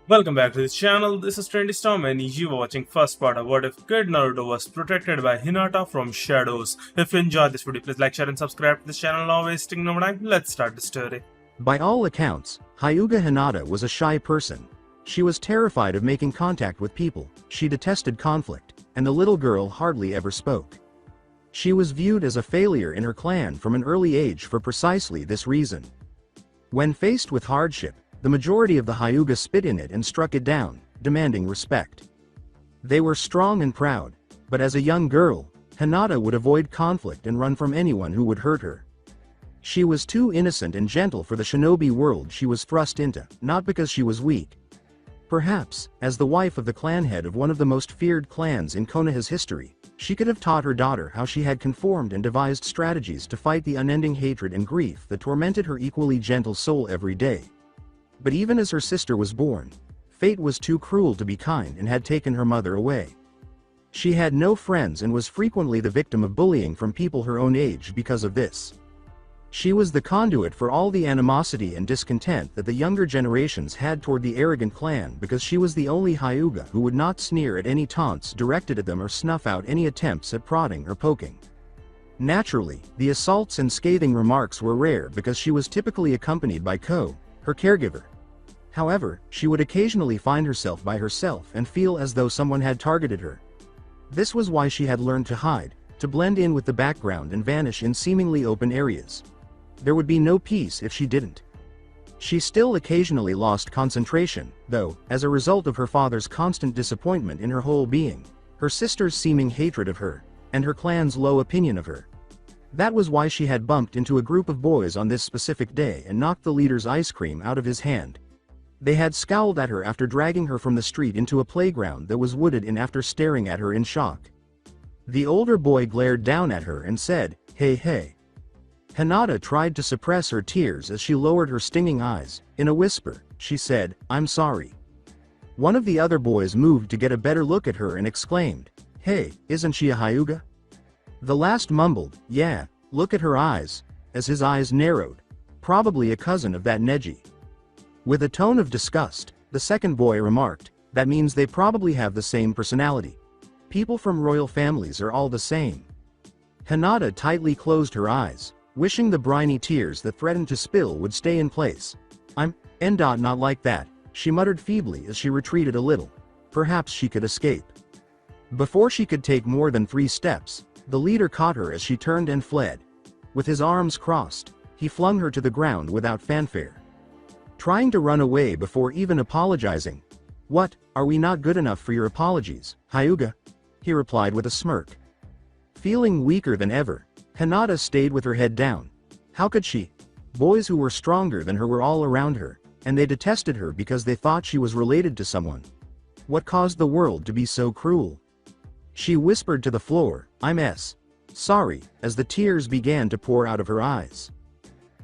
Welcome back to this channel. This is Trendy Storm and you are watching first part of What If Kid Naruto was protected by Hinata from shadows. If you enjoyed this video, please like, share and subscribe to this channel. Now wasting no more time, let's start the story. By all accounts, Hyuga Hinata was a shy person. She was terrified of making contact with people, she detested conflict, and the little girl hardly ever spoke. She was viewed as a failure in her clan from an early age for precisely this reason. When faced with hardship, the majority of the Hyuga spit in it and struck it down, demanding respect. They were strong and proud, but as a young girl, Hinata would avoid conflict and run from anyone who would hurt her. She was too innocent and gentle for the shinobi world she was thrust into, not because she was weak. Perhaps, as the wife of the clan head of one of the most feared clans in Konoha's history, she could have taught her daughter how she had conformed and devised strategies to fight the unending hatred and grief that tormented her equally gentle soul every day. But even as her sister was born, fate was too cruel to be kind and had taken her mother away. She had no friends and was frequently the victim of bullying from people her own age because of this. She was the conduit for all the animosity and discontent that the younger generations had toward the arrogant clan because she was the only Hyuga who would not sneer at any taunts directed at them or snuff out any attempts at prodding or poking. Naturally, the assaults and scathing remarks were rare because she was typically accompanied by Ko, her caregiver. However, she would occasionally find herself by herself and feel as though someone had targeted her. This was why she had learned to hide, to blend in with the background and vanish in seemingly open areas. There would be no peace if she didn't. She still occasionally lost concentration, though, as a result of her father's constant disappointment in her whole being, her sister's seeming hatred of her, and her clan's low opinion of her. That was why she had bumped into a group of boys on this specific day and knocked the leader's ice cream out of his hand. They had scowled at her after dragging her from the street into a playground that was wooded in after staring at her in shock. The older boy glared down at her and said, "Hey hey." Hinata tried to suppress her tears as she lowered her stinging eyes. In a whisper, she said, "I'm sorry." One of the other boys moved to get a better look at her and exclaimed, "Hey, isn't she a Hyuga?" The last mumbled, "Yeah, look at her eyes," as his eyes narrowed. "Probably a cousin of that Neji." With a tone of disgust, the second boy remarked, "That means they probably have the same personality. People from royal families are all the same." Hinata tightly closed her eyes, wishing the briny tears that threatened to spill would stay in place. Not like that," she muttered feebly as she retreated a little. Perhaps she could escape. Before she could take more than 3 steps, the leader caught her as she turned and fled. With his arms crossed, he flung her to the ground without fanfare. Trying to run away before even apologizing. "What, are we not good enough for your apologies, Hyuga?" he replied with a smirk. Feeling weaker than ever, Hinata stayed with her head down. How could she? Boys who were stronger than her were all around her, and they detested her because they thought she was related to someone. What caused the world to be so cruel? She whispered to the floor, "I'm sorry," as the tears began to pour out of her eyes.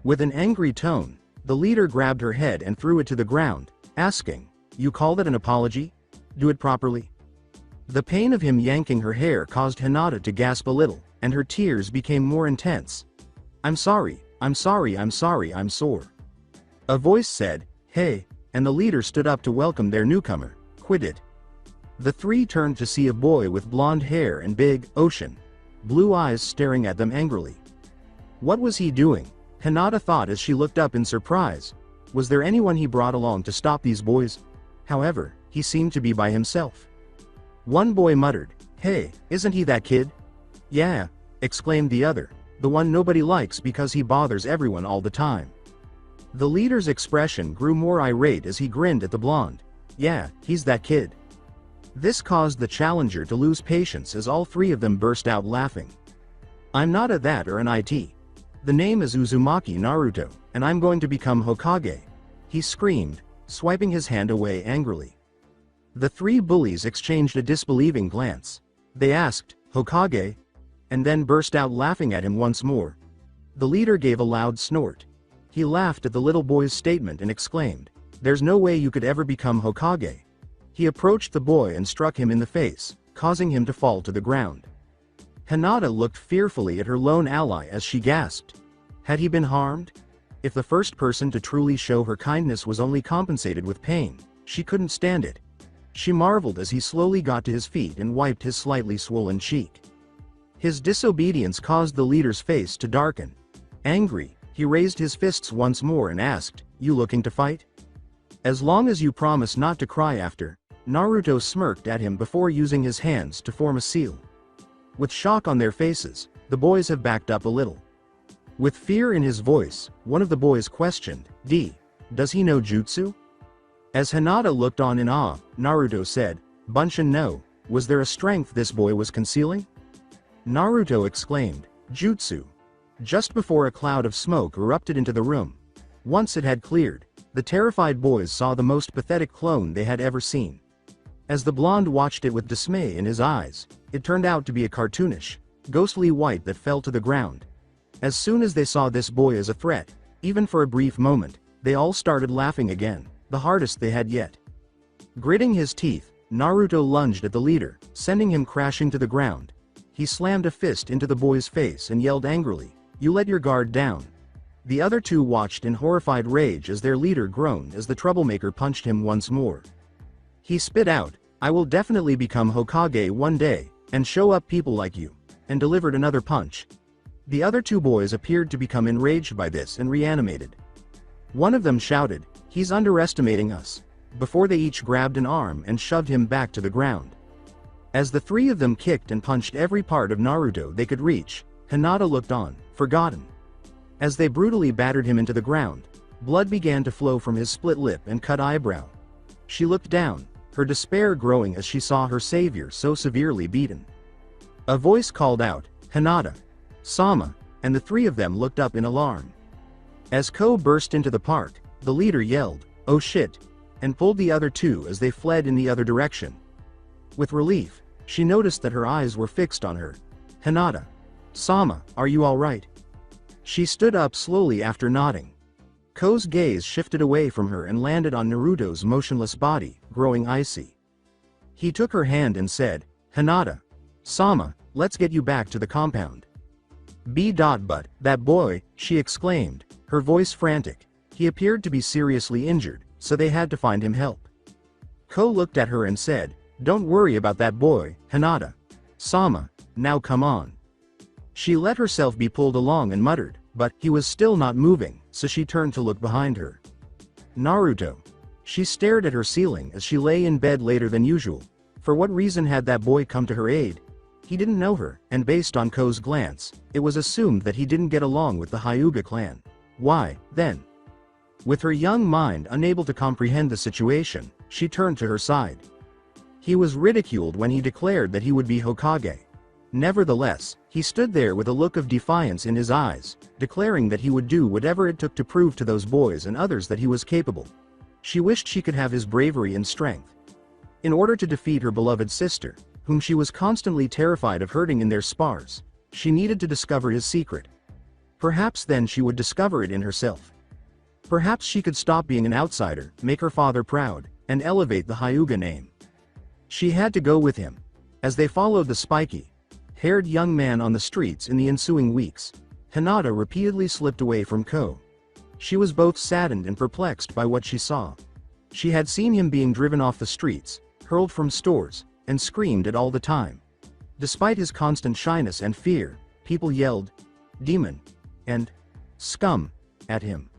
With an angry tone, the leader grabbed her head and threw it to the ground, asking, "You call that an apology? Do it properly." The pain of him yanking her hair caused Hinata to gasp a little, and her tears became more intense. I'm sorry, I'm sore." A voice said, "Hey," and the leader stood up to welcome their newcomer, "Quit it." The 3 turned to see a boy with blonde hair and big, ocean blue eyes staring at them angrily. What was he doing? Hinata thought as she looked up in surprise. Was there anyone he brought along to stop these boys? However, he seemed to be by himself. One boy muttered, "Hey, isn't he that kid?" "Yeah," exclaimed the other, "the one nobody likes because he bothers everyone all the time." The leader's expression grew more irate as he grinned at the blonde. "Yeah, he's that kid." This caused the challenger to lose patience as all 3 of them burst out laughing. "I'm not a that or an IT. The name is Uzumaki Naruto, and I'm going to become Hokage," he screamed, swiping his hand away angrily. The 3 bullies exchanged a disbelieving glance. They asked, "Hokage?" and then burst out laughing at him once more. The leader gave a loud snort. He laughed at the little boy's statement and exclaimed, "There's no way you could ever become Hokage." He approached the boy and struck him in the face, causing him to fall to the ground. Hinata looked fearfully at her lone ally as she gasped. Had he been harmed? If the first person to truly show her kindness was only compensated with pain, She couldn't stand it. She marveled as he slowly got to his feet and wiped his slightly swollen cheek. His disobedience caused the leader's face to darken. Angry, he raised his fists once more and asked, "You looking to fight? As long as you promise not to cry after." Naruto smirked at him before using his hands to form a seal. With shock on their faces, the boys have backed up a little. With fear in his voice, one of the boys questioned, Does he know jutsu?" As Hinata looked on in awe, Naruto said, "Bunshin no, was there a strength this boy was concealing?" Naruto exclaimed, "Jutsu." Just before a cloud of smoke erupted into the room. Once it had cleared, the terrified boys saw the most pathetic clone they had ever seen. As the blonde watched it with dismay in his eyes, it turned out to be a cartoonish, ghostly white that fell to the ground. As soon as they saw this boy as a threat, even for a brief moment, they all started laughing again, the hardest they had yet. Gritting his teeth, Naruto lunged at the leader, sending him crashing to the ground. He slammed a fist into the boy's face and yelled angrily, "You let your guard down." The other two watched in horrified rage as their leader groaned as the troublemaker punched him once more. He spit out, "I will definitely become Hokage one day, and show up people like you," and delivered another punch. The other two boys appeared to become enraged by this and reanimated. One of them shouted, "He's underestimating us," before they each grabbed an arm and shoved him back to the ground. As the three of them kicked and punched every part of Naruto they could reach, Hinata looked on, forgotten. As they brutally battered him into the ground, blood began to flow from his split lip and cut eyebrow. She looked down, her despair growing as she saw her savior so severely beaten. A voice called out, "Hinata! Sama!" and the three of them looked up in alarm. As Ko burst into the park, the leader yelled, "Oh shit!" and pulled the other two as they fled in the other direction. With relief, she noticed that her eyes were fixed on her. "Hinata! Sama, are you alright?" She stood up slowly after nodding. Ko's gaze shifted away from her and landed on Naruto's motionless body, growing icy. He took her hand and said, "Hinata! Sama, let's get you back to the compound." But, that boy," she exclaimed, her voice frantic. He appeared to be seriously injured, so they had to find him help. Ko looked at her and said, "Don't worry about that boy, Hinata. Sama, now come on." She let herself be pulled along and muttered, but he was still not moving, so she turned to look behind her. Naruto. She stared at her ceiling as she lay in bed later than usual. For what reason had that boy come to her aid? He didn't know her, and based on Ko's glance, it was assumed that he didn't get along with the Hyuga clan. Why, then? With her young mind unable to comprehend the situation, she turned to her side. He was ridiculed when he declared that he would be Hokage. Nevertheless, he stood there with a look of defiance in his eyes, declaring that he would do whatever it took to prove to those boys and others that he was capable. She wished she could have his bravery and strength. In order to defeat her beloved sister, whom she was constantly terrified of hurting in their spars, she needed to discover his secret. Perhaps then she would discover it in herself. Perhaps she could stop being an outsider, make her father proud, and elevate the Hyuga name. She had to go with him. As they followed the spiky-haired young man on the streets in the ensuing weeks, Hinata repeatedly slipped away from Ko. She was both saddened and perplexed by what she saw. She had seen him being driven off the streets, hurled from stores, and screamed at all the time. Despite his constant shyness and fear, people yelled, "Demon!" and "Scum!" at him.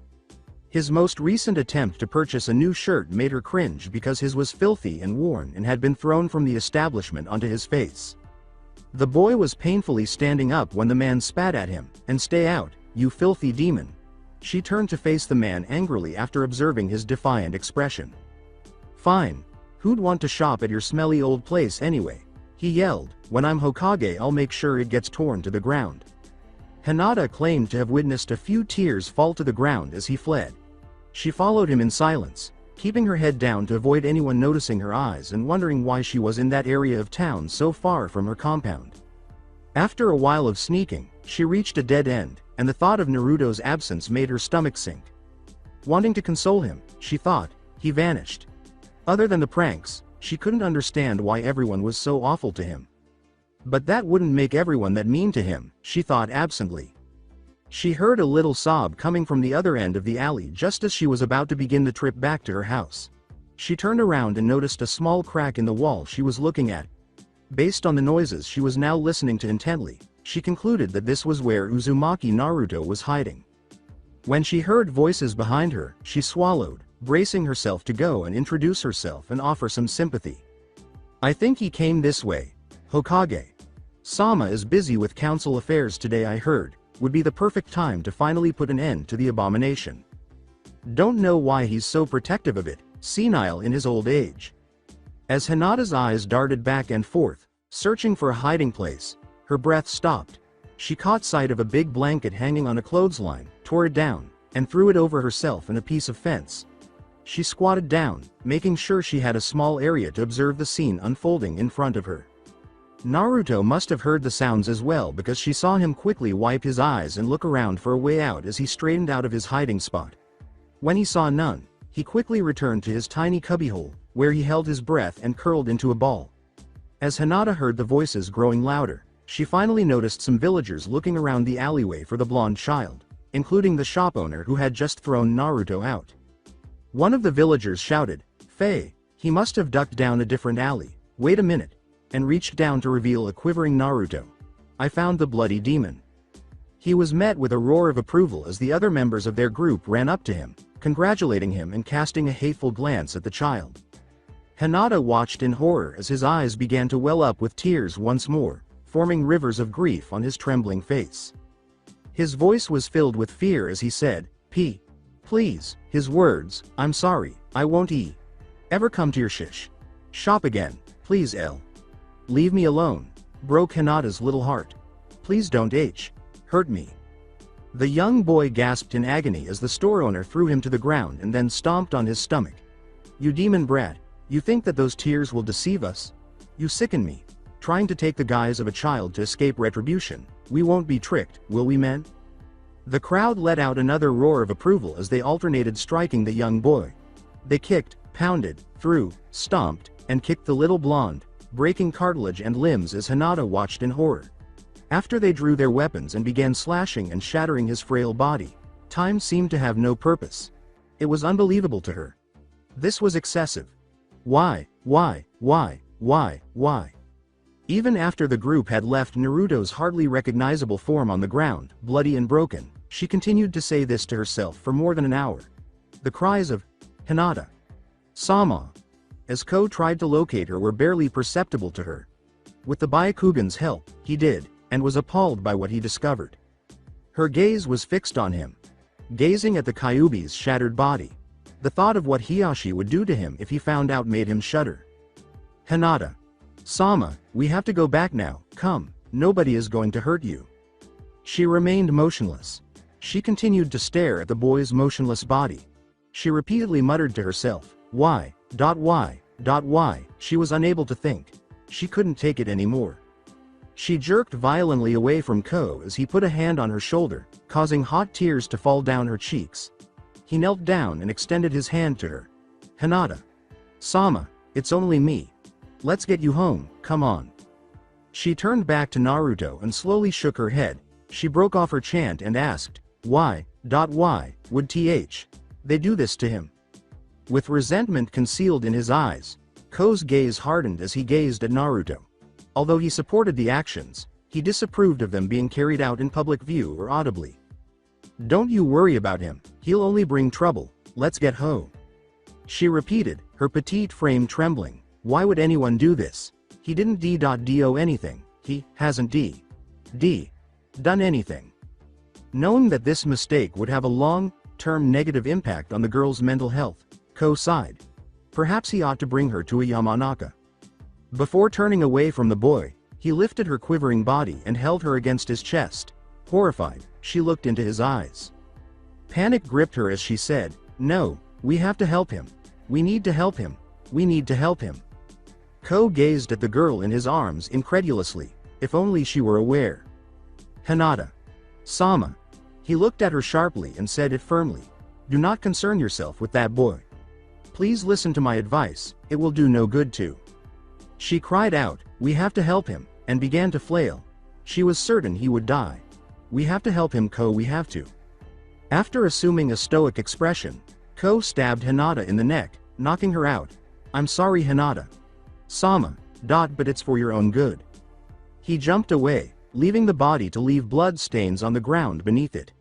His most recent attempt to purchase a new shirt made her cringe because his was filthy and worn and had been thrown from the establishment onto his face. The boy was painfully standing up when the man spat at him, and "Stay out, you filthy demon." She turned to face the man angrily after observing his defiant expression. "Fine. Who'd want to shop at your smelly old place anyway?" he yelled. "When I'm Hokage I'll make sure it gets torn to the ground." Hinata claimed to have witnessed a few tears fall to the ground as he fled. She followed him in silence, keeping her head down to avoid anyone noticing her eyes and wondering why she was in that area of town so far from her compound. After a while of sneaking, she reached a dead end, and the thought of Naruto's absence made her stomach sink. Wanting to console him, she thought, he vanished. Other than the pranks, she couldn't understand why everyone was so awful to him. But that wouldn't make everyone that mean to him, she thought absently. She heard a little sob coming from the other end of the alley just as she was about to begin the trip back to her house. She turned around and noticed a small crack in the wall she was looking at. Based on the noises she was now listening to intently, she concluded that this was where Uzumaki Naruto was hiding. When she heard voices behind her, she swallowed, bracing herself to go and introduce herself and offer some sympathy. "I think he came this way. Hokage. Sama is busy with council affairs today. I heard would be the perfect time to finally put an end to the abomination. Don't know why he's so protective of it, senile in his old age." As Hinata's eyes darted back and forth, searching for a hiding place, her breath stopped. She caught sight of a big blanket hanging on a clothesline, tore it down, and threw it over herself and a piece of fence. She squatted down, making sure she had a small area to observe the scene unfolding in front of her. Naruto must have heard the sounds as well, because she saw him quickly wipe his eyes and look around for a way out as he straightened out of his hiding spot. When he saw none, he quickly returned to his tiny cubbyhole, where he held his breath and curled into a ball. As Hinata heard the voices growing louder, she finally noticed some villagers looking around the alleyway for the blonde child, including the shop owner who had just thrown Naruto out. One of the villagers shouted, "Faye, he must have ducked down a different alley. Wait a minute," and reached down to reveal a quivering Naruto. "I found the bloody demon." He was met with a roar of approval as the other members of their group ran up to him, congratulating him and casting a hateful glance at the child. Hinata watched in horror as his eyes began to well up with tears once more, forming rivers of grief on his trembling face. His voice was filled with fear as he said, Please, his words, "I'm sorry, I won't ever come to your shop again, please leave me alone," broke Hinata's little heart. "Please don't hurt me." The young boy gasped in agony as the store owner threw him to the ground and then stomped on his stomach. "You demon brat, you think that those tears will deceive us? You sicken me. Trying to take the guise of a child to escape retribution. We won't be tricked, will we, men?" The crowd let out another roar of approval as they alternated striking the young boy. They kicked, pounded, threw, stomped, and kicked the little blonde, breaking cartilage and limbs as Hinata watched in horror. After they drew their weapons and began slashing and shattering his frail body, time seemed to have no purpose. It was unbelievable to her. This was excessive. Why? Even after the group had left Naruto's hardly recognizable form on the ground, bloody and broken, she continued to say this to herself for more than an hour. The cries of "Hinata! Sama!" as Ko tried to locate her were barely perceptible to her. With the Byakugan's help, he did, and was appalled by what he discovered. Her gaze was fixed on him. Gazing at the Kyuubi's shattered body. The thought of what Hiyashi would do to him if he found out made him shudder. "Hinata! Sama, we have to go back now, come, nobody is going to hurt you." She remained motionless. She continued to stare at the boy's motionless body. She repeatedly muttered to herself, why? She was unable to think. She couldn't take it anymore. She jerked violently away from Ko as he put a hand on her shoulder, causing hot tears to fall down her cheeks. He knelt down and extended his hand to her. "Hinata. Sama, it's only me. Let's get you home, come on." She turned back to Naruto and slowly shook her head. She broke off her chant and asked, why would they do this to him? With resentment concealed in his eyes, Ko's gaze hardened as he gazed at Naruto. Although he supported the actions, he disapproved of them being carried out in public view or audibly. "Don't you worry about him, he'll only bring trouble, let's get home," she repeated, her petite frame trembling. Why would anyone do this? He didn't do anything, he hasn't done anything. Knowing that this mistake would have a long-term negative impact on the girl's mental health, Ko sighed. Perhaps he ought to bring her to a Yamanaka. Before turning away from the boy, he lifted her quivering body and held her against his chest. Horrified, she looked into his eyes. Panic gripped her as she said, "No, we have to help him. We need to help him. We need to help him." Ko gazed at the girl in his arms incredulously. If only she were aware. "Hinata. Sama." He looked at her sharply and said it firmly. "Do not concern yourself with that boy. Please listen to my advice, it will do no good to." She cried out, "We have to help him," and began to flail. She was certain he would die. "We have to help him, Ko, we have to." After assuming a stoic expression, Ko stabbed Hinata in the neck, knocking her out. I'm sorry, Hinata. Sama. But it's for your own good. He jumped away, leaving the body to leave blood stains on the ground beneath it.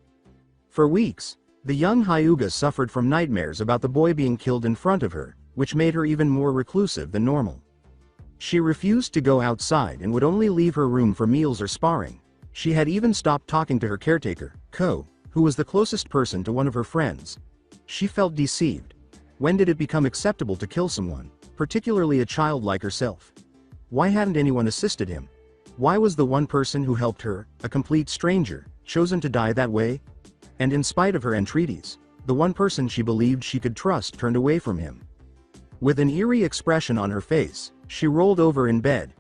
For weeks, the young Hyuga suffered from nightmares about the boy being killed in front of her, which made her even more reclusive than normal. She refused to go outside and would only leave her room for meals or sparring. She had even stopped talking to her caretaker, Ko, who was the closest person to one of her friends. She felt deceived. When did it become acceptable to kill someone, particularly a child like herself? Why hadn't anyone assisted him? Why was the one person who helped her, a complete stranger, chosen to die that way? And in spite of her entreaties, the one person she believed she could trust turned away from him. With an eerie expression on her face, she rolled over in bed.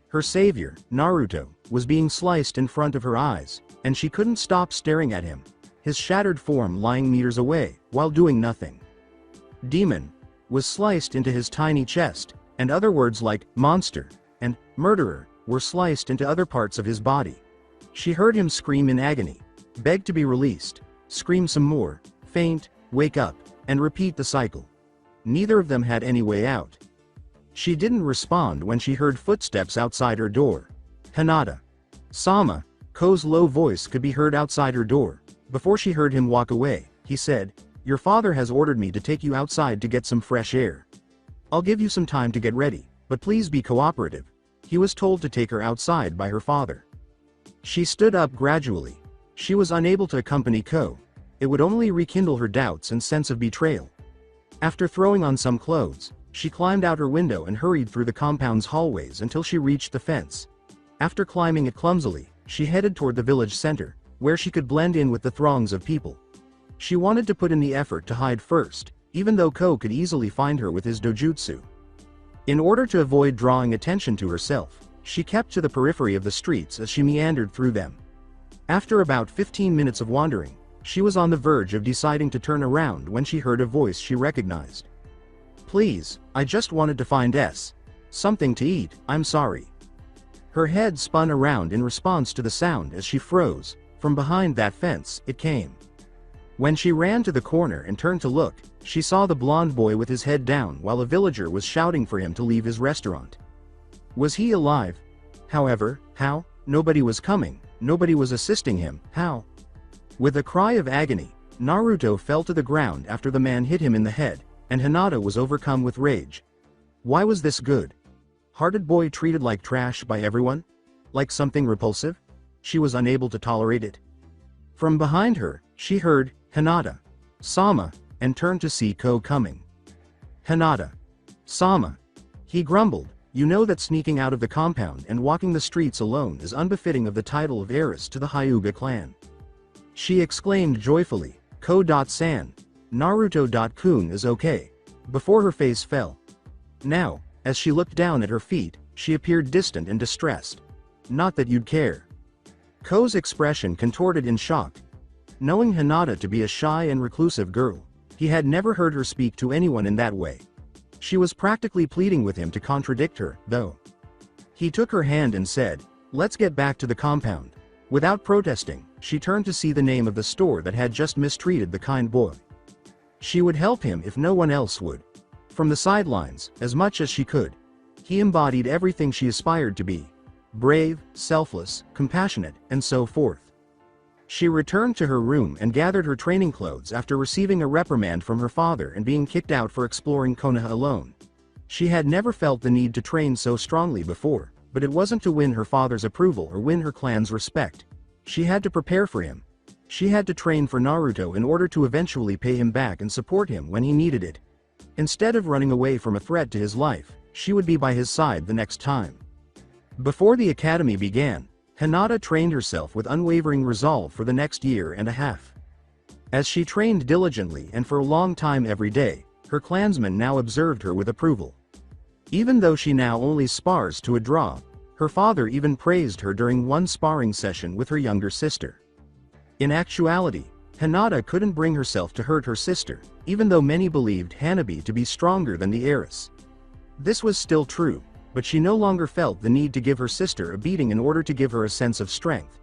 Her savior, Naruto, was being sliced in front of her eyes, and she couldn't stop staring at him, his shattered form lying meters away, while doing nothing. Demon was sliced into his tiny chest, and other words like monster and murderer were sliced into other parts of his body. She heard him scream in agony, beg to be released, scream some more, faint, wake up, and repeat the cycle. Neither of them had any way out. She didn't respond when she heard footsteps outside her door. Hinata. Sama. Ko's low voice could be heard outside her door. Before she heard him walk away, he said, "Your father has ordered me to take you outside to get some fresh air. I'll give you some time to get ready, but please be cooperative." He was told to take her outside by her father. She stood up gradually. She was unable to accompany Ko. It would only rekindle her doubts and sense of betrayal. After throwing on some clothes, she climbed out her window and hurried through the compound's hallways until she reached the fence. After climbing it clumsily, she headed toward the village center, where she could blend in with the throngs of people. She wanted to put in the effort to hide first, even though Ko could easily find her with his dojutsu. In order to avoid drawing attention to herself, she kept to the periphery of the streets as she meandered through them. After about 15 minutes of wandering, she was on the verge of deciding to turn around when she heard a voice she recognized. "Please, I just wanted to find something to eat, I'm sorry." Her head spun around in response to the sound as she froze. From behind that fence, it came. When she ran to the corner and turned to look, she saw the blonde boy with his head down while a villager was shouting for him to leave his restaurant. Was he alive? However, how? Nobody was coming, nobody was assisting him, how? With a cry of agony, Naruto fell to the ground after the man hit him in the head, and Hinata was overcome with rage. Why was this good? Hearted boy treated like trash by everyone? Like something repulsive? She was unable to tolerate it. From behind her, she heard, "Hinata. Sama," and turned to see Ko coming. "Hinata. Sama." He grumbled, "You know that sneaking out of the compound and walking the streets alone is unbefitting of the title of heiress to the Hyuga clan." She exclaimed joyfully, "Ko-san. Naruto-kun is okay." Before her face fell. Now, as she looked down at her feet, she appeared distant and distressed. "Not that you'd care." Ko's expression contorted in shock. Knowing Hinata to be a shy and reclusive girl, he had never heard her speak to anyone in that way. She was practically pleading with him to contradict her, though. He took her hand and said, "Let's get back to the compound." Without protesting, she turned to see the name of the store that had just mistreated the kind boy. She would help him if no one else would. From the sidelines, as much as she could, he embodied everything she aspired to be: brave, selfless, compassionate, and so forth. She returned to her room and gathered her training clothes after receiving a reprimand from her father and being kicked out for exploring Konoha alone. She had never felt the need to train so strongly before, but it wasn't to win her father's approval or win her clan's respect. She had to prepare for him. She had to train for Naruto in order to eventually pay him back and support him when he needed it. Instead of running away from a threat to his life, she would be by his side the next time. Before the academy began, Hinata trained herself with unwavering resolve for the next year and a half. As she trained diligently and for a long time every day, her clansmen now observed her with approval. Even though she now only spars to a draw, her father even praised her during one sparring session with her younger sister. In actuality, Hinata couldn't bring herself to hurt her sister, even though many believed Hanabi to be stronger than the heiress. This was still true, but she no longer felt the need to give her sister a beating in order to give her a sense of strength.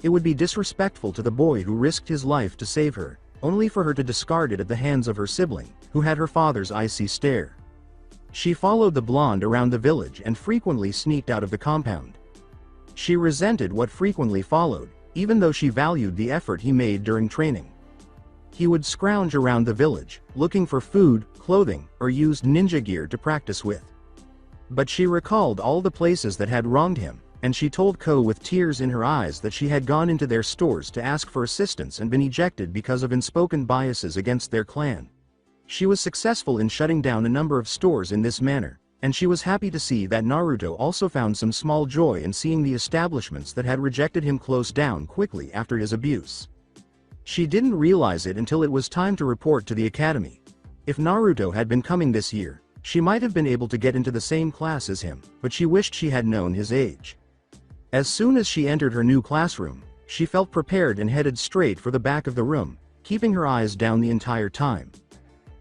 It would be disrespectful to the boy who risked his life to save her, only for her to discard it at the hands of her sibling, who had her father's icy stare. She followed the blonde around the village and frequently sneaked out of the compound. She resented what frequently followed, even though she valued the effort he made during training. He would scrounge around the village, looking for food, clothing, or used ninja gear to practice with. But she recalled all the places that had wronged him, and she told Ko with tears in her eyes that she had gone into their stores to ask for assistance and been ejected because of unspoken biases against their clan. She was successful in shutting down a number of stores in this manner, and she was happy to see that Naruto also found some small joy in seeing the establishments that had rejected him close down quickly after his abuse. She didn't realize it until it was time to report to the academy. If Naruto had been coming this year, she might have been able to get into the same class as him, but she wished she had known his age. As soon as she entered her new classroom, she felt prepared and headed straight for the back of the room, keeping her eyes down the entire time.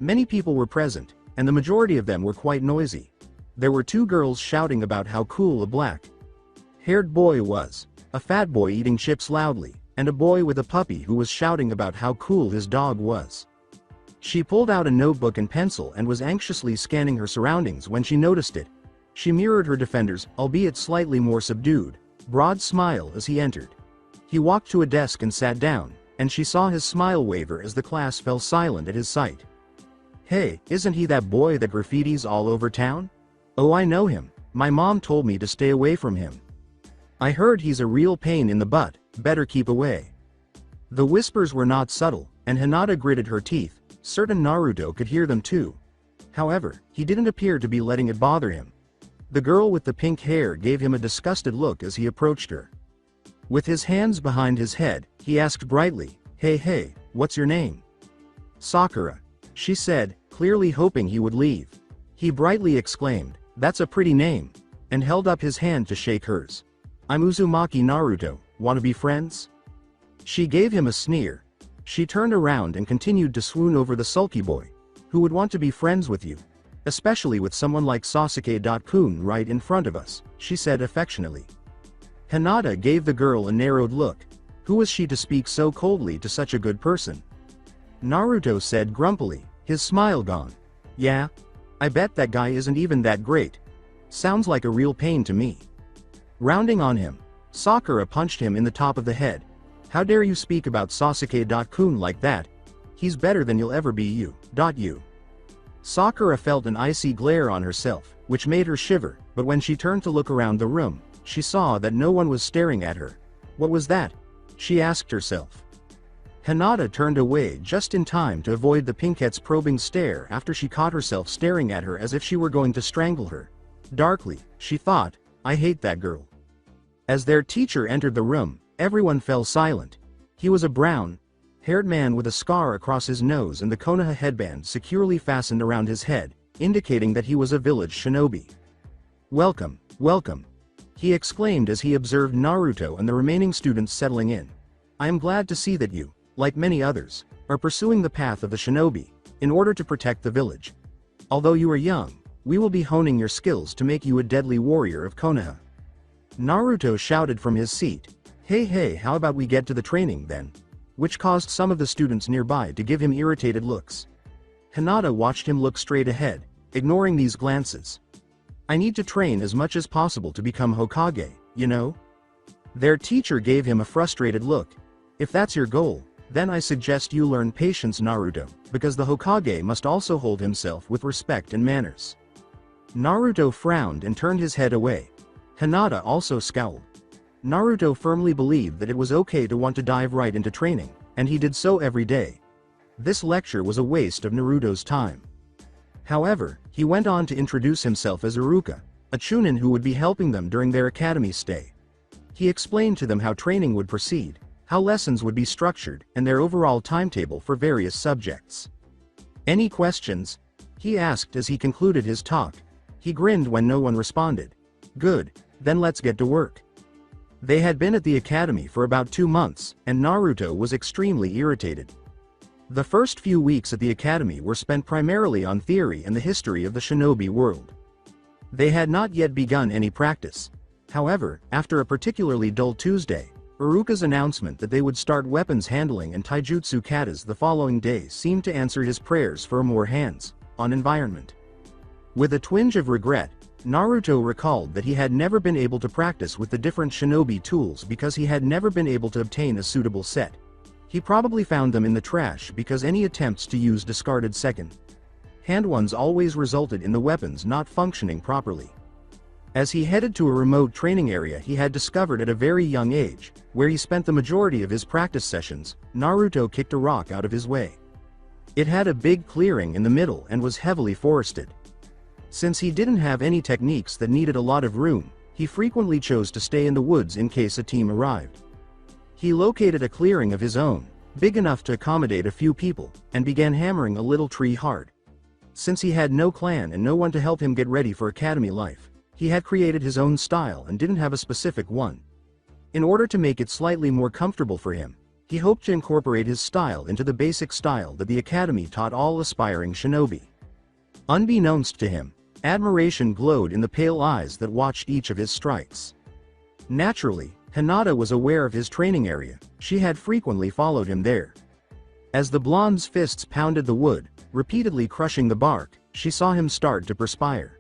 Many people were present, and the majority of them were quite noisy. There were two girls shouting about how cool a black-haired boy was, a fat boy eating chips loudly, and a boy with a puppy who was shouting about how cool his dog was. She pulled out a notebook and pencil and was anxiously scanning her surroundings when she noticed it. She mirrored her defender's, albeit slightly more subdued, broad smile as he entered. He walked to a desk and sat down, and she saw his smile waver as the class fell silent at his sight. "Hey, isn't he that boy that graffitis all over town? Oh, I know him. My mom told me to stay away from him. I heard he's a real pain in the butt, better keep away." The whispers were not subtle, and Hinata gritted her teeth, certain Naruto could hear them too. However, he didn't appear to be letting it bother him. The girl with the pink hair gave him a disgusted look as he approached her. With his hands behind his head, he asked brightly, Hey, what's your name?" "Sakura," she said, clearly hoping he would leave. He brightly exclaimed, "That's a pretty name," and held up his hand to shake hers. "I'm Uzumaki Naruto, wanna be friends?" She gave him a sneer. She turned around and continued to swoon over the sulky boy. "Who would want to be friends with you? Especially with someone like Sasuke-kun right in front of us," she said affectionately. Hinata gave the girl a narrowed look. Who was she to speak so coldly to such a good person? Naruto said grumpily, his smile gone. "Yeah? I bet that guy isn't even that great. Sounds like a real pain to me." Rounding on him, Sakura punched him in the top of the head. "How dare you speak about Sasuke-kun like that? He's better than you'll ever be you. Sakura felt an icy glare on herself, which made her shiver, but when she turned to look around the room, she saw that no one was staring at her. What was that? She asked herself. Hinata turned away just in time to avoid the pinkette's probing stare after she caught herself staring at her as if she were going to strangle her. Darkly, she thought, "I hate that girl." As their teacher entered the room, everyone fell silent. He was a brown-haired man with a scar across his nose and the Konoha headband securely fastened around his head, indicating that he was a village shinobi. Welcome, he exclaimed as he observed Naruto and the remaining students settling in. "I am glad to see that you, like many others, are pursuing the path of the shinobi, in order to protect the village. Although you are young, we will be honing your skills to make you a deadly warrior of Konoha." Naruto shouted from his seat, Hey, how about we get to the training then?" which caused some of the students nearby to give him irritated looks. Hinata watched him look straight ahead, ignoring these glances. "I need to train as much as possible to become Hokage, you know?" Their teacher gave him a frustrated look. "If that's your goal, then I suggest you learn patience, Naruto, because the Hokage must also hold himself with respect and manners." Naruto frowned and turned his head away. Hinata also scowled. Naruto firmly believed that it was okay to want to dive right into training, and he did so every day. This lecture was a waste of Naruto's time. However, he went on to introduce himself as Iruka, a chunin who would be helping them during their academy stay. He explained to them how training would proceed, how lessons would be structured, and their overall timetable for various subjects. "Any questions?" he asked as he concluded his talk. He grinned when no one responded. "Good, then let's get to work." They had been at the academy for about 2 months, and Naruto was extremely irritated. The first few weeks at the academy were spent primarily on theory and the history of the shinobi world. They had not yet begun any practice. However, after a particularly dull Tuesday, Iruka's announcement that they would start weapons handling and taijutsu katas the following day seemed to answer his prayers for a more hands-on environment. With a twinge of regret, Naruto recalled that he had never been able to practice with the different shinobi tools because he had never been able to obtain a suitable set. He probably found them in the trash because any attempts to use discarded second-hand ones always resulted in the weapons not functioning properly. As he headed to a remote training area he had discovered at a very young age, where he spent the majority of his practice sessions, Naruto kicked a rock out of his way. It had a big clearing in the middle and was heavily forested. Since he didn't have any techniques that needed a lot of room, he frequently chose to stay in the woods in case a team arrived. He located a clearing of his own, big enough to accommodate a few people, and began hammering a little tree hard. Since he had no clan and no one to help him get ready for academy life, he had created his own style and didn't have a specific one. In order to make it slightly more comfortable for him, he hoped to incorporate his style into the basic style that the academy taught all aspiring shinobi. Unbeknownst to him, admiration glowed in the pale eyes that watched each of his strikes. Naturally, Hinata was aware of his training area. She had frequently followed him there. As the blonde's fists pounded the wood, repeatedly crushing the bark, she saw him start to perspire.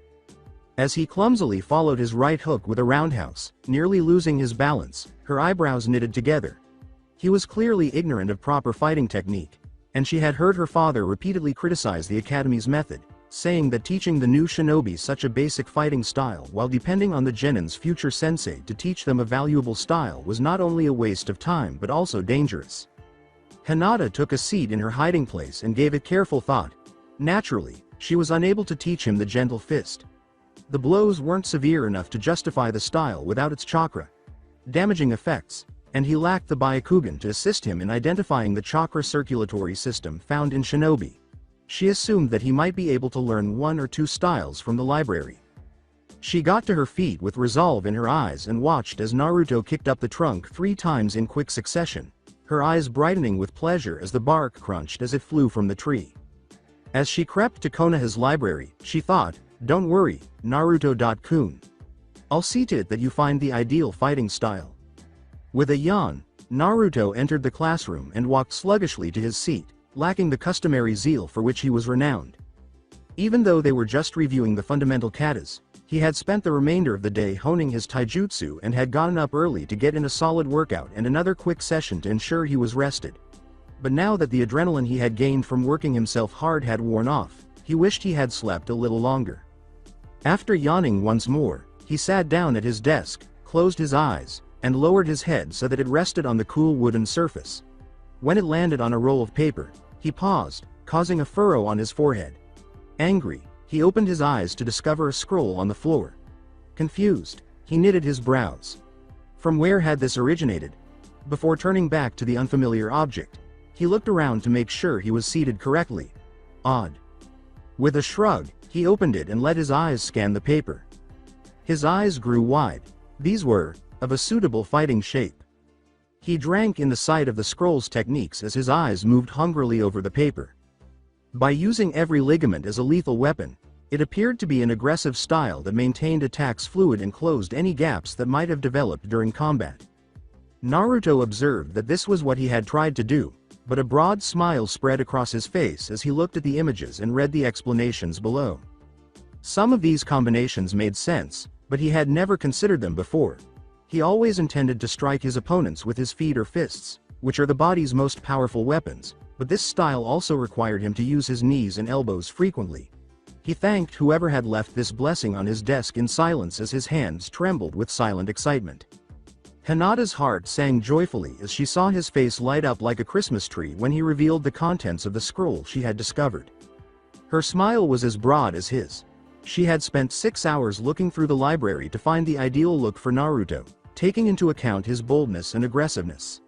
As he clumsily followed his right hook with a roundhouse, nearly losing his balance, her eyebrows knitted together. He was clearly ignorant of proper fighting technique, and she had heard her father repeatedly criticize the academy's method, saying that teaching the new shinobi such a basic fighting style while depending on the genin's future sensei to teach them a valuable style was not only a waste of time but also dangerous. Hinata took a seat in her hiding place and gave it careful thought. Naturally, she was unable to teach him the gentle fist. The blows weren't severe enough to justify the style without its chakra damaging effects, and he lacked the Byakugan to assist him in identifying the chakra circulatory system found in shinobi. She assumed that he might be able to learn one or two styles from the library. She got to her feet with resolve in her eyes and watched as Naruto kicked up the trunk 3 times in quick succession, her eyes brightening with pleasure as the bark crunched as it flew from the tree. As she crept to Konoha's library, she thought, "Don't worry, Naruto-kun. I'll see to it that you find the ideal fighting style." With a yawn, Naruto entered the classroom and walked sluggishly to his seat, lacking the customary zeal for which he was renowned. Even though they were just reviewing the fundamental katas, he had spent the remainder of the day honing his taijutsu and had gotten up early to get in a solid workout and another quick session to ensure he was rested. But now that the adrenaline he had gained from working himself hard had worn off, he wished he had slept a little longer. After yawning once more, he sat down at his desk, closed his eyes, and lowered his head so that it rested on the cool wooden surface. When it landed on a roll of paper, he paused, causing a furrow on his forehead. Angry, he opened his eyes to discover a scroll on the floor. Confused, he knitted his brows. From where had this originated? Before turning back to the unfamiliar object, he looked around to make sure he was seated correctly. Odd. With a shrug, he opened it and let his eyes scan the paper. His eyes grew wide. These were of a suitable fighting shape. He drank in the sight of the scroll's techniques as his eyes moved hungrily over the paper. By using every ligament as a lethal weapon, it appeared to be an aggressive style that maintained attacks fluid and closed any gaps that might have developed during combat. Naruto observed that this was what he had tried to do, but a broad smile spread across his face as he looked at the images and read the explanations below. Some of these combinations made sense, but he had never considered them before. He always intended to strike his opponents with his feet or fists, which are the body's most powerful weapons, but this style also required him to use his knees and elbows frequently. He thanked whoever had left this blessing on his desk in silence as his hands trembled with silent excitement. Hinata's heart sang joyfully as she saw his face light up like a Christmas tree when he revealed the contents of the scroll she had discovered. Her smile was as broad as his. She had spent 6 hours looking through the library to find the ideal look for Naruto, taking into account his boldness and aggressiveness.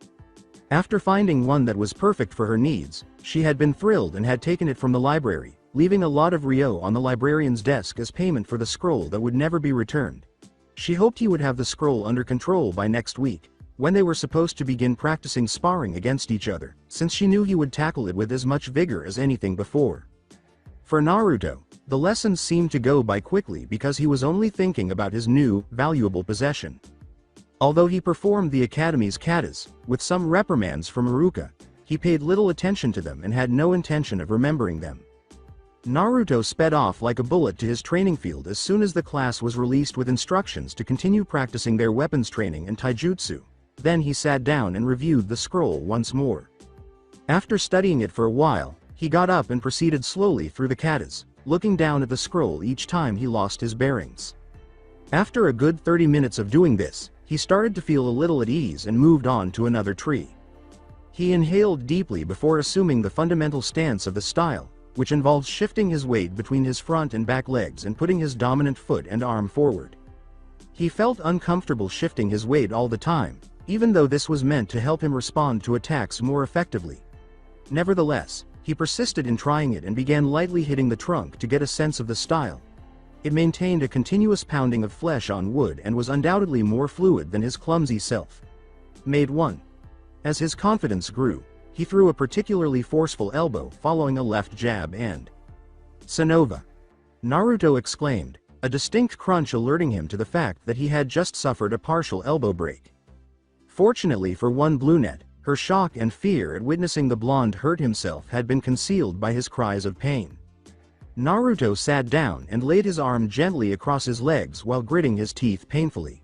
After finding one that was perfect for her needs, she had been thrilled and had taken it from the library, leaving a lot of Ryo on the librarian's desk as payment for the scroll that would never be returned. She hoped he would have the scroll under control by next week, when they were supposed to begin practicing sparring against each other, since she knew he would tackle it with as much vigor as anything before. For Naruto, the lessons seemed to go by quickly because he was only thinking about his new, valuable possession. Although he performed the academy's katas, with some reprimands from Iruka, he paid little attention to them and had no intention of remembering them. Naruto sped off like a bullet to his training field as soon as the class was released with instructions to continue practicing their weapons training and taijutsu. Then he sat down and reviewed the scroll once more. After studying it for a while, he got up and proceeded slowly through the katas, looking down at the scroll each time he lost his bearings. After a good 30 minutes of doing this, he started to feel a little at ease and moved on to another tree. He inhaled deeply before assuming the fundamental stance of the style, which involves shifting his weight between his front and back legs and putting his dominant foot and arm forward. He felt uncomfortable shifting his weight all the time, even though this was meant to help him respond to attacks more effectively. Nevertheless, he persisted in trying it and began lightly hitting the trunk to get a sense of the style. It maintained a continuous pounding of flesh on wood and was undoubtedly more fluid than his clumsy self. Made 1. As his confidence grew, he threw a particularly forceful elbow following a left jab and Sonova! Naruto exclaimed, a distinct crunch alerting him to the fact that he had just suffered a partial elbow break. Fortunately for one brunette, her shock and fear at witnessing the blonde hurt himself had been concealed by his cries of pain. Naruto sat down and laid his arm gently across his legs while gritting his teeth painfully.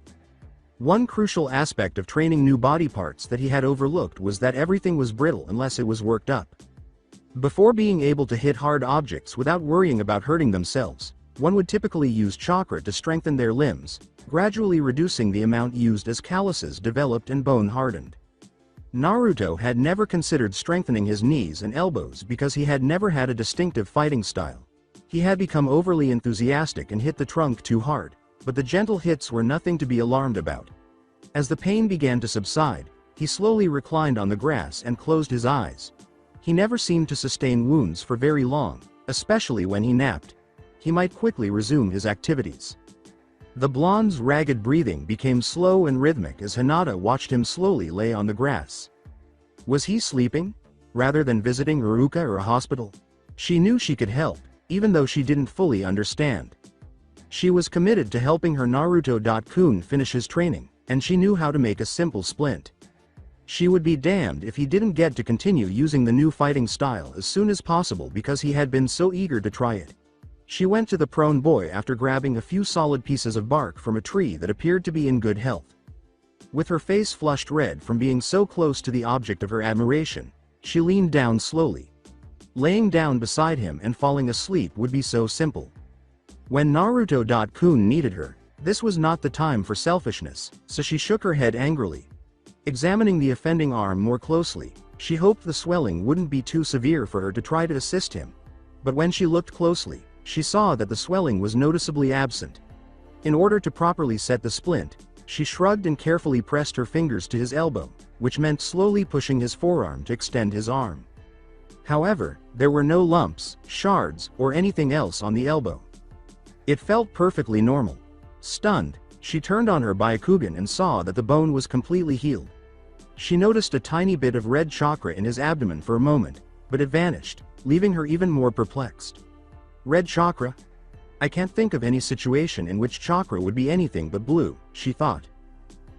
One crucial aspect of training new body parts that he had overlooked was that everything was brittle unless it was worked up. Before being able to hit hard objects without worrying about hurting themselves, one would typically use chakra to strengthen their limbs, gradually reducing the amount used as calluses developed and bone hardened. Naruto had never considered strengthening his knees and elbows because he had never had a distinctive fighting style. He had become overly enthusiastic and hit the trunk too hard, but the gentle hits were nothing to be alarmed about. As the pain began to subside, he slowly reclined on the grass and closed his eyes. He never seemed to sustain wounds for very long, especially when he napped. He might quickly resume his activities. The blonde's ragged breathing became slow and rhythmic as Hinata watched him slowly lay on the grass. Was he sleeping, rather than visiting Iruka or a hospital? She knew she could help, even though she didn't fully understand. She was committed to helping her Naruto-kun finish his training, and she knew how to make a simple splint. She would be damned if he didn't get to continue using the new fighting style as soon as possible because he had been so eager to try it. She went to the prone boy after grabbing a few solid pieces of bark from a tree that appeared to be in good health. With her face flushed red from being so close to the object of her admiration, she leaned down slowly. Laying down beside him and falling asleep would be so simple. When Naruto-kun needed her, this was not the time for selfishness, so she shook her head angrily. Examining the offending arm more closely, she hoped the swelling wouldn't be too severe for her to try to assist him. But when she looked closely, she saw that the swelling was noticeably absent. In order to properly set the splint, she shrugged and carefully pressed her fingers to his elbow, which meant slowly pushing his forearm to extend his arm. However, there were no lumps, shards, or anything else on the elbow. It felt perfectly normal. Stunned, she turned on her Byakugan and saw that the bone was completely healed. She noticed a tiny bit of red chakra in his abdomen for a moment, but it vanished, leaving her even more perplexed. Red chakra? I can't think of any situation in which chakra would be anything but blue, she thought.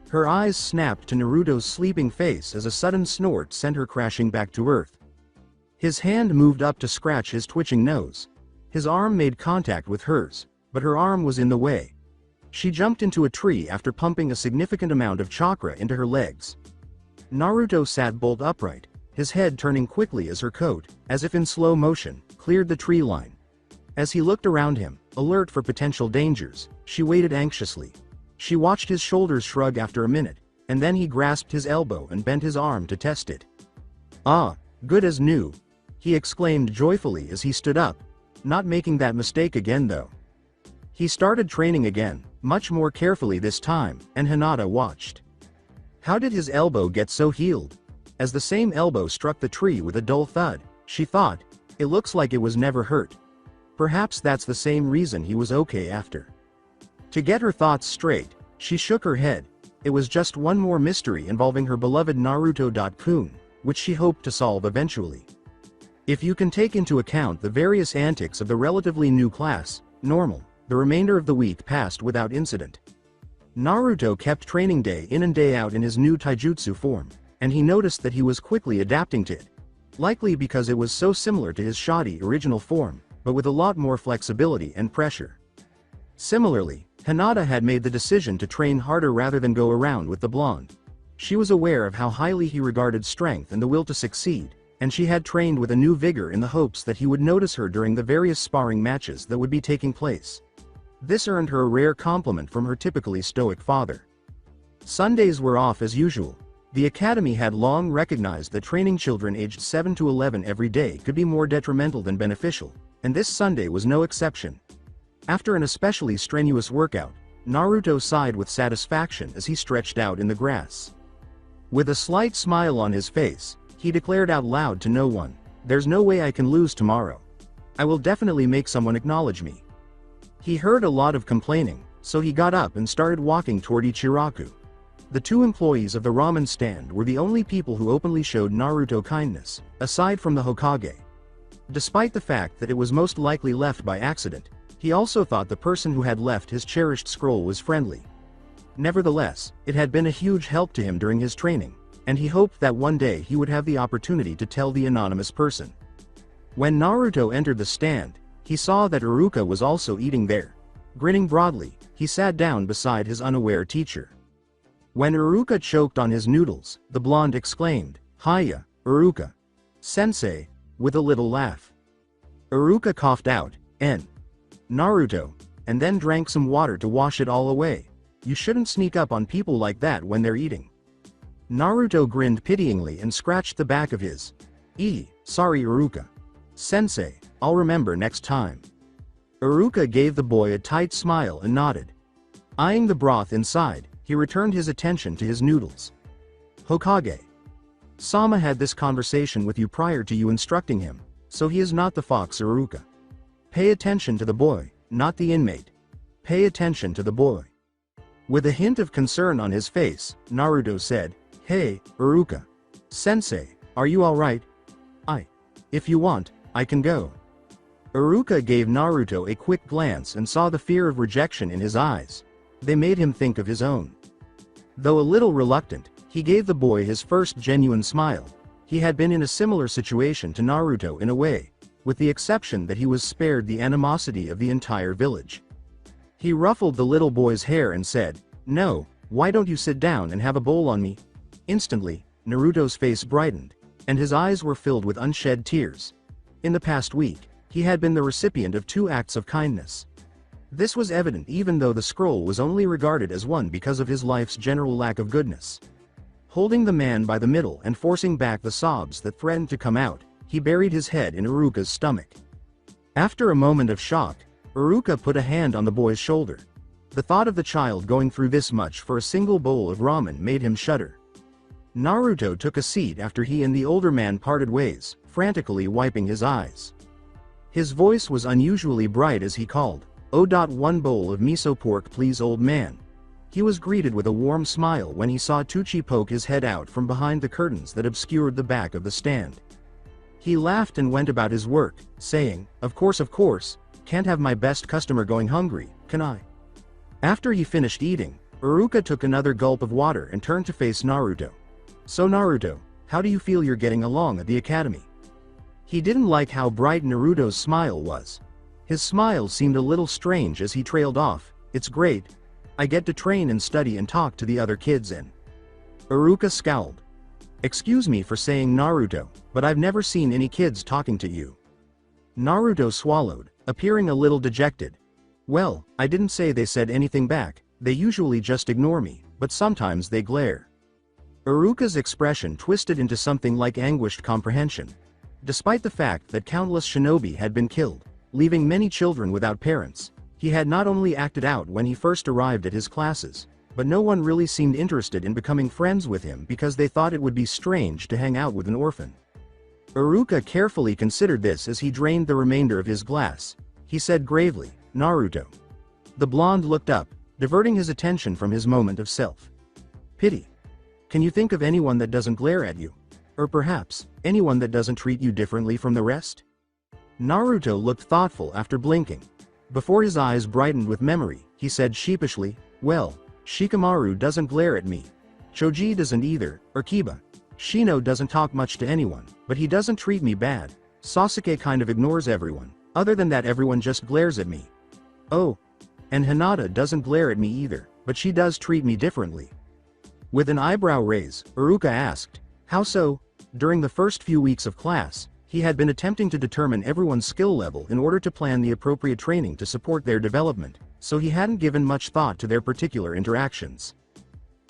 Her eyes snapped to Naruto's sleeping face as a sudden snort sent her crashing back to earth. His hand moved up to scratch his twitching nose. His arm made contact with hers, but her arm was in the way. She jumped into a tree after pumping a significant amount of chakra into her legs. Naruto sat bolt upright, his head turning quickly as her coat, as if in slow motion, cleared the tree line. As he looked around him, alert for potential dangers, she waited anxiously. She watched his shoulders shrug after a minute, and then he grasped his elbow and bent his arm to test it. "Ah, good as new," he exclaimed joyfully as he stood up, not making that mistake again though. He started training again, much more carefully this time, and Hinata watched. How did his elbow get so healed? As the same elbow struck the tree with a dull thud, she thought, it looks like it was never hurt. Perhaps that's the same reason he was okay after. To get her thoughts straight, she shook her head. It was just one more mystery involving her beloved Naruto-kun, which she hoped to solve eventually. If you can take into account the various antics of the relatively new class, normal, the remainder of the week passed without incident. Naruto kept training day in and day out in his new taijutsu form, and he noticed that he was quickly adapting to it. Likely because it was so similar to his shoddy original form, but with a lot more flexibility and pressure. Similarly, Hinata had made the decision to train harder rather than go around with the blonde. She was aware of how highly he regarded strength and the will to succeed, and she had trained with a new vigor in the hopes that he would notice her during the various sparring matches that would be taking place. This earned her a rare compliment from her typically stoic father. Sundays were off as usual. The academy had long recognized that training children aged 7 to 11 every day could be more detrimental than beneficial, and this Sunday was no exception. After an especially strenuous workout, Naruto sighed with satisfaction as he stretched out in the grass. With a slight smile on his face, he declared out loud to no one, "There's no way I can lose tomorrow. I will definitely make someone acknowledge me." He heard a lot of complaining, so he got up and started walking toward Ichiraku. The two employees of the ramen stand were the only people who openly showed Naruto kindness, aside from the Hokage. Despite the fact that it was most likely left by accident, he also thought the person who had left his cherished scroll was friendly. Nevertheless, it had been a huge help to him during his training, and he hoped that one day he would have the opportunity to tell the anonymous person. When Naruto entered the stand, he saw that Iruka was also eating there. Grinning broadly, he sat down beside his unaware teacher. When Iruka choked on his noodles, the blonde exclaimed, "Hiya, Iruka. Sensei," with a little laugh. Iruka coughed out, Naruto, and then drank some water to wash it all away. "You shouldn't sneak up on people like that when they're eating." Naruto grinned pityingly and scratched the back of his. Sorry Iruka. Sensei, I'll remember next time." Iruka gave the boy a tight smile and nodded. Eyeing the broth inside, he returned his attention to his noodles. "Hokage. Sama had this conversation with you prior to you instructing him, so he is not the fox Iruka. Pay attention to the boy, not the inmate. Pay attention to the boy." With a hint of concern on his face, Naruto said, "Hey, Iruka. Sensei, are you alright? If you want, I can go." Iruka gave Naruto a quick glance and saw the fear of rejection in his eyes. They made him think of his own. Though a little reluctant, he gave the boy his first genuine smile. He had been in a similar situation to Naruto in a way, with the exception that he was spared the animosity of the entire village. He ruffled the little boy's hair and said, "No, why don't you sit down and have a bowl on me?" Instantly, Naruto's face brightened, and his eyes were filled with unshed tears. In the past week, he had been the recipient of 2 acts of kindness. This was evident even though the scroll was only regarded as one because of his life's general lack of goodness. Holding the man by the middle and forcing back the sobs that threatened to come out, he buried his head in Iruka's stomach. After a moment of shock, Iruka put a hand on the boy's shoulder. The thought of the child going through this much for a single bowl of ramen made him shudder. Naruto took a seat after he and the older man parted ways, frantically wiping his eyes. His voice was unusually bright as he called, "1 bowl of miso pork please old man." He was greeted with a warm smile when he saw Tucci poke his head out from behind the curtains that obscured the back of the stand. He laughed and went about his work, saying, of course, can't have my best customer going hungry, can I?" After he finished eating, Iruka took another gulp of water and turned to face Naruto. "So Naruto, how do you feel you're getting along at the academy?" He didn't like how bright Naruto's smile was. His smile seemed a little strange as he trailed off, "It's great. I get to train and study and talk to the other kids and..." Iruka scowled. "Excuse me for saying Naruto, but I've never seen any kids talking to you." Naruto swallowed, appearing a little dejected. "Well, I didn't say they said anything back, they usually just ignore me, but sometimes they glare." Iruka's expression twisted into something like anguished comprehension. Despite the fact that countless shinobi had been killed, leaving many children without parents, he had not only acted out when he first arrived at his classes, but no one really seemed interested in becoming friends with him because they thought it would be strange to hang out with an orphan. Iruka carefully considered this as he drained the remainder of his glass. He said gravely, "Naruto." The blonde looked up, diverting his attention from his moment of self-pity. "Can you think of anyone that doesn't glare at you? Or perhaps, anyone that doesn't treat you differently from the rest?" Naruto looked thoughtful after blinking. Before his eyes brightened with memory, he said sheepishly, "Well, Shikamaru doesn't glare at me. Choji doesn't either, or Kiba. Shino doesn't talk much to anyone, but he doesn't treat me bad. Sasuke kind of ignores everyone. Other than that, everyone just glares at me. Oh. And Hinata doesn't glare at me either, but she does treat me differently. With an eyebrow raise, Iruka asked, how so? During the first few weeks of class, he had been attempting to determine everyone's skill level in order to plan the appropriate training to support their development, so he hadn't given much thought to their particular interactions.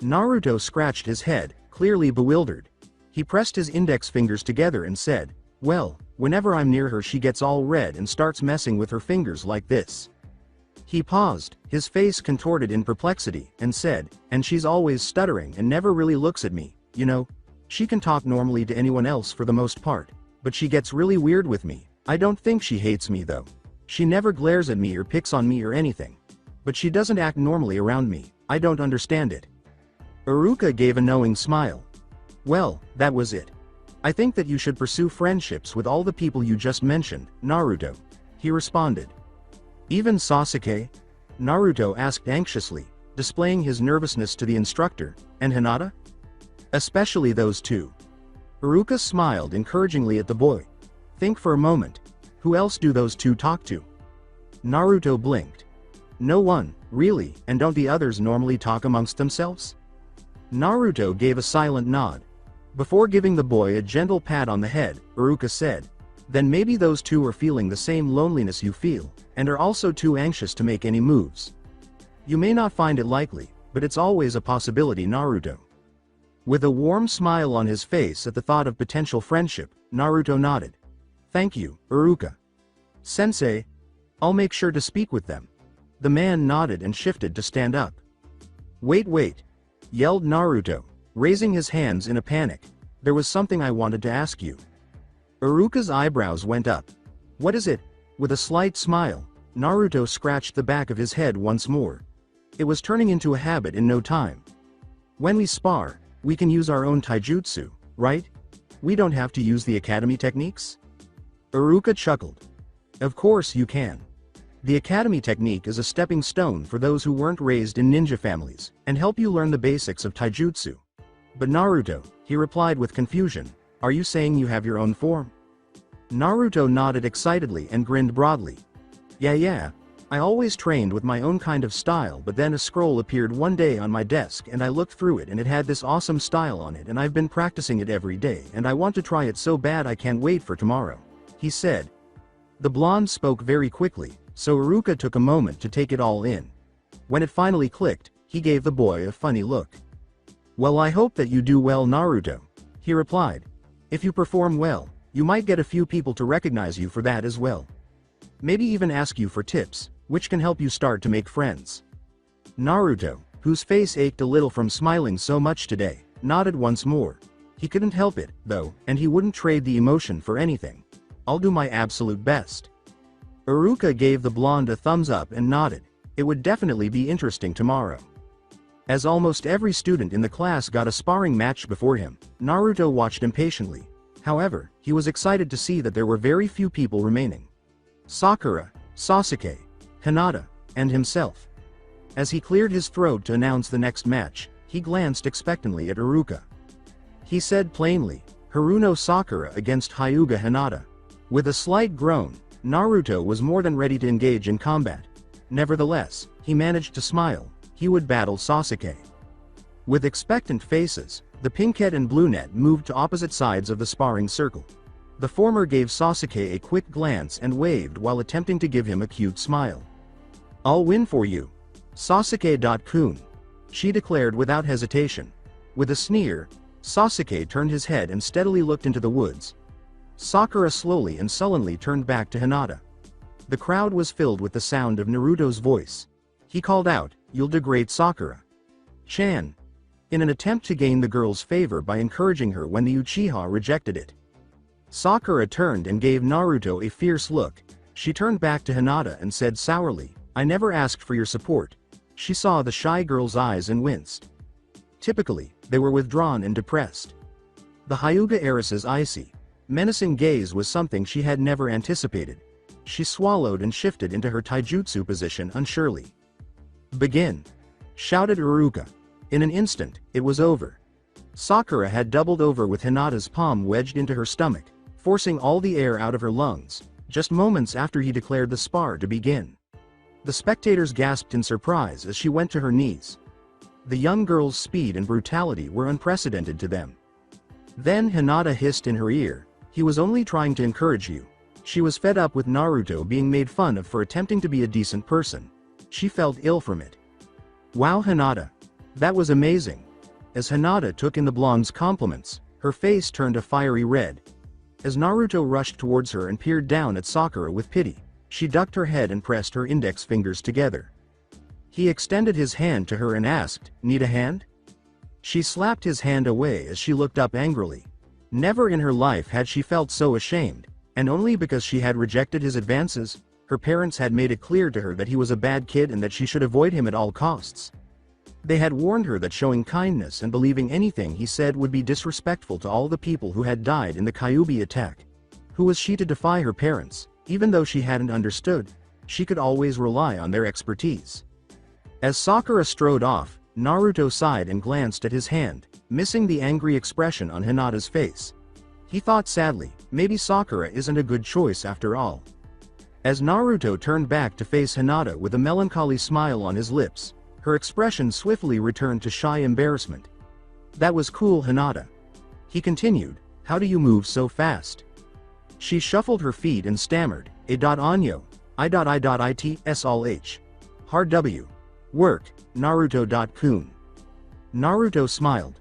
Naruto scratched his head, clearly bewildered. He pressed his index fingers together and said, well, whenever I'm near her she gets all red and starts messing with her fingers like this. He paused, his face contorted in perplexity, and said, and she's always stuttering and never really looks at me, you know? She can talk normally to anyone else for the most part, but she gets really weird with me. I don't think she hates me though. She never glares at me or picks on me or anything. But she doesn't act normally around me. I don't understand it. Iruka gave a knowing smile. Well, that was it. I think that you should pursue friendships with all the people you just mentioned, Naruto. He responded. Even Sasuke? Naruto asked anxiously, displaying his nervousness to the instructor, and Hinata? Especially those two. Iruka smiled encouragingly at the boy. Think for a moment. Who else do those two talk to? Naruto blinked. No one, really, and don't the others normally talk amongst themselves? Naruto gave a silent nod. Before giving the boy a gentle pat on the head, Iruka said, then maybe those two are feeling the same loneliness you feel, and are also too anxious to make any moves. You may not find it likely, but it's always a possibility, Naruto. With a warm smile on his face at the thought of potential friendship, Naruto nodded. Thank you, Iruka. Sensei. I'll make sure to speak with them. The man nodded and shifted to stand up. Wait, yelled Naruto, raising his hands in a panic. There was something I wanted to ask you. Iruka's eyebrows went up. What is it? With a slight smile, Naruto scratched the back of his head once more. It was turning into a habit in no time. When we spar, we can use our own taijutsu, right? We don't have to use the academy techniques? Iruka chuckled. Of course you can. The academy technique is a stepping stone for those who weren't raised in ninja families, and help you learn the basics of taijutsu. But Naruto, he replied with confusion, are you saying you have your own form? Naruto nodded excitedly and grinned broadly. Yeah. I always trained with my own kind of style, but then a scroll appeared one day on my desk and I looked through it and it had this awesome style on it and I've been practicing it every day and I want to try it so bad I can't wait for tomorrow, he said. The blonde spoke very quickly, so Iruka took a moment to take it all in. When it finally clicked, he gave the boy a funny look. Well, I hope that you do well, Naruto, he replied. If you perform well, you might get a few people to recognize you for that as well. Maybe even ask you for tips, which can help you start to make friends. Naruto, whose face ached a little from smiling so much today, nodded once more. He couldn't help it, though, and he wouldn't trade the emotion for anything. I'll do my absolute best. Iruka gave the blonde a thumbs up and nodded. It would definitely be interesting tomorrow. As almost every student in the class got a sparring match before him, Naruto watched impatiently. However, he was excited to see that there were very few people remaining. Sakura, Sasuke, Hinata, and himself. As he cleared his throat to announce the next match, he glanced expectantly at Iruka. He said plainly, Haruno Sakura against Hyuga Hinata. With a slight groan, Naruto was more than ready to engage in combat. Nevertheless, he managed to smile. He would battle Sasuke. With expectant faces, the pinkette and brunette moved to opposite sides of the sparring circle. The former gave Sasuke a quick glance and waved while attempting to give him a cute smile. I'll win for you. Sasuke-kun. She declared without hesitation. With a sneer, Sasuke turned his head and steadily looked into the woods. Sakura slowly and sullenly turned back to Hinata. The crowd was filled with the sound of Naruto's voice. He called out, "You'll degrade Sakura Chan," in an attempt to gain the girl's favor by encouraging her when the Uchiha rejected it. Sakura turned and gave Naruto a fierce look. She turned back to Hinata and said sourly, "I never asked for your support." She saw the shy girl's eyes and winced. Typically, they were withdrawn and depressed. The Hyuga heiress's icy, menacing gaze was something she had never anticipated. She swallowed and shifted into her taijutsu position unsurely. Begin. shouted Iruka. In an instant, it was over. Sakura had doubled over with Hinata's palm wedged into her stomach, forcing all the air out of her lungs, just moments after he declared the spar to begin. The spectators gasped in surprise as she went to her knees. The young girl's speed and brutality were unprecedented to them. Then Hinata hissed in her ear, "He was only trying to encourage you." She was fed up with Naruto being made fun of for attempting to be a decent person. She felt ill from it. "Wow, Hinata. That was amazing." As Hinata took in the blonde's compliments, her face turned a fiery red. As Naruto rushed towards her and peered down at Sakura with pity, she ducked her head and pressed her index fingers together. He extended his hand to her and asked, "Need a hand?" She slapped his hand away as she looked up angrily. Never in her life had she felt so ashamed, and only because she had rejected his advances. Her parents had made it clear to her that he was a bad kid and that she should avoid him at all costs. They had warned her that showing kindness and believing anything he said would be disrespectful to all the people who had died in the Kyuubi attack. Who was she to defy her parents? Even though she hadn't understood, she could always rely on their expertise. As Sakura strode off, Naruto sighed and glanced at his hand, missing the angry expression on Hinata's face. He thought sadly, maybe Sakura isn't a good choice after all. As Naruto turned back to face Hinata with a melancholy smile on his lips, her expression swiftly returned to shy embarrassment. "That was cool, Hinata." He continued, "How do you move so fast?" She shuffled her feet and stammered, "Anyo, I.I.It.S.All.H. Hard W. Work, Naruto.kun." Naruto smiled.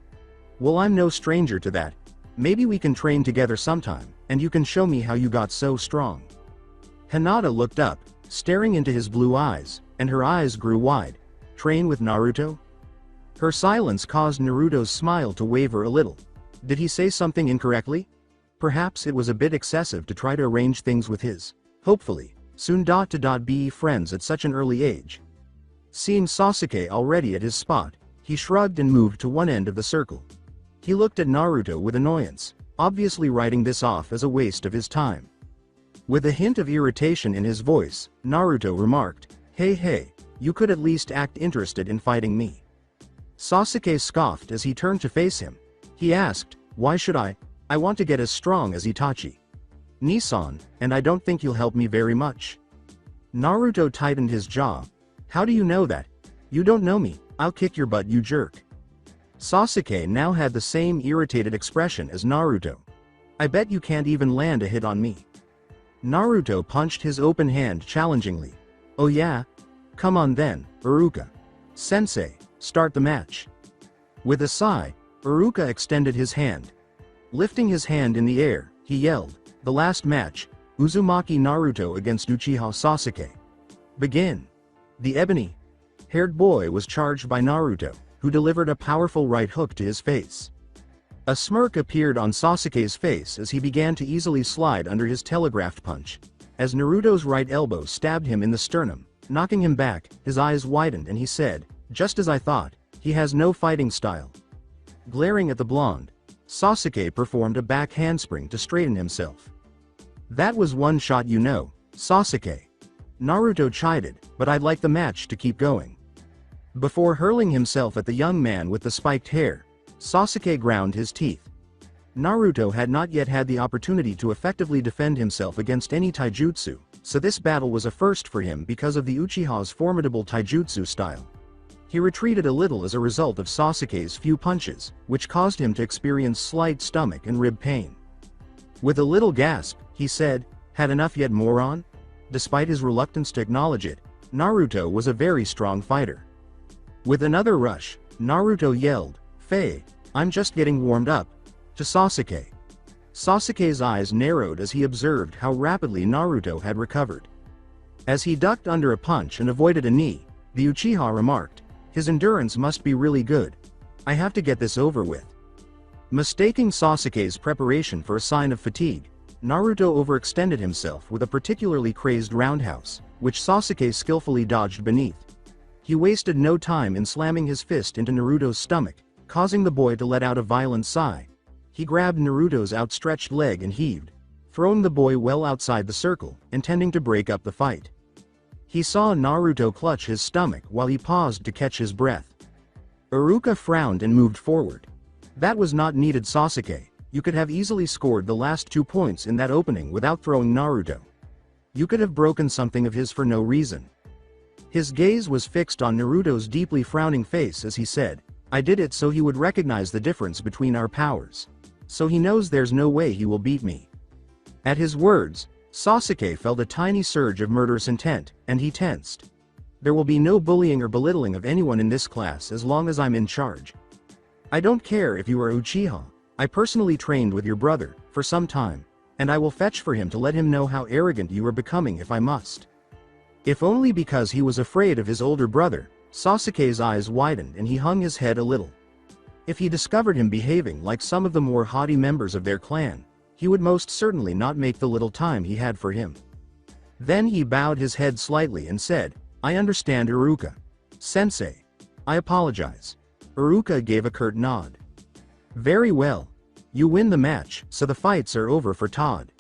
"Well, I'm no stranger to that. Maybe we can train together sometime, and you can show me how you got so strong." Hinata looked up, staring into his blue eyes, and her eyes grew wide. Train with Naruto? Her silence caused Naruto's smile to waver a little. Did he say something incorrectly? Perhaps it was a bit excessive to try to arrange things with his, hopefully, soon-to-be friends at such an early age. Seeing Sasuke already at his spot, he shrugged and moved to one end of the circle. He looked at Naruto with annoyance, obviously writing this off as a waste of his time. With a hint of irritation in his voice, Naruto remarked, Hey, you could at least act interested in fighting me." Sasuke scoffed as he turned to face him. He asked, "Why should I? I want to get as strong as Itachi. Nissan, and I don't think you'll help me very much." Naruto tightened his jaw. "How do you know that? You don't know me. I'll kick your butt, you jerk." Sasuke now had the same irritated expression as Naruto. "I bet you can't even land a hit on me." Naruto punched his open hand challengingly. "Oh yeah? Come on then, Iruka. Sensei, start the match." With a sigh, Iruka extended his hand. Lifting his hand in the air, he yelled, "The last match, Uzumaki Naruto against Uchiha Sasuke. Begin." The ebony-haired boy was charged by Naruto, who delivered a powerful right hook to his face. A smirk appeared on Sasuke's face as he began to easily slide under his telegraphed punch. As Naruto's right elbow stabbed him in the sternum, knocking him back, his eyes widened and he said, "Just as I thought, he has no fighting style." Glaring at the blonde, Sasuke performed a back handspring to straighten himself. "That was one shot, you know, Sasuke." Naruto chided, "But I'd like the match to keep going." Before hurling himself at the young man with the spiked hair, Sasuke ground his teeth. Naruto had not yet had the opportunity to effectively defend himself against any taijutsu, so this battle was a first for him because of the Uchiha's formidable taijutsu style. He retreated a little as a result of Sasuke's few punches, which caused him to experience slight stomach and rib pain. With a little gasp, he said, "Had enough yet, moron?" Despite his reluctance to acknowledge it, Naruto was a very strong fighter. With another rush, Naruto yelled, "Faye, I'm just getting warmed up," to Sasuke. Sasuke's eyes narrowed as he observed how rapidly Naruto had recovered. As he ducked under a punch and avoided a knee, the Uchiha remarked, "His endurance must be really good. I have to get this over with." Mistaking Sasuke's preparation for a sign of fatigue, Naruto overextended himself with a particularly crazed roundhouse, which Sasuke skillfully dodged beneath. He wasted no time in slamming his fist into Naruto's stomach, causing the boy to let out a violent sigh. He grabbed Naruto's outstretched leg and heaved, throwing the boy well outside the circle, intending to break up the fight. He saw Naruto clutch his stomach while he paused to catch his breath. Iruka frowned and moved forward. That was not needed, Sasuke. You could have easily scored the last 2 points in that opening without throwing Naruto. You could have broken something of his for no reason. His gaze was fixed on Naruto's deeply frowning face as he said, I did it so he would recognize the difference between our powers. So he knows there's no way he will beat me. At his words, Sasuke felt a tiny surge of murderous intent, and he tensed. There will be no bullying or belittling of anyone in this class as long as I'm in charge. I don't care if you are Uchiha. I personally trained with your brother, for some time, and I will fetch for him to let him know how arrogant you are becoming if I must. If only because he was afraid of his older brother, Sasuke's eyes widened and he hung his head a little. If he discovered him behaving like some of the more haughty members of their clan, he would most certainly not make the little time he had for him. Then he bowed his head slightly and said, I understand, Iruka. Sensei. I apologize. Iruka gave a curt nod. Very well. You win the match, so the fights are over for Todd.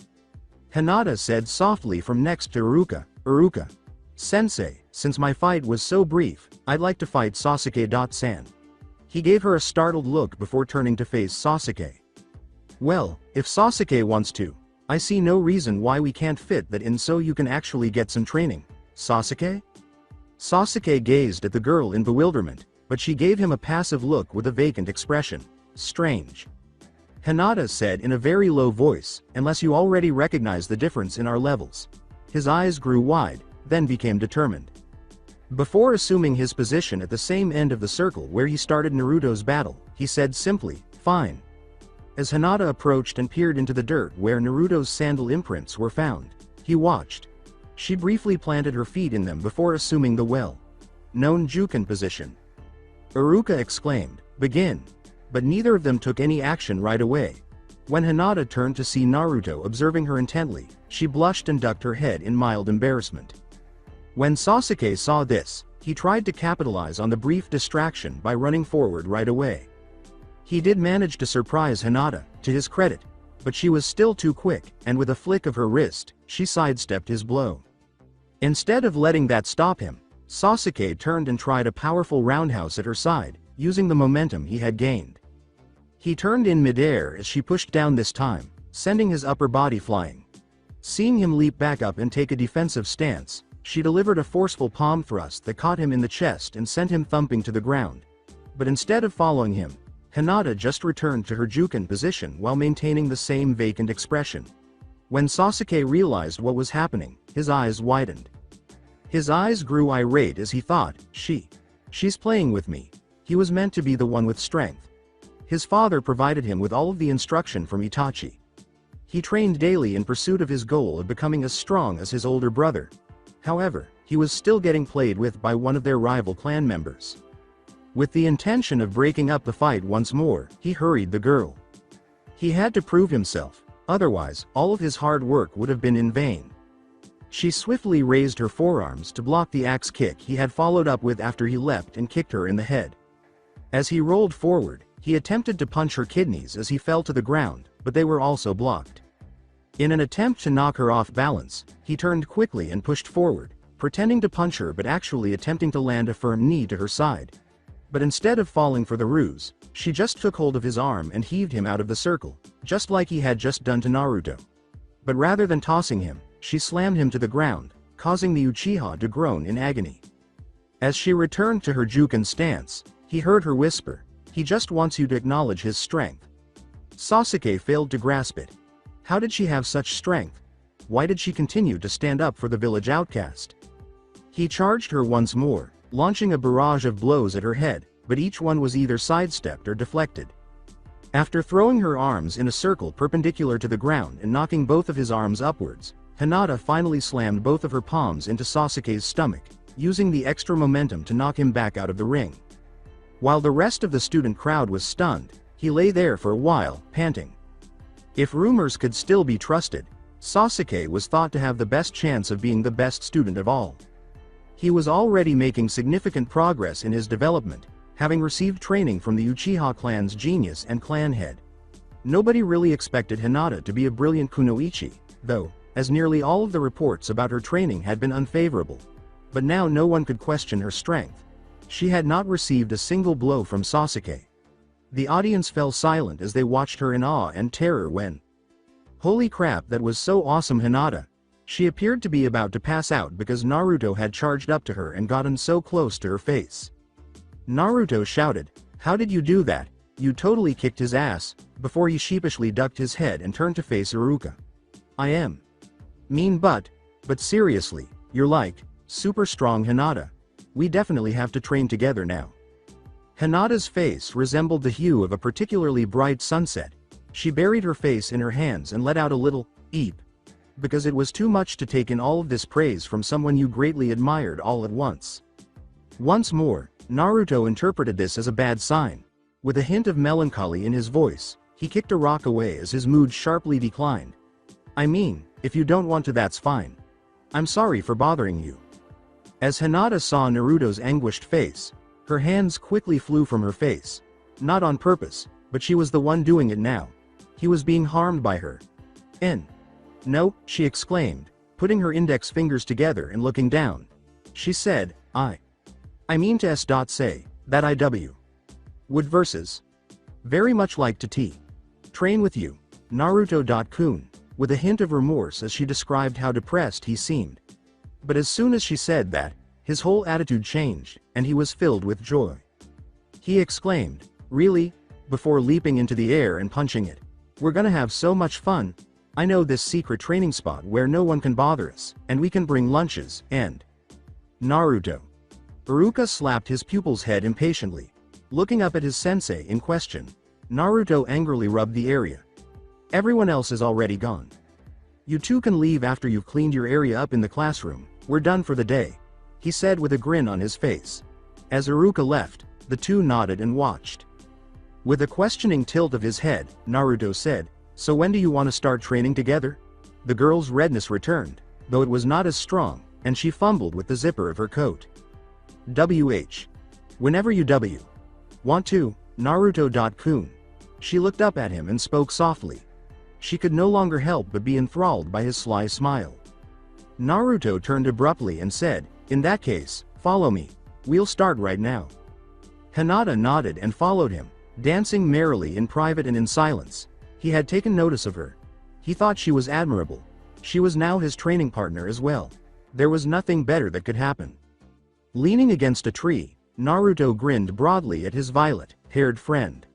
Hinata said softly from next to Iruka, Iruka. Sensei, since my fight was so brief, I'd like to fight Sasuke-san. He gave her a startled look before turning to face Sasuke. Well, if Sasuke wants to, I see no reason why we can't fit that in so you can actually get some training. Sasuke? Sasuke gazed at the girl in bewilderment, but she gave him a passive look with a vacant expression. Strange. Hinata said in a very low voice, unless you already recognize the difference in our levels. His eyes grew wide, then became determined. Before assuming his position at the same end of the circle where he started Naruto's battle, he said simply, fine. As Hinata approached and peered into the dirt where Naruto's sandal imprints were found, he watched. She briefly planted her feet in them before assuming the well-known Juken position. Iruka exclaimed, begin. But neither of them took any action right away. When Hinata turned to see Naruto observing her intently, she blushed and ducked her head in mild embarrassment. When Sasuke saw this, he tried to capitalize on the brief distraction by running forward right away. He did manage to surprise Hinata, to his credit, but she was still too quick, and with a flick of her wrist, she sidestepped his blow. Instead of letting that stop him, Sasuke turned and tried a powerful roundhouse at her side, using the momentum he had gained. He turned in midair as she pushed down this time, sending his upper body flying. Seeing him leap back up and take a defensive stance, she delivered a forceful palm thrust that caught him in the chest and sent him thumping to the ground. But instead of following him, Hinata just returned to her Juken position while maintaining the same vacant expression. When Sasuke realized what was happening, his eyes widened. His eyes grew irate as he thought, she's playing with me. He was meant to be the one with strength. His father provided him with all of the instruction from Itachi. He trained daily in pursuit of his goal of becoming as strong as his older brother. However, he was still getting played with by one of their rival clan members. With the intention of breaking up the fight once more, he hurried the girl. He had to prove himself, otherwise, all of his hard work would have been in vain. She swiftly raised her forearms to block the axe kick he had followed up with after he leapt and kicked her in the head. As he rolled forward, he attempted to punch her kidneys as he fell to the ground, but they were also blocked. In an attempt to knock her off balance, he turned quickly and pushed forward, pretending to punch her but actually attempting to land a firm knee to her side. But instead of falling for the ruse, she just took hold of his arm and heaved him out of the circle, just like he had just done to Naruto. But rather than tossing him, she slammed him to the ground, causing the Uchiha to groan in agony. As she returned to her Juken stance, he heard her whisper, he just wants you to acknowledge his strength. Sasuke failed to grasp it. How did she have such strength? Why did she continue to stand up for the village outcast? He charged her once more, launching a barrage of blows at her head, but each one was either sidestepped or deflected. After throwing her arms in a circle perpendicular to the ground and knocking both of his arms upwards, Hinata finally slammed both of her palms into Sasuke's stomach, using the extra momentum to knock him back out of the ring. While the rest of the student crowd was stunned, he lay there for a while, panting. If rumors could still be trusted, Sasuke was thought to have the best chance of being the best student of all. He was already making significant progress in his development, having received training from the Uchiha clan's genius and clan head. Nobody really expected Hinata to be a brilliant kunoichi, though, as nearly all of the reports about her training had been unfavorable. but now no one could question her strength. She had not received a single blow from Sasuke. The audience fell silent as they watched her in awe and terror when... Holy crap, that was so awesome, Hinata. She appeared to be about to pass out because Naruto had charged up to her and gotten so close to her face. Naruto shouted, "How did you do that? You totally kicked his ass," before he sheepishly ducked his head and turned to face Iruka. "I am mean but seriously, you're like, super strong, Hinata. We definitely have to train together now." Hinata's face resembled the hue of a particularly bright sunset. She buried her face in her hands and let out a little eep, because it was too much to take in all of this praise from someone you greatly admired all at once. Once more, Naruto interpreted this as a bad sign. With a hint of melancholy in his voice, he kicked a rock away as his mood sharply declined. "I mean, if you don't want to, that's fine. I'm sorry for bothering you." As Hinata saw Naruto's anguished face, her hands quickly flew from her face. Not on purpose, but she was the one doing it now. He was being harmed by her. No, she exclaimed, putting her index fingers together and looking down. She said, I mean to say, that I would versus. Very much like to train with you, Naruto-kun, with a hint of remorse as she described how depressed he seemed. But as soon as she said that, his whole attitude changed, and he was filled with joy. He exclaimed, "Really?" before leaping into the air and punching it. "We're gonna have so much fun. I know this secret training spot where no one can bother us, and we can bring lunches, and..." Naruto. Iruka slapped his pupil's head impatiently. Looking up at his sensei in question, Naruto angrily rubbed the area. "Everyone else is already gone. You two can leave after you've cleaned your area up in the classroom. We're done for the day," he said with a grin on his face. As Iruka left, the two nodded and watched. With a questioning tilt of his head, Naruto said, "So when do you want to start training together?" The girl's redness returned, though it was not as strong, and she fumbled with the zipper of her coat. Whenever you want to, Naruto-kun. She looked up at him and spoke softly. She could no longer help but be enthralled by his sly smile. Naruto turned abruptly and said, "In that case, follow me. We'll start right now." Hinata nodded and followed him, dancing merrily in private and in silence. He had taken notice of her. He thought she was admirable. She was now his training partner as well. There was nothing better that could happen. Leaning against a tree, Naruto grinned broadly at his violet-haired friend.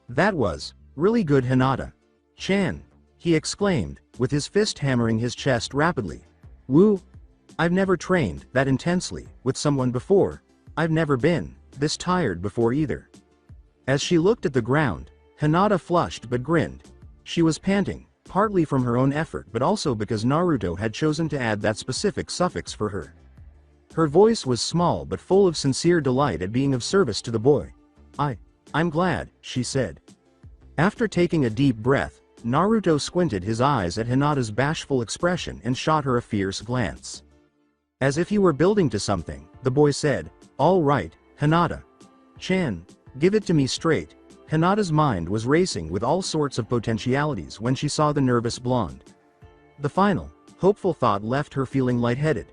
"That was really good, Hinata-chan," he exclaimed, with his fist hammering his chest rapidly. "Woo! I've never trained that intensely with someone before. I've never been this tired before either." As she looked at the ground, Hinata flushed but grinned. She was panting, partly from her own effort but also because Naruto had chosen to add that specific suffix for her. Her voice was small but full of sincere delight at being of service to the boy. I'm glad," she said. After taking a deep breath, Naruto squinted his eyes at Hinata's bashful expression and shot her a fierce glance. As if he were building to something, the boy said, "All right, Hinata-chan, give it to me straight." Hinata's mind was racing with all sorts of potentialities when she saw the nervous blonde. The final, hopeful thought left her feeling lightheaded.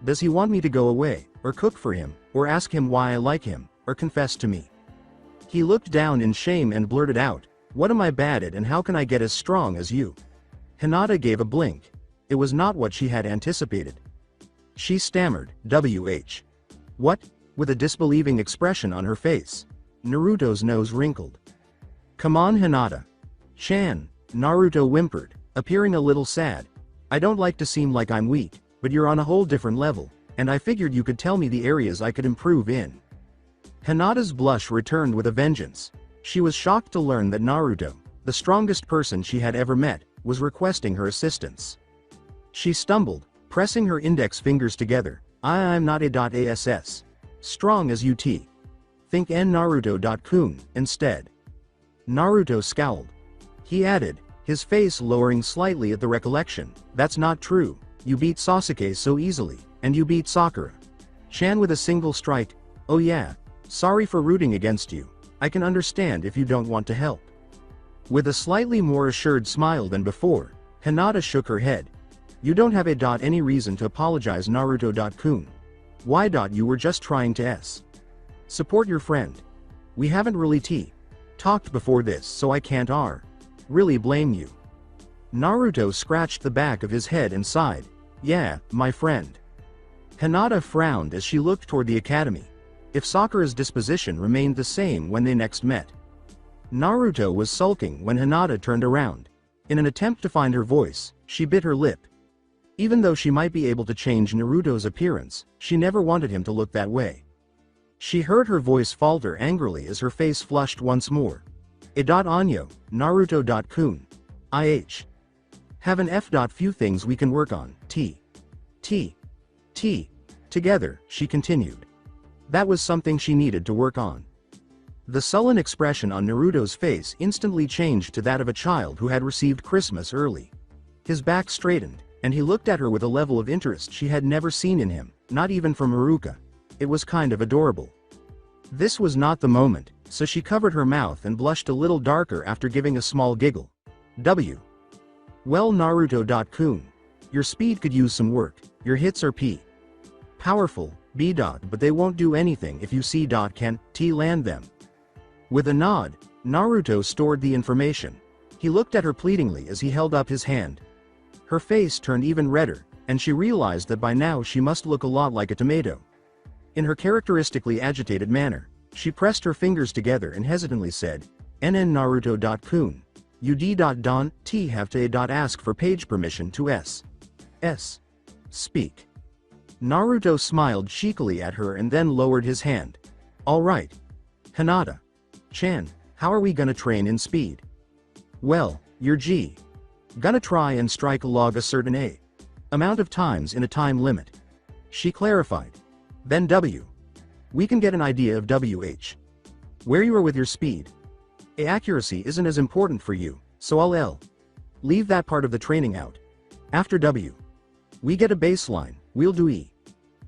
Does he want me to go away, or cook for him, or ask him why I like him, or confess to me? He looked down in shame and blurted out, "What am I bad at and how can I get as strong as you?" Hinata gave a blink. It was not what she had anticipated. She stammered, What?" with a disbelieving expression on her face. Naruto's nose wrinkled. "Come on, Hinata-chan," Naruto whimpered, appearing a little sad. "I don't like to seem like I'm weak, but you're on a whole different level, and I figured you could tell me the areas I could improve in." Hinata's blush returned with a vengeance. She was shocked to learn that Naruto, the strongest person she had ever met, was requesting her assistance. She stumbled, pressing her index fingers together. I'm not a.ass. Strong as UT. Think N Naruto-kun, instead." Naruto scowled. He added, his face lowering slightly at the recollection, "That's not true. You beat Sasuke so easily, and you beat Sakura-chan with a single strike. Oh yeah, sorry for rooting against you. I can understand if you don't want to help." With a slightly more assured smile than before, Hinata shook her head. "You don't have any reason to apologize, Naruto-kun. Why. You were just trying to support your friend. We haven't really talked before this, so I can't really blame you. Naruto scratched the back of his head and sighed. Yeah, my friend. Hinata frowned as she looked toward the academy. If Sakura's disposition remained the same when they next met. Naruto was sulking when Hinata turned around. In an attempt to find her voice, she bit her lip. Even though she might be able to change Naruto's appearance, she never wanted him to look that way. She heard her voice falter angrily as her face flushed once more. Anyo, Naruto.kun. IH. Have an few things we can work on, together, she continued. That was something she needed to work on. The sullen expression on Naruto's face instantly changed to that of a child who had received Christmas early. His back straightened, and he looked at her with a level of interest she had never seen in him, not even from Iruka. It was kind of adorable. This was not the moment, so she covered her mouth and blushed a little darker after giving a small giggle. Well, Naruto.kun. Your speed could use some work. Your hits are powerful, but they won't do anything if you can land them. With a nod, Naruto stored the information. He looked at her pleadingly as he held up his hand. Her face turned even redder, and she realized that by now she must look a lot like a tomato. In her characteristically agitated manner, she pressed her fingers together and hesitantly said, NN Naruto.kun. UD.don have to ask for page permission to speak. Naruto smiled cheekily at her and then lowered his hand. Alright. Hinata-chan, how are we gonna train in speed? Well, you're gonna try and strike a log a certain amount of times in a time limit. She clarified. Then we can get an idea of where you are with your speed. Accuracy isn't as important for you, so I'll leave that part of the training out. After we get a baseline, we'll do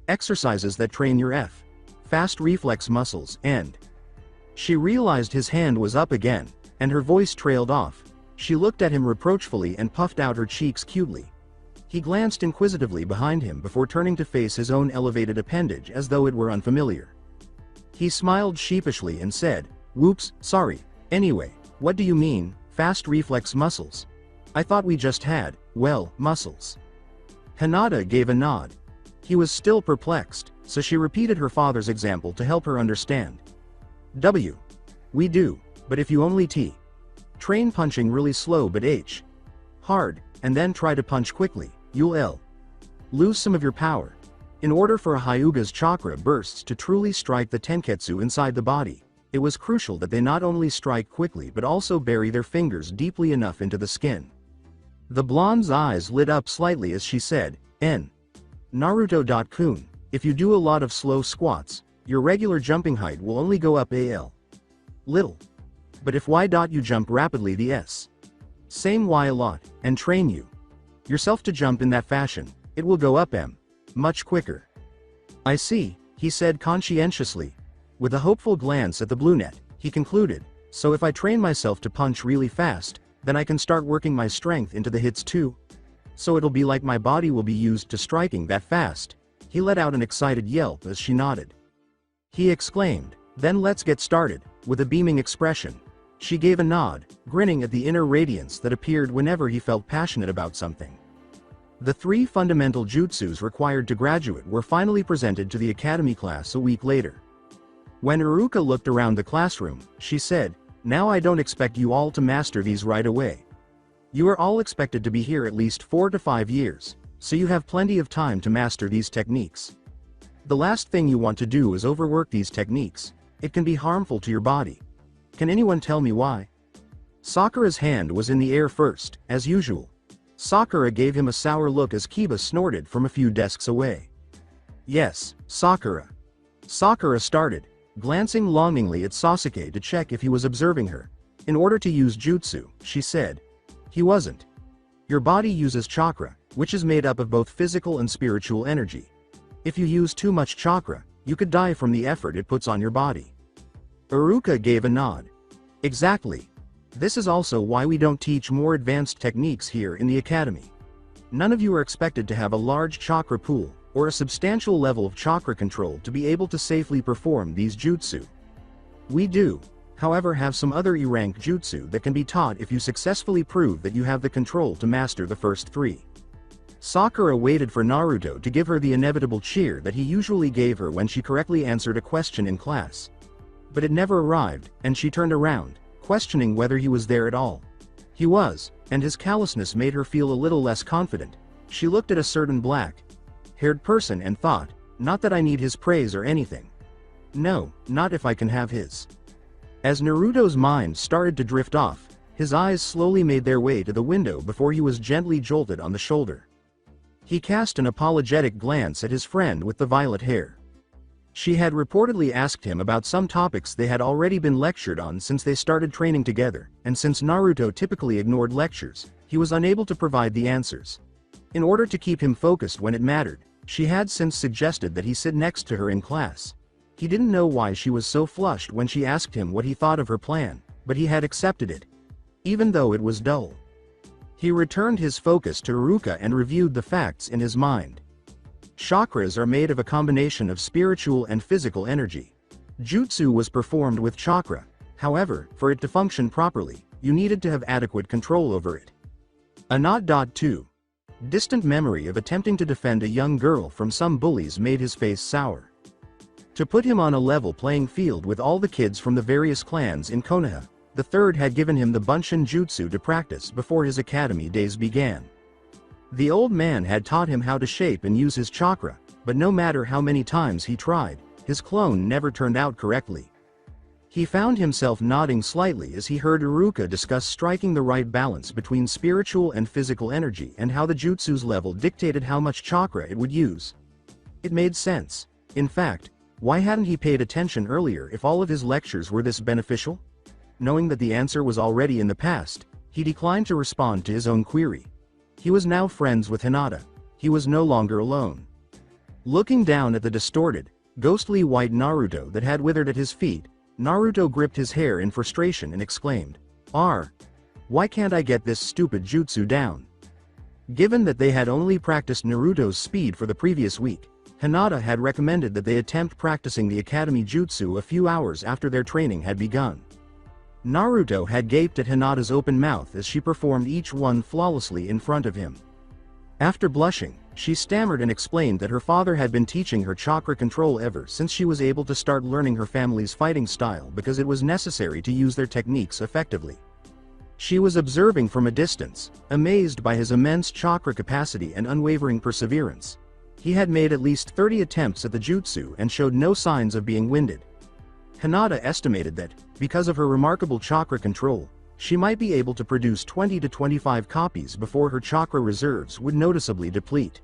exercises that train your fast reflex muscles and. She realized his hand was up again, and her voice trailed off. She looked at him reproachfully and puffed out her cheeks cutely. He glanced inquisitively behind him before turning to face his own elevated appendage as though it were unfamiliar. He smiled sheepishly and said, Whoops, sorry. Anyway, what do you mean, fast reflex muscles? I thought we just had, muscles. Hinata gave a nod. He was still perplexed, so she repeated her father's example to help her understand. We do, but if you only train punching really slow but hard, and then try to punch quickly, you'll lose some of your power. In order for a Hyuga's chakra bursts to truly strike the tenketsu inside the body, it was crucial that they not only strike quickly but also bury their fingers deeply enough into the skin. The blonde's eyes lit up slightly as she said, Naruto.kun, if you do a lot of slow squats, your regular jumping height will only go up little. But if you jump rapidly the same a lot, and train yourself to jump in that fashion, it will go up much quicker. I see, he said conscientiously. With a hopeful glance at the brunette, he concluded, so if I train myself to punch really fast, then I can start working my strength into the hits too? So it'll be like my body will be used to striking that fast. He let out an excited yelp as she nodded. He exclaimed, then let's get started, with a beaming expression. She gave a nod, grinning at the inner radiance that appeared whenever he felt passionate about something. The 3 fundamental jutsus required to graduate were finally presented to the academy class a week later. When Iruka looked around the classroom, she said, Now I don't expect you all to master these right away. You are all expected to be here at least 4 to 5 years, so you have plenty of time to master these techniques. The last thing you want to do is overwork these techniques. It can be harmful to your body. Can anyone tell me why? Sakura's hand was in the air first, as usual. Sakura gave him a sour look as Kiba snorted from a few desks away. Yes, Sakura. Sakura started, glancing longingly at Sasuke to check if he was observing her. In order to use jutsu, she said. He wasn't. Your body uses chakra, which is made up of both physical and spiritual energy. If you use too much chakra, you could die from the effort it puts on your body. Iruka gave a nod. Exactly. This is also why we don't teach more advanced techniques here in the academy. None of you are expected to have a large chakra pool, or a substantial level of chakra control to be able to safely perform these jutsu. We do, however, have some other E-rank jutsu that can be taught if you successfully prove that you have the control to master the first 3. Sakura waited for Naruto to give her the inevitable cheer that he usually gave her when she correctly answered a question in class. But it never arrived, and she turned around, questioning whether he was there at all. He was, and his callousness made her feel a little less confident. She looked at a certain black-haired person and thought, not that I need his praise or anything. No, not if I can have his. As Naruto's mind started to drift off, his eyes slowly made their way to the window before he was gently jolted on the shoulder. He cast an apologetic glance at his friend with the violet hair. She had reportedly asked him about some topics they had already been lectured on since they started training together, and since Naruto typically ignored lectures, he was unable to provide the answers. In order to keep him focused when it mattered, she had since suggested that he sit next to her in class. He didn't know why she was so flushed when she asked him what he thought of her plan, but he had accepted it, even though it was dull. He returned his focus to Iruka and reviewed the facts in his mind. Chakras are made of a combination of spiritual and physical energy. Jutsu was performed with chakra, however, for it to function properly, you needed to have adequate control over it. A 2. Distant memory of attempting to defend a young girl from some bullies made his face sour. To put him on a level playing field with all the kids from the various clans in Konoha, the third had given him the Bunshin Jutsu to practice before his academy days began. The old man had taught him how to shape and use his chakra, but no matter how many times he tried, his clone never turned out correctly. He found himself nodding slightly as he heard Iruka discuss striking the right balance between spiritual and physical energy and how the jutsu's level dictated how much chakra it would use. It made sense. In fact, why hadn't he paid attention earlier if all of his lectures were this beneficial? Knowing that the answer was already in the past, he declined to respond to his own query. He was now friends with Hinata. He was no longer alone. Looking down at the distorted, ghostly white Naruto that had withered at his feet, Naruto gripped his hair in frustration and exclaimed, why can't I get this stupid jutsu down? Given that they had only practiced Naruto's speed for the previous week, Hinata had recommended that they attempt practicing the academy jutsu a few hours after their training had begun. Naruto had gaped at Hinata's open mouth as she performed each one flawlessly in front of him. After blushing, she stammered and explained that her father had been teaching her chakra control ever since she was able to start learning her family's fighting style because it was necessary to use their techniques effectively. She was observing from a distance, amazed by his immense chakra capacity and unwavering perseverance. He had made at least 30 attempts at the jutsu and showed no signs of being winded. Hinata estimated that, because of her remarkable chakra control, she might be able to produce 20 to 25 copies before her chakra reserves would noticeably deplete.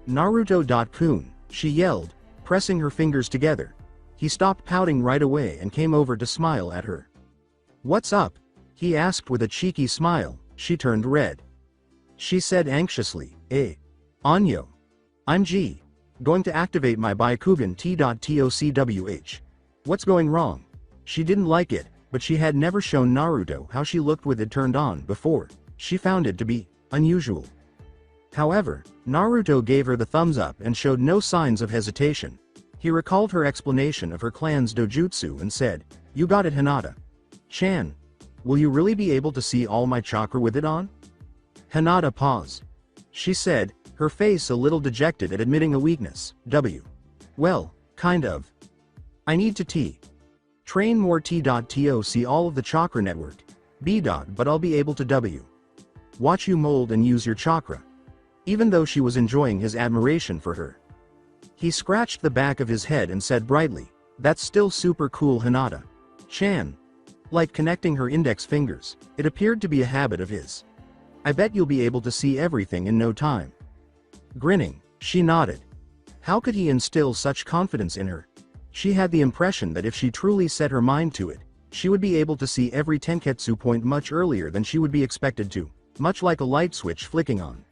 Naruto.kun, she yelled, pressing her fingers together. He stopped pouting right away and came over to smile at her. What's up? He asked with a cheeky smile. She turned red. She said anxiously, Anyo. I'm going to activate my Byakugan T.TOCWH. What's going wrong? She didn't like it, but she had never shown Naruto how she looked with it turned on before. She found it to be unusual. However, Naruto gave her the thumbs up and showed no signs of hesitation. He recalled her explanation of her clan's dojutsu and said, You got it, Hinata-chan. Will you really be able to see all my chakra with it on? Hinata paused. She said, her face a little dejected at admitting a weakness. Well, kind of. I need to train more T.TOC all of the chakra network. But I'll be able to watch you mold and use your chakra. Even though she was enjoying his admiration for her. He scratched the back of his head and said brightly, That's still super cool, Hinata-chan. Like connecting her index fingers, it appeared to be a habit of his. I bet you'll be able to see everything in no time. Grinning, she nodded. How could he instill such confidence in her? She had the impression that if she truly set her mind to it, she would be able to see every tenketsu point much earlier than she would be expected to, much like a light switch flicking on.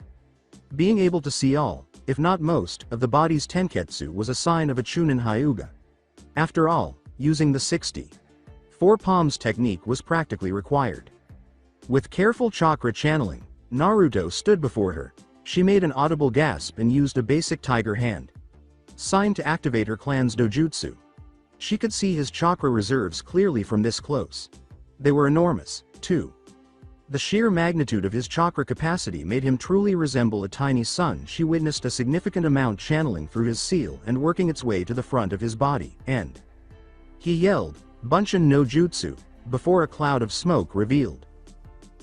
Being able to see all, if not most, of the body's tenketsu was a sign of a Chunin Hyuga. After all, using the 4 palms technique was practically required. With careful chakra channeling, Naruto stood before her. She made an audible gasp and used a basic tiger hand sign to activate her clan's dojutsu. She could see his chakra reserves clearly from this close. They were enormous, too. The sheer magnitude of his chakra capacity made him truly resemble a tiny sun. She witnessed a significant amount channeling through his seal and working its way to the front of his body, and he yelled, "Bunshin no Jutsu," before a cloud of smoke revealed.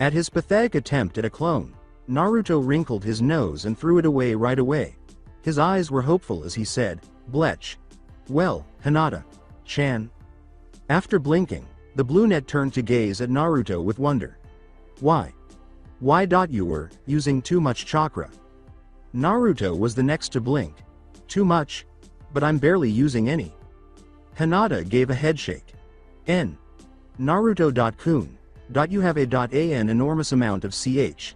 At his pathetic attempt at a clone, Naruto wrinkled his nose and threw it away right away. His eyes were hopeful as he said, "Blech. Well, Hinata-chan." After blinking, the brunette turned to gaze at Naruto with wonder. Why? You were using too much chakra. Naruto was the next to blink. Too much? But I'm barely using any. Hinata gave a headshake. N. Naruto.kun. You have an enormous amount of ch.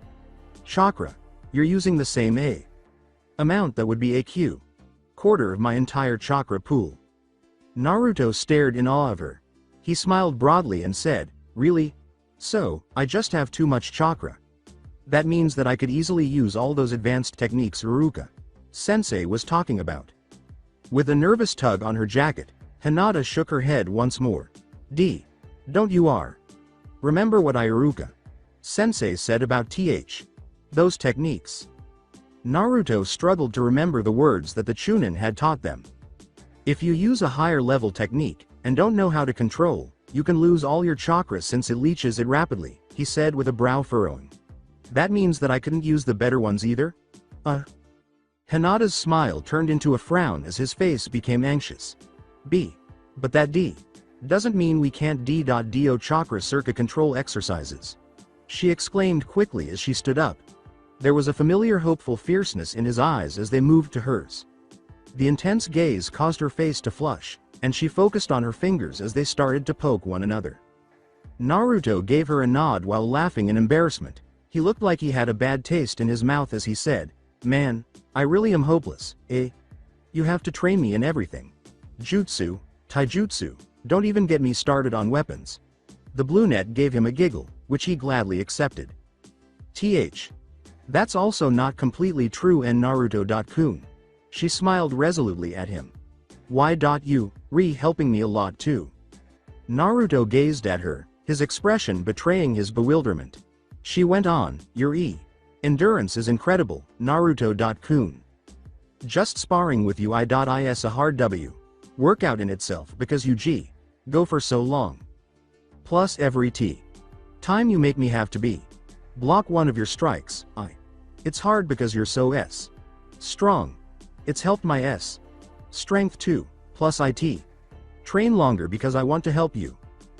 Chakra. You're using the same amount that would be AQ. Quarter of my entire chakra pool. Naruto stared in awe of her. He smiled broadly and said, "Really? So, I just have too much chakra. That means that I could easily use all those advanced techniques Iruka-sensei was talking about." With a nervous tug on her jacket, Hinata shook her head once more. Don't you remember what Iruka-sensei said about those techniques? Naruto struggled to remember the words that the Chunin had taught them. If you use a higher level technique, and don't know how to control, you can lose all your chakra since it leaches it rapidly, he said with a brow furrowing. That means that I couldn't use the better ones either? Hinata's smile turned into a frown as his face became anxious. But that doesn't mean we can't do chakra circuit control exercises. She exclaimed quickly as she stood up. There was a familiar hopeful fierceness in his eyes as they moved to hers. The intense gaze caused her face to flush, and she focused on her fingers as they started to poke one another. Naruto gave her a nod while laughing in embarrassment. He looked like he had a bad taste in his mouth as he said, "Man, I really am hopeless, eh? You have to train me in everything. Jutsu, taijutsu, don't even get me started on weapons." The brunette gave him a giggle, which he gladly accepted. That's also not completely true, and Naruto.kun. She smiled resolutely at him. Why you helping me a lot too? Naruto gazed at her, his expression betraying his bewilderment. She went on, your endurance is incredible, Naruto.kun. Just sparring with you is a hard workout in itself because you go for so long. Plus every time you make me have to block one of your strikes, it's hard because you're so strong. It's helped my strength too, plus train longer because I want to help you.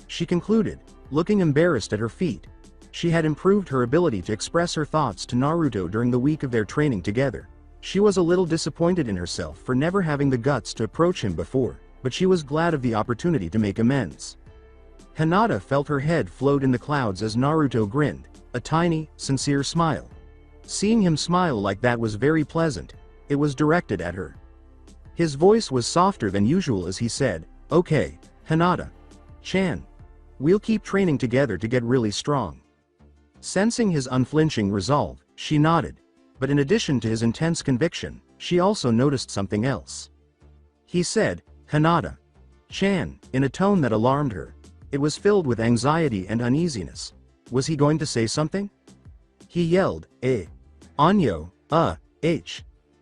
She concluded, looking embarrassed at her feet. She had improved her ability to express her thoughts to Naruto during the week of their training together. She was a little disappointed in herself for never having the guts to approach him before, but she was glad of the opportunity to make amends. Hinata felt her head float in the clouds as Naruto grinned, a tiny, sincere smile. Seeing him smile like that was very pleasant. It was directed at her. His voice was softer than usual as he said, "Okay, Hinata-chan. We'll keep training together to get really strong." Sensing his unflinching resolve, she nodded. But in addition to his intense conviction, she also noticed something else. He said, "Hinata-chan," in a tone that alarmed her. It was filled with anxiety and uneasiness. Was he going to say something? He yelled, Anyo,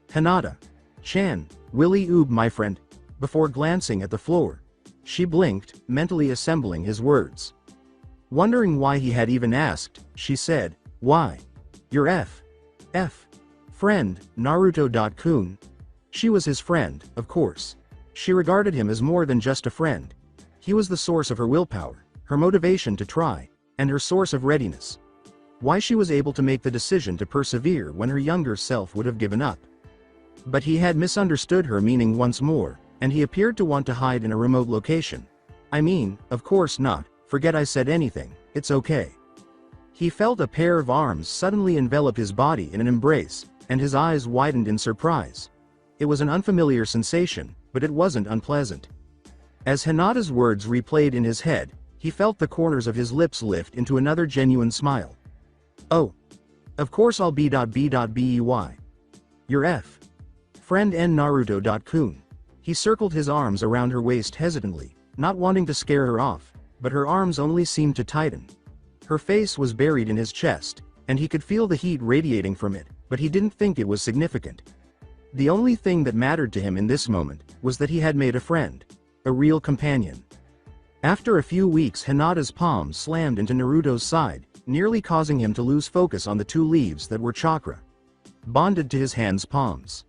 Hinata-chan, Willy Oob my friend," before glancing at the floor. She blinked, mentally assembling his words. Wondering why he had even asked, she said, "Why? Your friend, Naruto.kun." She was his friend, of course. She regarded him as more than just a friend. He was the source of her willpower, her motivation to try, and her source of readiness. Why she was able to make the decision to persevere when her younger self would have given up. But he had misunderstood her meaning once more, and he appeared to want to hide in a remote location. "I mean, of course not, forget I said anything, it's okay." He felt a pair of arms suddenly envelop his body in an embrace, and his eyes widened in surprise. It was an unfamiliar sensation, but it wasn't unpleasant. As Hinata's words replayed in his head, he felt the corners of his lips lift into another genuine smile. "Oh. Of course I'll be. Your F. Friend N Naruto. He circled his arms around her waist hesitantly, not wanting to scare her off, but her arms only seemed to tighten. Her face was buried in his chest, and he could feel the heat radiating from it, but he didn't think it was significant. The only thing that mattered to him in this moment was that he had made a friend, a real companion. After a few weeks, Hinata's palm slammed into Naruto's side, nearly causing him to lose focus on the two leaves that were chakra bonded to his hand's palms.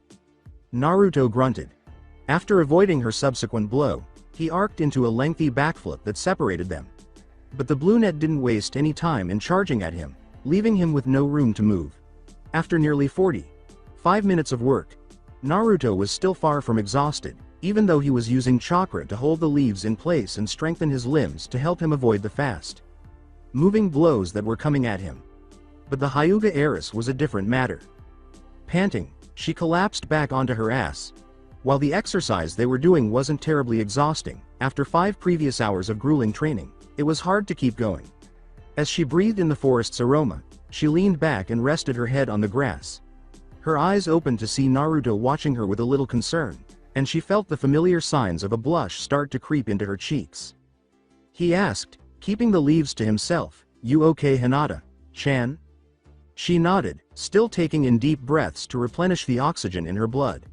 Naruto grunted. After avoiding her subsequent blow, he arced into a lengthy backflip that separated them. But the brunette didn't waste any time in charging at him, leaving him with no room to move. After nearly 45 minutes of work, Naruto was still far from exhausted, even though he was using chakra to hold the leaves in place and strengthen his limbs to help him avoid the fast-moving blows that were coming at him. But the Hyuga heiress was a different matter. Panting, she collapsed back onto her ass. While the exercise they were doing wasn't terribly exhausting, after 5 previous hours of grueling training, it was hard to keep going. As she breathed in the forest's aroma, she leaned back and rested her head on the grass. Her eyes opened to see Naruto watching her with a little concern, and she felt the familiar signs of a blush start to creep into her cheeks. He asked, keeping the leaves to himself, "You okay, Hinata-chan?" She nodded, still taking in deep breaths to replenish the oxygen in her blood.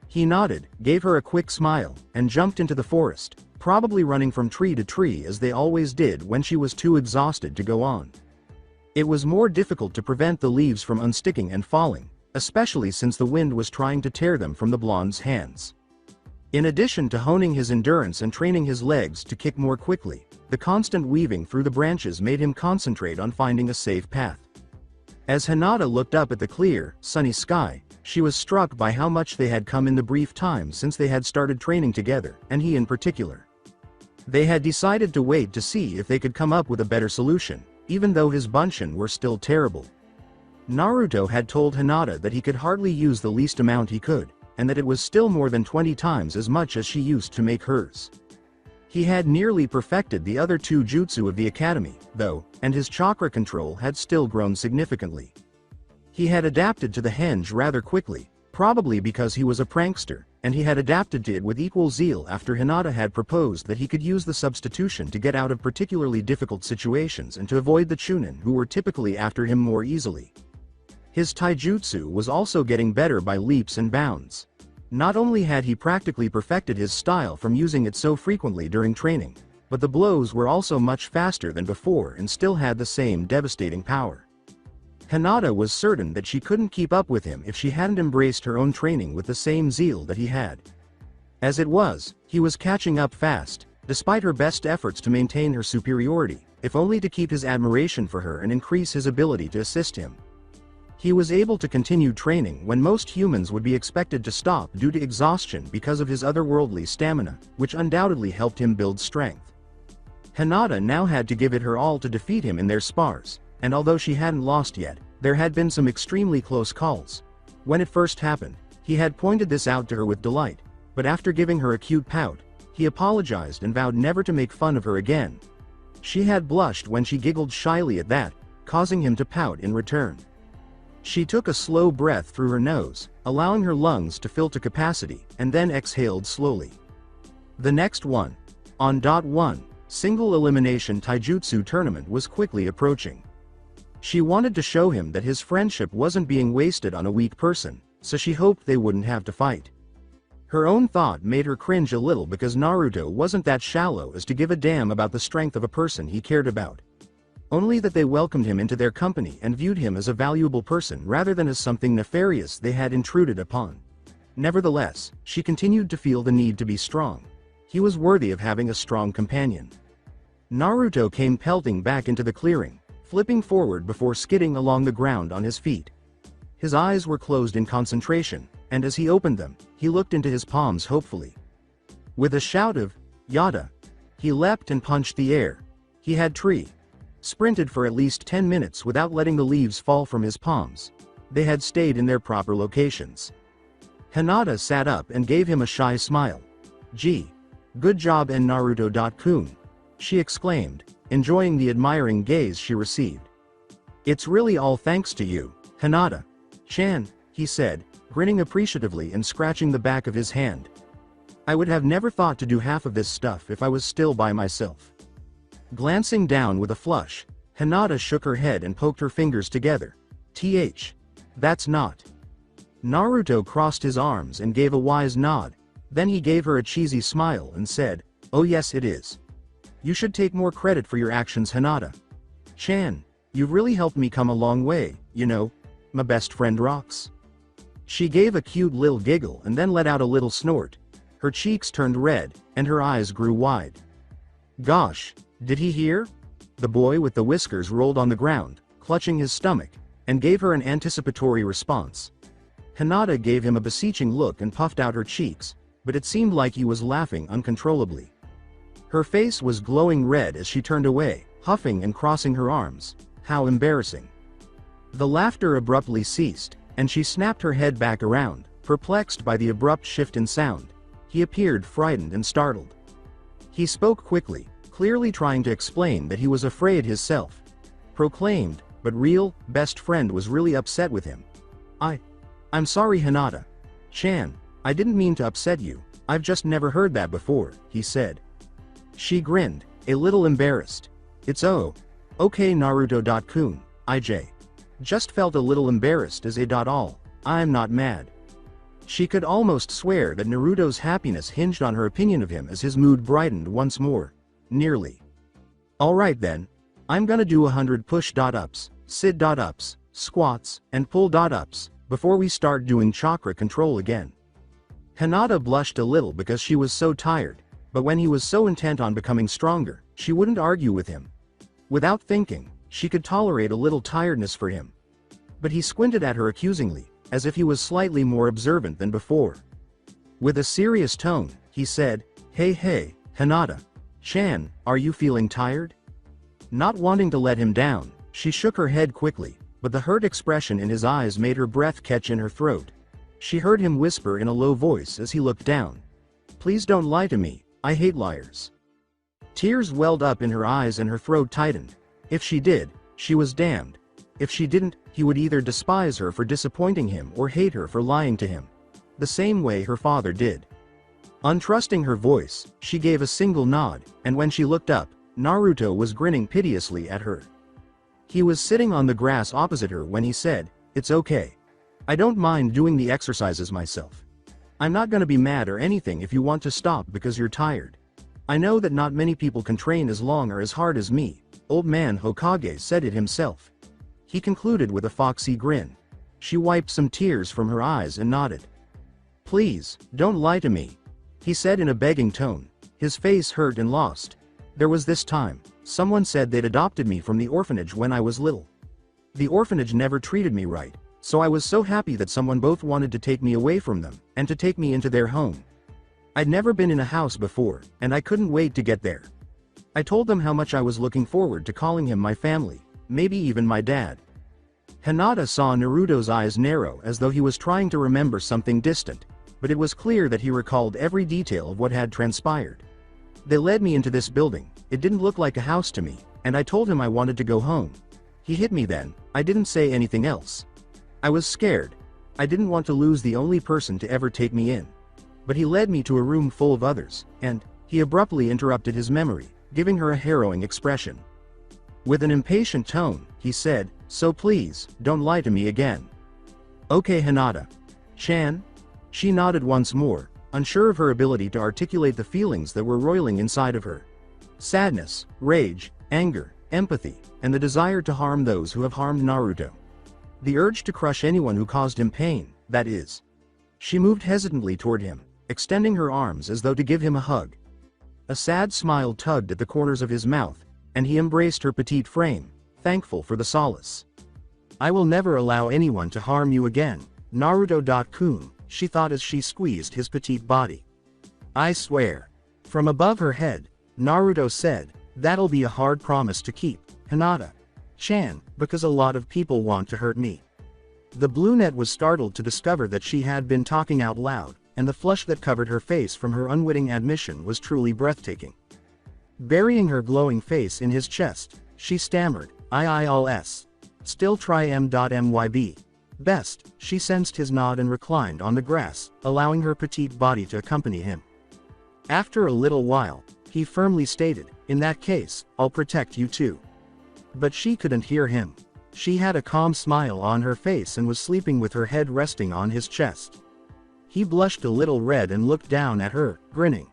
He nodded, gave her a quick smile, and jumped into the forest, probably running from tree to tree as they always did when she was too exhausted to go on. It was more difficult to prevent the leaves from unsticking and falling, especially since the wind was trying to tear them from the blonde's hands. In addition to honing his endurance and training his legs to kick more quickly, the constant weaving through the branches made him concentrate on finding a safe path. As Hinata looked up at the clear, sunny sky, she was struck by how much they had come in the brief time since they had started training together, and he in particular. They had decided to wait to see if they could come up with a better solution, even though his bunshin were still terrible. Naruto had told Hinata that he could hardly use the least amount he could, and that it was still more than 20 times as much as she used to make hers. He had nearly perfected the other 2 jutsu of the academy, though, and his chakra control had still grown significantly. He had adapted to the henge rather quickly, probably because he was a prankster, and he had adapted to it with equal zeal after Hinata had proposed that he could use the substitution to get out of particularly difficult situations and to avoid the chunin who were typically after him more easily. His taijutsu was also getting better by leaps and bounds. Not only had he practically perfected his style from using it so frequently during training, but the blows were also much faster than before and still had the same devastating power. Hinata was certain that she couldn't keep up with him if she hadn't embraced her own training with the same zeal that he had. As it was, he was catching up fast, despite her best efforts to maintain her superiority, if only to keep his admiration for her and increase his ability to assist him. He was able to continue training when most humans would be expected to stop due to exhaustion because of his otherworldly stamina, which undoubtedly helped him build strength. Hinata now had to give it her all to defeat him in their spars, and although she hadn't lost yet, there had been some extremely close calls. When it first happened, he had pointed this out to her with delight, but after giving her a cute pout, he apologized and vowed never to make fun of her again. She had blushed when she giggled shyly at that, causing him to pout in return. She took a slow breath through her nose, allowing her lungs to fill to capacity, and then exhaled slowly. The next one, on .1, single elimination taijutsu tournament was quickly approaching. She wanted to show him that his friendship wasn't being wasted on a weak person, so she hoped they wouldn't have to fight. Her own thought made her cringe a little because Naruto wasn't that shallow as to give a damn about the strength of a person he cared about. Only that they welcomed him into their company and viewed him as a valuable person rather than as something nefarious they had intruded upon. Nevertheless, she continued to feel the need to be strong. He was worthy of having a strong companion. Naruto came pelting back into the clearing, flipping forward before skidding along the ground on his feet. His eyes were closed in concentration, and as he opened them, he looked into his palms hopefully. With a shout of, "Yada!" he leapt and punched the air. He had sprinted for at least 10 minutes without letting the leaves fall from his palms. They had stayed in their proper locations. Hinata sat up and gave him a shy smile. "Gee. Good job and Naruto-kun," she exclaimed, enjoying the admiring gaze she received. It's really all thanks to you, Hinata-chan, he said, grinning appreciatively and scratching the back of his hand. I would have never thought to do half of this stuff if I was still by myself. Glancing down with a flush, Hinata shook her head and poked her fingers together. That's not. Naruto crossed his arms and gave a wise nod. Then he gave her a cheesy smile and said, oh yes it is. You should take more credit for your actions, Hinata-chan. You've really helped me come a long way, you know. My best friend rocks. She gave a cute little giggle and then let out a little snort. Her cheeks turned red, and her eyes grew wide. Gosh, did he hear? The boy with the whiskers rolled on the ground, clutching his stomach, and gave her an anticipatory response. Hinata gave him a beseeching look and puffed out her cheeks, but it seemed like he was laughing uncontrollably. Her face was glowing red as she turned away, huffing and crossing her arms. How embarrassing. The laughter abruptly ceased, and she snapped her head back around, perplexed by the abrupt shift in sound. He appeared frightened and startled. He spoke quickly, clearly trying to explain that he was afraid his self-proclaimed, but real, best friend was really upset with him. I'm sorry, Hinata-chan. I didn't mean to upset you. I've just never heard that before, he said. She grinned, a little embarrassed. It's okay Naruto-kun, just felt a little embarrassed as I'm not mad. She could almost swear that Naruto's happiness hinged on her opinion of him as his mood brightened once more. Nearly. Alright then. I'm gonna do 100 push-ups, sit-ups, squats, and pull-ups, before we start doing chakra control again. Hinata blushed a little because she was so tired, but when he was so intent on becoming stronger, she wouldn't argue with him. Without thinking, she could tolerate a little tiredness for him. But he squinted at her accusingly, as if he was slightly more observant than before. With a serious tone, he said, Hey, Hinata-chan, are you feeling tired? Not wanting to let him down, she shook her head quickly, but the hurt expression in his eyes made her breath catch in her throat. She heard him whisper in a low voice as he looked down. Please don't lie to me, I hate liars. Tears welled up in her eyes and her throat tightened. If she did, she was damned. If she didn't, he would either despise her for disappointing him or hate her for lying to him. The same way her father did. Untrusting her voice, she gave a single nod, and when she looked up, Naruto was grinning piteously at her. He was sitting on the grass opposite her when he said, It's okay. I don't mind doing the exercises myself. I'm not gonna be mad or anything if you want to stop because you're tired. I know that not many people can train as long or as hard as me. Old man Hokage said it himself. He concluded with a foxy grin. She wiped some tears from her eyes and nodded. Please, don't lie to me, he said in a begging tone. His face hurt and lost. There was this time, someone said they'd adopted me from the orphanage when I was little. The orphanage never treated me right, so I was so happy that someone both wanted to take me away from them, and to take me into their home. I'd never been in a house before, and I couldn't wait to get there. I told them how much I was looking forward to calling him my family, maybe even my dad. Hinata saw Naruto's eyes narrow as though he was trying to remember something distant, but it was clear that he recalled every detail of what had transpired. They led me into this building, it didn't look like a house to me, and I told him I wanted to go home. He hit me then, I didn't say anything else. I was scared. I didn't want to lose the only person to ever take me in. But he led me to a room full of others, and he abruptly interrupted his memory, giving her a harrowing expression. With an impatient tone, he said, So please, don't lie to me again. Okay Hinata-chan? She nodded once more, unsure of her ability to articulate the feelings that were roiling inside of her. Sadness, rage, anger, empathy, and the desire to harm those who have harmed Naruto. The urge to crush anyone who caused him pain, that is. She moved hesitantly toward him, extending her arms as though to give him a hug. A sad smile tugged at the corners of his mouth, and he embraced her petite frame, thankful for the solace. I will never allow anyone to harm you again, Naruto-kun, she thought as she squeezed his petite body. I swear. From above her head, Naruto said, That'll be a hard promise to keep, Hinata-chan, because a lot of people want to hurt me. The brunette was startled to discover that she had been talking out loud, and the flush that covered her face from her unwitting admission was truly breathtaking. Burying her glowing face in his chest, she stammered, Still try M.MYB. Best, she sensed his nod and reclined on the grass, allowing her petite body to accompany him. After a little while, he firmly stated, in that case, I'll protect you too. But she couldn't hear him. She had a calm smile on her face and was sleeping with her head resting on his chest. He blushed a little red and looked down at her, grinning.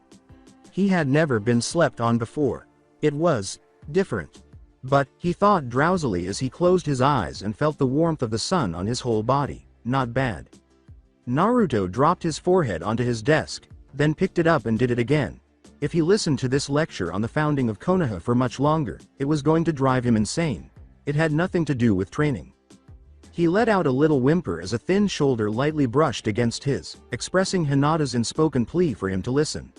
He had never been slept on before. It was different. But, he thought drowsily as he closed his eyes and felt the warmth of the sun on his whole body, not bad. Naruto dropped his forehead onto his desk, then picked it up and did it again. If he listened to this lecture on the founding of Konoha for much longer, it was going to drive him insane. It had nothing to do with training. He let out a little whimper as a thin shoulder lightly brushed against his, expressing Hinata's unspoken plea for him to listen.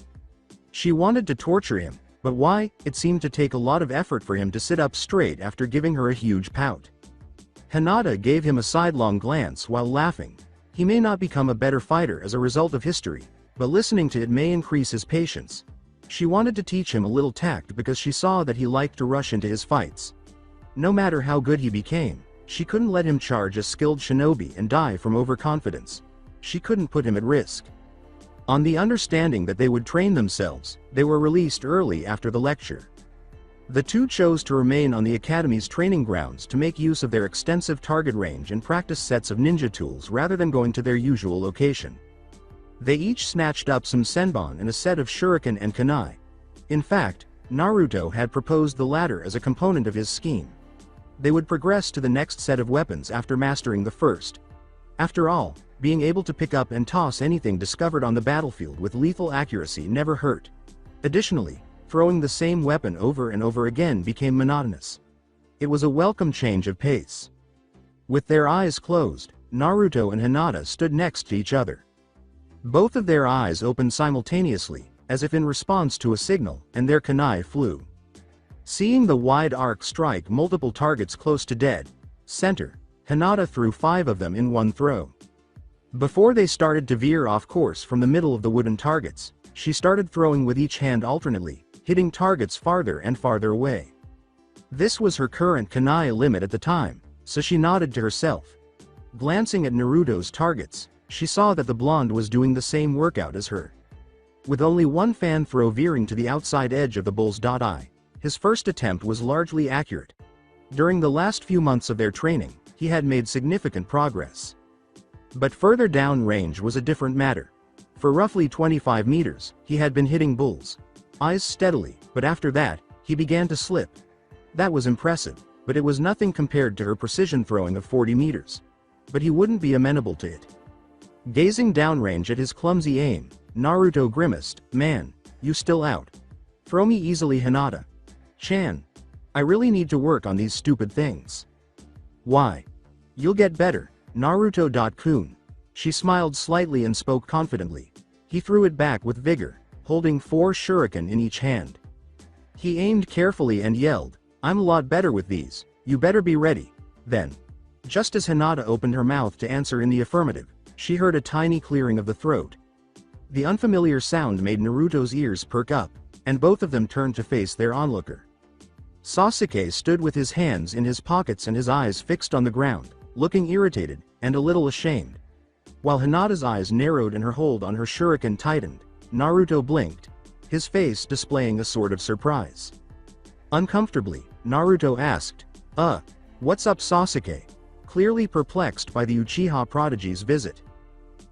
She wanted to torture him, but why? It seemed to take a lot of effort for him to sit up straight after giving her a huge pout. Hinata gave him a sidelong glance while laughing. He may not become a better fighter as a result of history, but listening to it may increase his patience. She wanted to teach him a little tact because she saw that he liked to rush into his fights. No matter how good he became, she couldn't let him charge a skilled shinobi and die from overconfidence. She couldn't put him at risk. On the understanding that they would train themselves, they were released early after the lecture. The two chose to remain on the academy's training grounds to make use of their extensive target range and practice sets of ninja tools rather than going to their usual location. They each snatched up some senbon and a set of shuriken and kunai. In fact, Naruto had proposed the latter as a component of his scheme. They would progress to the next set of weapons after mastering the first. After all, being able to pick up and toss anything discovered on the battlefield with lethal accuracy never hurt. Additionally, throwing the same weapon over and over again became monotonous. It was a welcome change of pace. With their eyes closed, Naruto and Hinata stood next to each other. Both of their eyes opened simultaneously, as if in response to a signal, and their kunai flew. Seeing the wide arc strike multiple targets close to dead center, Hinata threw 5 of them in one throw. Before they started to veer off course from the middle of the wooden targets, she started throwing with each hand alternately, hitting targets farther and farther away. This was her current kunai limit at the time, so she nodded to herself. Glancing at Naruto's targets, she saw that the blonde was doing the same workout as her. With only one fan throw veering to the outside edge of the bull's eye, his first attempt was largely accurate. During the last few months of their training, he had made significant progress. But further down range was a different matter. For roughly 25 meters, he had been hitting bull's eyes steadily, but after that, he began to slip. That was impressive, but it was nothing compared to her precision throwing of 40 meters. But he wouldn't be amenable to it. Gazing downrange at his clumsy aim, Naruto grimaced, "Man, you still out? Throw me easily, Hinata. Chan. I really need to work on these stupid things." "Why? You'll get better, Naruto-kun." She smiled slightly and spoke confidently. He threw it back with vigor, holding 4 shuriken in each hand. He aimed carefully and yelled, "I'm a lot better with these, you better be ready." Then, just as Hinata opened her mouth to answer in the affirmative, she heard a tiny clearing of the throat. The unfamiliar sound made Naruto's ears perk up, and both of them turned to face their onlooker. Sasuke stood with his hands in his pockets and his eyes fixed on the ground, looking irritated, and a little ashamed. While Hinata's eyes narrowed and her hold on her shuriken tightened, Naruto blinked, his face displaying a sort of surprise. Uncomfortably, Naruto asked, what's up, Sasuke?" Clearly perplexed by the Uchiha prodigy's visit.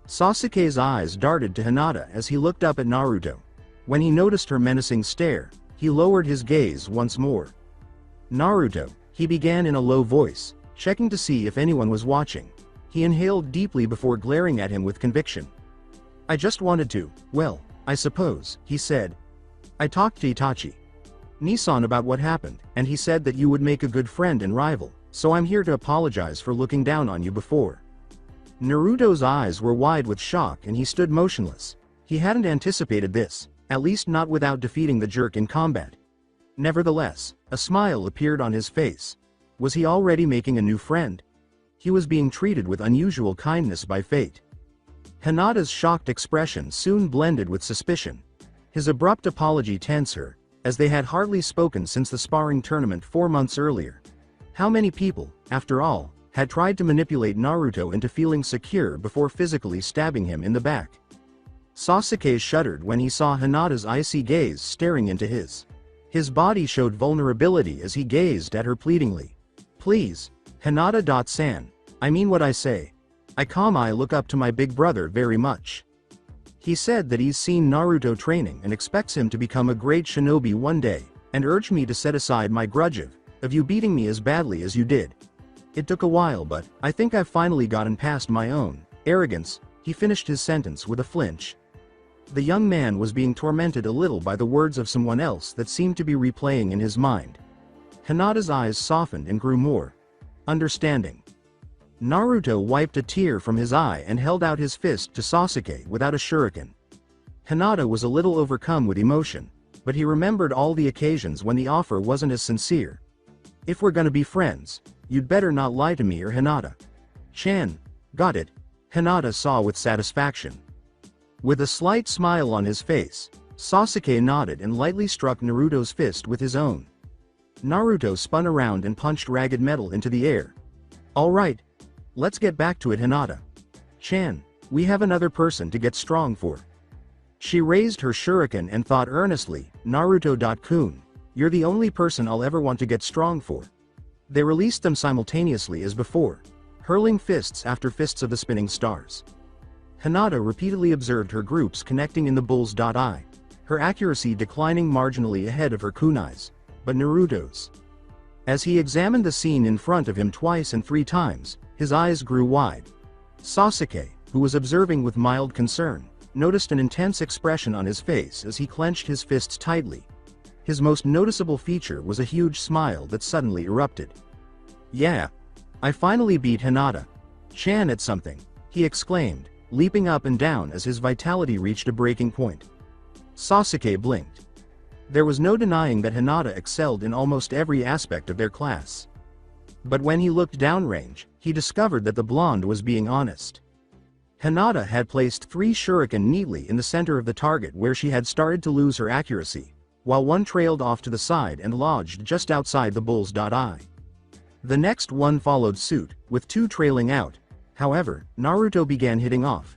Sasuke's eyes darted to Hinata as he looked up at Naruto. When he noticed her menacing stare, he lowered his gaze once more. "Naruto," he began in a low voice, checking to see if anyone was watching. He inhaled deeply before glaring at him with conviction. "I just wanted to, well, I suppose," he said. "I talked to Itachi Nissan about what happened, and he said that you would make a good friend and rival, so I'm here to apologize for looking down on you before." Naruto's eyes were wide with shock and he stood motionless. He hadn't anticipated this, at least not without defeating the jerk in combat. Nevertheless, a smile appeared on his face. Was he already making a new friend? He was being treated with unusual kindness by fate. Hinata's shocked expression soon blended with suspicion. His abrupt apology tensed her, as they had hardly spoken since the sparring tournament 4 months earlier. How many people, after all, had tried to manipulate Naruto into feeling secure before physically stabbing him in the back? Sasuke shuddered when he saw Hinata's icy gaze staring into his. His body showed vulnerability as he gazed at her pleadingly. Please, Hinata-san, I mean what I say. I look up to my big brother very much. He said that he's seen Naruto training and expects him to become a great shinobi one day, and urged me to set aside my grudge of you beating me as badly as you did. It took a while, but I think I've finally gotten past my own arrogance. He finished his sentence with a flinch. The young man was being tormented a little by the words of someone else that seemed to be replaying in his mind. Hinata's eyes softened and grew more understanding. Naruto wiped a tear from his eye and held out his fist to Sasuke without a shuriken. Hinata was a little overcome with emotion, but he remembered all the occasions when the offer wasn't as sincere. If we're gonna be friends, you'd better not lie to me or Hinata-chan. Got it, Hinata saw with satisfaction. With a slight smile on his face, Sasuke nodded and lightly struck Naruto's fist with his own. Naruto spun around and punched ragged metal into the air. Alright. Let's get back to it, Hinata-chan. We have another person to get strong for. She raised her shuriken and thought earnestly, Naruto-kun, you're the only person I'll ever want to get strong for. They released them simultaneously as before, hurling fists after fists of the spinning stars. Hinata repeatedly observed her groups connecting in the bull's eye, her accuracy declining marginally ahead of her kunai's, but Naruto's. As he examined the scene in front of him twice and 3 times, his eyes grew wide. Sasuke, who was observing with mild concern, noticed an intense expression on his face as he clenched his fists tightly. His most noticeable feature was a huge smile that suddenly erupted. Yeah. I finally beat Hinata-chan at something, he exclaimed, leaping up and down as his vitality reached a breaking point. Sasuke blinked. There was no denying that Hinata excelled in almost every aspect of their class. But when he looked downrange, he discovered that the blonde was being honest. Hinata had placed 3 shuriken neatly in the center of the target where she had started to lose her accuracy, while one trailed off to the side and lodged just outside the bull's eye. The next one followed suit, with 2 trailing out. However, Naruto began hitting off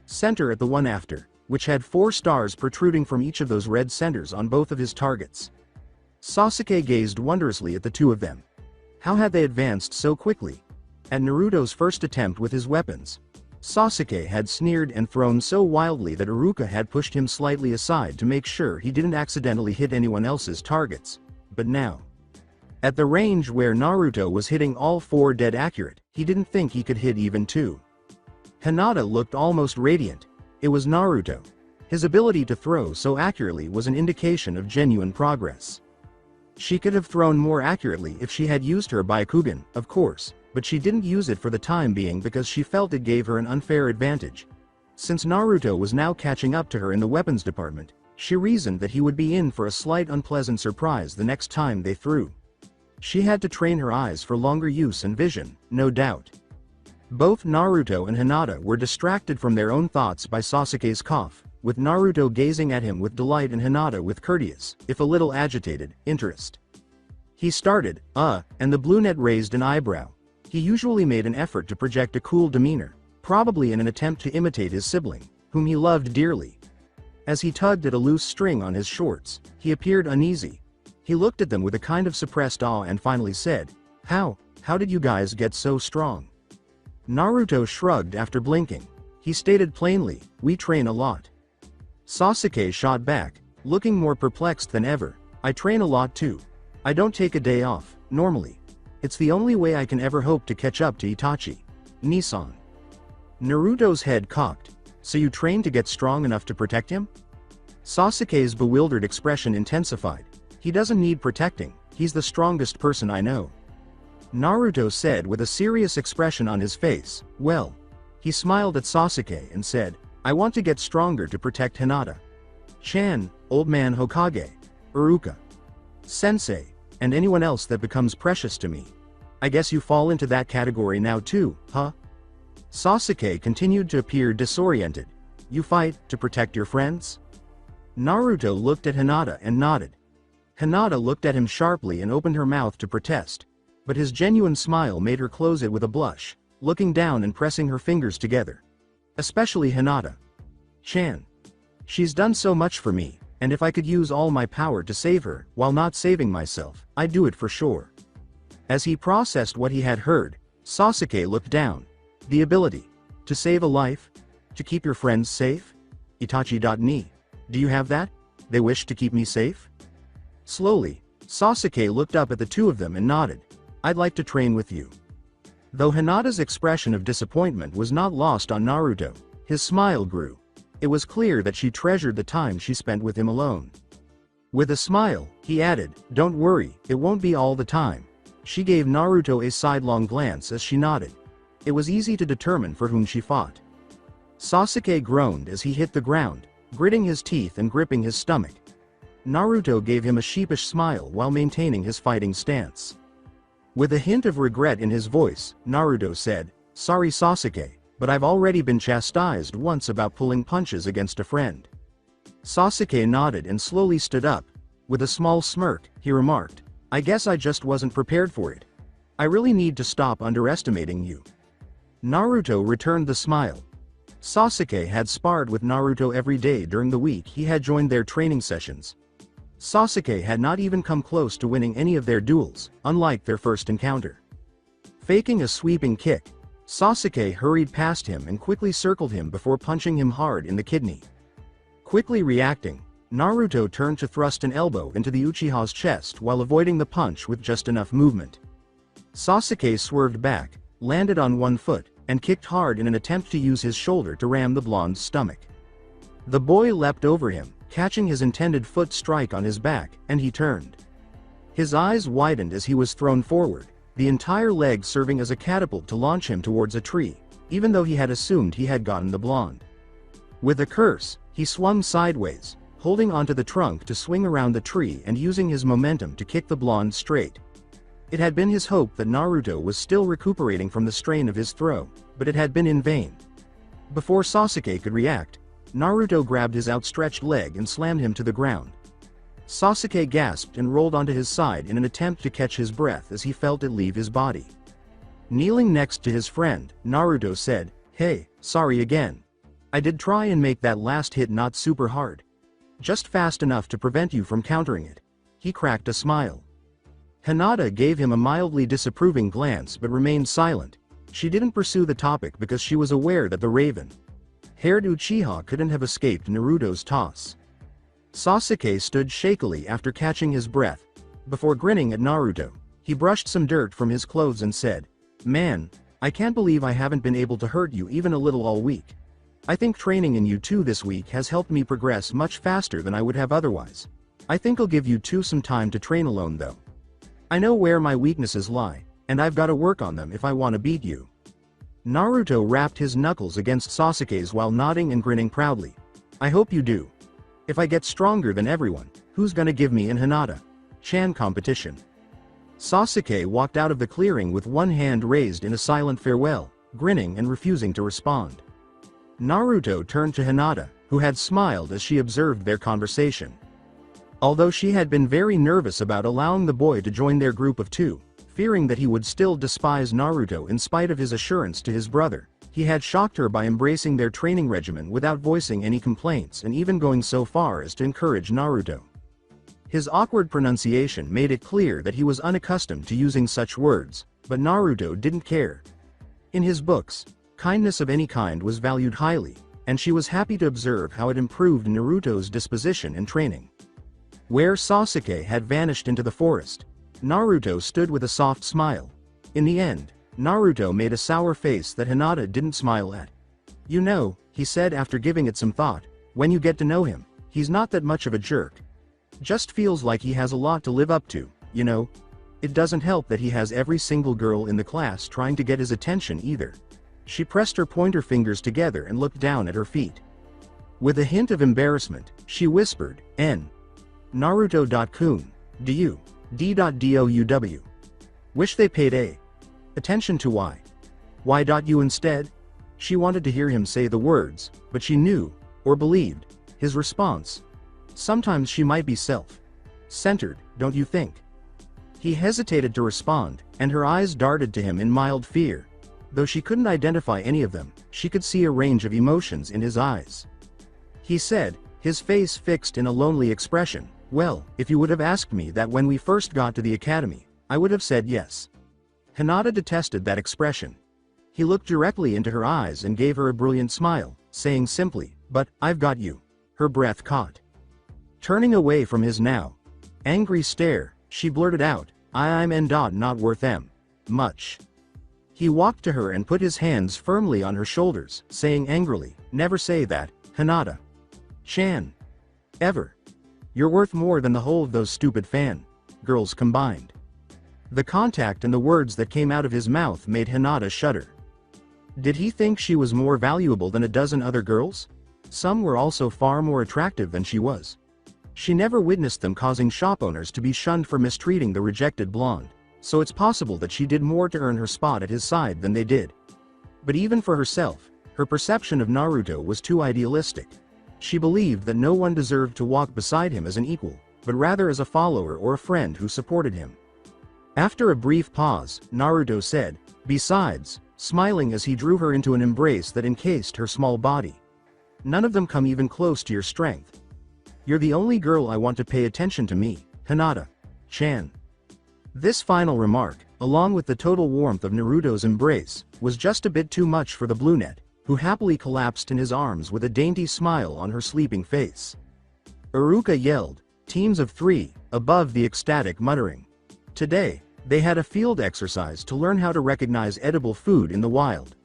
center at the one after, which had 4 stars protruding from each of those red centers on both of his targets. Sasuke gazed wondrously at the 2 of them. How had they advanced so quickly? At Naruto's first attempt with his weapons, Sasuke had sneered and thrown so wildly that Iruka had pushed him slightly aside to make sure he didn't accidentally hit anyone else's targets. But now, at the range where Naruto was hitting all 4 dead accurate, he didn't think he could hit even 2. Hinata looked almost radiant. It was Naruto. His ability to throw so accurately was an indication of genuine progress. She could have thrown more accurately if she had used her Byakugan, of course, but she didn't use it for the time being because she felt it gave her an unfair advantage. Since Naruto was now catching up to her in the weapons department, she reasoned that he would be in for a slight unpleasant surprise the next time they threw. She had to train her eyes for longer use and vision, no doubt. Both Naruto and Hinata were distracted from their own thoughts by Sasuke's cough, with Naruto gazing at him with delight and Hinata with courteous, if a little agitated, interest. He started, and the brunette raised an eyebrow. He usually made an effort to project a cool demeanor, probably in an attempt to imitate his sibling, whom he loved dearly. As he tugged at a loose string on his shorts, he appeared uneasy. He looked at them with a kind of suppressed awe and finally said, How did you guys get so strong? Naruto shrugged after blinking. He stated plainly, we train a lot. Sasuke shot back, looking more perplexed than ever, I train a lot too. I don't take a day off, normally. It's the only way I can ever hope to catch up to Itachi. Nissan. Naruto's head cocked. So you train to get strong enough to protect him? Sasuke's bewildered expression intensified. He doesn't need protecting, he's the strongest person I know. Naruto said with a serious expression on his face, well. He smiled at Sasuke and said, I want to get stronger to protect Hinata-chan, old man Hokage, Iruka, Sensei, and anyone else that becomes precious to me. I guess you fall into that category now too, huh? Sasuke continued to appear disoriented. You fight to protect your friends? Naruto looked at Hinata and nodded. Hinata looked at him sharply and opened her mouth to protest. but his genuine smile made her close it with a blush, looking down and pressing her fingers together. Especially Hinata. Chan. She's done so much for me, and if I could use all my power to save her, while not saving myself, I'd do it for sure. As he processed what he had heard, Sasuke looked down. The ability. To save a life? To keep your friends safe? Itachi.ni. Do you have that? They wish to keep me safe? Slowly, Sasuke looked up at the two of them and nodded. I'd like to train with you. Though Hinata's expression of disappointment was not lost on Naruto, his smile grew. It was clear that she treasured the time she spent with him alone. With a smile, he added, "Don't worry, it won't be all the time." She gave Naruto a sidelong glance as she nodded. It was easy to determine for whom she fought. Sasuke groaned as he hit the ground, gritting his teeth and gripping his stomach. Naruto gave him a sheepish smile while maintaining his fighting stance. With a hint of regret in his voice, Naruto said, "Sorry Sasuke, but I've already been chastised once about pulling punches against a friend." Sasuke nodded and slowly stood up. With a small smirk, he remarked, "I guess I just wasn't prepared for it. I really need to stop underestimating you." Naruto returned the smile. Sasuke had sparred with Naruto every day during the week he had joined their training sessions. Sasuke had not even come close to winning any of their duels, unlike their first encounter. Faking a sweeping kick, Sasuke hurried past him and quickly circled him before punching him hard in the kidney. Quickly reacting, Naruto turned to thrust an elbow into the Uchiha's chest while avoiding the punch with just enough movement. Sasuke swerved back, landed on one foot, and kicked hard in an attempt to use his shoulder to ram the blonde's stomach. The boy leapt over him, catching his intended foot strike on his back, and he turned. His eyes widened as he was thrown forward, the entire leg serving as a catapult to launch him towards a tree, even though he had assumed he had gotten the blonde. With a curse, he swung sideways, holding onto the trunk to swing around the tree and using his momentum to kick the blonde straight. It had been his hope that Naruto was still recuperating from the strain of his throw, but it had been in vain. Before Sasuke could react, Naruto grabbed his outstretched leg and slammed him to the ground. Sasuke gasped and rolled onto his side in an attempt to catch his breath as he felt it leave his body. Kneeling next to his friend, Naruto said, "Hey, sorry again. I did try and make that last hit not super hard. Just fast enough to prevent you from countering it." He cracked a smile. Hinata gave him a mildly disapproving glance but remained silent. She didn't pursue the topic because she was aware that the raven-haired Uchiha couldn't have escaped Naruto's toss. Sasuke stood shakily after catching his breath. Before grinning at Naruto, he brushed some dirt from his clothes and said, "Man, I can't believe I haven't been able to hurt you even a little all week. I think training in you two this week has helped me progress much faster than I would have otherwise. I think I'll give you two some time to train alone though. I know where my weaknesses lie, and I've got to work on them if I want to beat you." Naruto rapped his knuckles against Sasuke's while nodding and grinning proudly. "I hope you do. If I get stronger than everyone, who's gonna give me an Hinata-chan competition?" Sasuke walked out of the clearing with one hand raised in a silent farewell, grinning and refusing to respond. Naruto turned to Hinata, who had smiled as she observed their conversation. Although she had been very nervous about allowing the boy to join their group of two, fearing that he would still despise Naruto in spite of his assurance to his brother, he had shocked her by embracing their training regimen without voicing any complaints and even going so far as to encourage Naruto. His awkward pronunciation made it clear that he was unaccustomed to using such words, but Naruto didn't care. In his books, kindness of any kind was valued highly, and she was happy to observe how it improved Naruto's disposition and training. Where Sasuke had vanished into the forest, Naruto stood with a soft smile. In the end, Naruto made a sour face that Hinata didn't smile at. "You know," he said after giving it some thought, "when you get to know him, he's not that much of a jerk. Just feels like he has a lot to live up to, you know? It doesn't help that he has every single girl in the class trying to get his attention either." She pressed her pointer fingers together and looked down at her feet. With a hint of embarrassment, she whispered, "N. Naruto.kun. Do you? D.douw. Wish they paid attention to why. Why.you instead?" She wanted to hear him say the words, but she knew, or believed, his response. Sometimes she might be self-centered, don't you think? He hesitated to respond, and her eyes darted to him in mild fear. Though she couldn't identify any of them, she could see a range of emotions in his eyes. He said, his face fixed in a lonely expression, "Well, if you would have asked me that when we first got to the academy, I would have said yes." Hinata detested that expression. He looked directly into her eyes and gave her a brilliant smile, saying simply, "But, I've got you." Her breath caught. Turning away from his now angry stare, she blurted out, I'm not worth much." He walked to her and put his hands firmly on her shoulders, saying angrily, "Never say that, Hinata. Chan. Ever. You're worth more than the whole of those stupid girls combined." The contact and the words that came out of his mouth made Hinata shudder. Did he think she was more valuable than a dozen other girls? Some were also far more attractive than she was. She never witnessed them causing shop owners to be shunned for mistreating the rejected blonde, so it's possible that she did more to earn her spot at his side than they did. But even for herself, her perception of Naruto was too idealistic. She believed that no one deserved to walk beside him as an equal, but rather as a follower or a friend who supported him. After a brief pause, Naruto said, "Besides," smiling as he drew her into an embrace that encased her small body, "none of them come even close to your strength. You're the only girl I want to pay attention to me, Hinata-chan." This final remark, along with the total warmth of Naruto's embrace, was just a bit too much for the brunette, who happily collapsed in his arms with a dainty smile on her sleeping face. Iruka yelled, "Teams of 3, above the ecstatic muttering. Today, they had a field exercise to learn how to recognize edible food in the wild.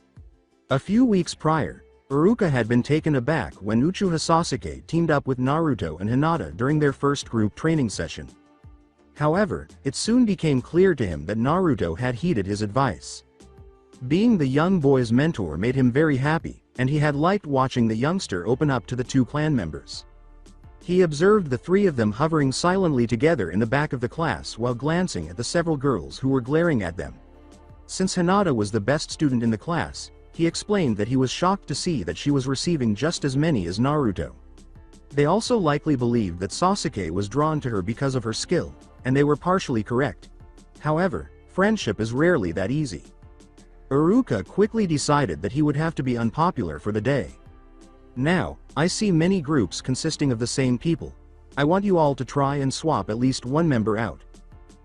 A few weeks prior, Iruka had been taken aback when Uchiha Sasuke teamed up with Naruto and Hinata during their first group training session. However, it soon became clear to him that Naruto had heeded his advice. Being the young boy's mentor made him very happy, and he had liked watching the youngster open up to the two clan members. He observed the three of them hovering silently together in the back of the class while glancing at the several girls who were glaring at them. Since Hinata was the best student in the class, he explained that he was shocked to see that she was receiving just as many as Naruto. They also likely believed that Sasuke was drawn to her because of her skill, and they were partially correct. However, friendship is rarely that easy. Iruka quickly decided that he would have to be unpopular for the day. "Now, I see many groups consisting of the same people. I want you all to try and swap at least one member out.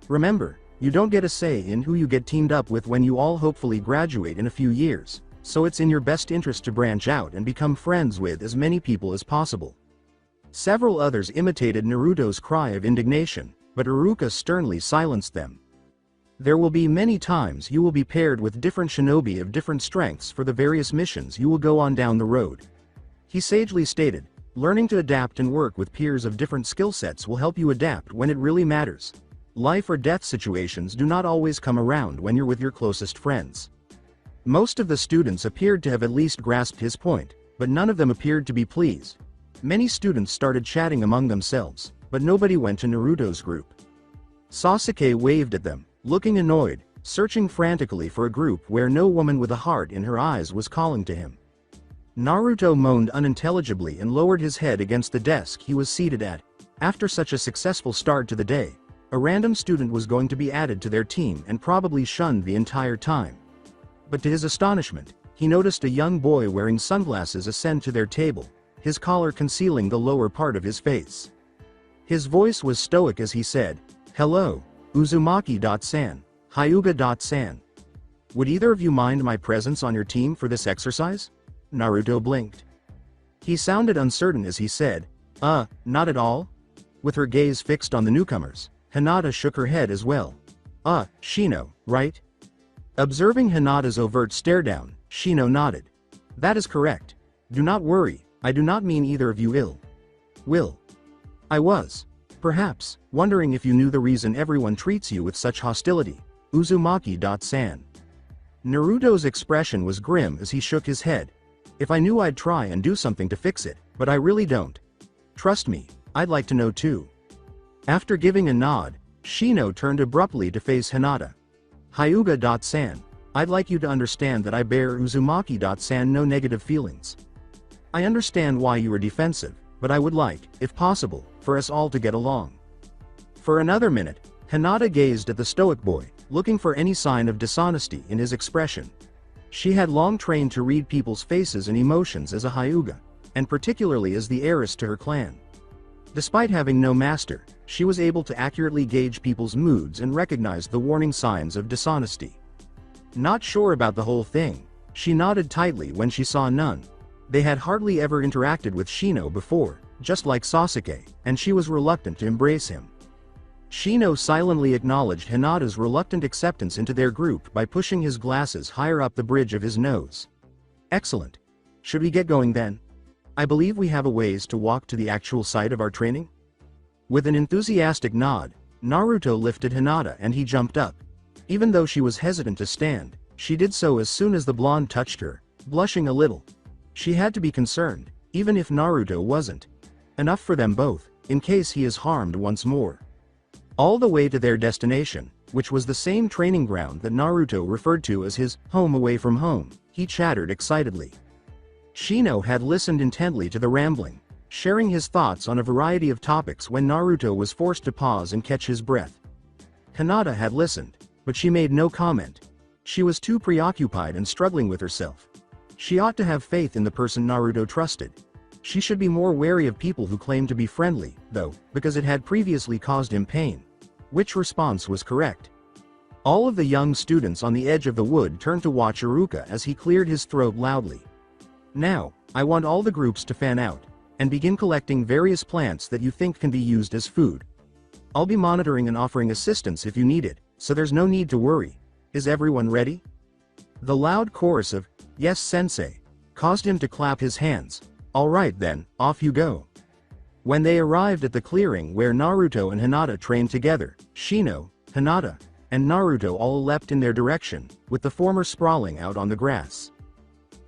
Remember, you don't get a say in who you get teamed up with when you all hopefully graduate in a few years, so it's in your best interest to branch out and become friends with as many people as possible." Several others imitated Naruto's cry of indignation, but Iruka sternly silenced them. "There will be many times you will be paired with different shinobi of different strengths for the various missions you will go on down the road," he sagely stated. "Learning to adapt and work with peers of different skill sets will help you adapt when it really matters. Life or death situations do not always come around when you're with your closest friends." Most of the students appeared to have at least grasped his point, but none of them appeared to be pleased. Many students started chatting among themselves, but nobody went to Naruto's group. Sasuke waved at them, looking annoyed, searching frantically for a group where no woman with a heart in her eyes was calling to him. Naruto moaned unintelligibly and lowered his head against the desk he was seated at. After such a successful start to the day, a random student was going to be added to their team and probably shunned the entire time. But to his astonishment, he noticed a young boy wearing sunglasses ascend to their table, his collar concealing the lower part of his face. His voice was stoic as he said, "Hello, Uzumaki-san, Hyuga-san. Would either of you mind my presence on your team for this exercise?" Naruto blinked. He sounded uncertain as he said, Not at all?" With her gaze fixed on the newcomers, Hinata shook her head as well. Shino, right?" Observing Hinata's overt stare-down, Shino nodded. "That is correct. Do not worry, I do not mean either of you ill will. I was, perhaps, wondering if you knew the reason everyone treats you with such hostility, Uzumaki-san." Naruto's expression was grim as he shook his head. "If I knew I'd try and do something to fix it, but I really don't. Trust me, I'd like to know too." After giving a nod, Shino turned abruptly to face Hinata. "Hyuga-san, I'd like you to understand that I bear Uzumaki-san no negative feelings. I understand why you are defensive, but I would like, if possible, for us all to get along." For another minute, Hinata gazed at the stoic boy, looking for any sign of dishonesty in his expression. She had long trained to read people's faces and emotions as a Hyuga, and particularly as the heiress to her clan. Despite having no master, she was able to accurately gauge people's moods and recognize the warning signs of dishonesty. Not sure about the whole thing, she nodded tightly when she saw none. They had hardly ever interacted with Shino before, just like Sasuke, and she was reluctant to embrace him. Shino silently acknowledged Hinata's reluctant acceptance into their group by pushing his glasses higher up the bridge of his nose. Excellent. Should we get going then? I believe we have a ways to walk to the actual site of our training. With an enthusiastic nod, Naruto lifted Hinata and he jumped up. Even though she was hesitant to stand, she did so as soon as the blonde touched her, blushing a little. She had to be concerned, even if Naruto wasn't. Enough for them both, in case he is harmed once more. All the way to their destination, which was the same training ground that Naruto referred to as his home away from home, he chattered excitedly. Shino had listened intently to the rambling, sharing his thoughts on a variety of topics when Naruto was forced to pause and catch his breath. Hinata had listened, but she made no comment. She was too preoccupied and struggling with herself. She ought to have faith in the person Naruto trusted. She should be more wary of people who claim to be friendly, though, because it had previously caused him pain. Which response was correct? All of the young students on the edge of the wood turned to watch Iruka as he cleared his throat loudly. Now, I want all the groups to fan out, and begin collecting various plants that you think can be used as food. I'll be monitoring and offering assistance if you need it, so there's no need to worry. Is everyone ready? The loud chorus of, "Yes, Sensei," caused him to clap his hands. All right then, off you go. When they arrived at the clearing where Naruto and Hinata trained together, Shino, Hinata, and Naruto all leapt in their direction, with the former sprawling out on the grass.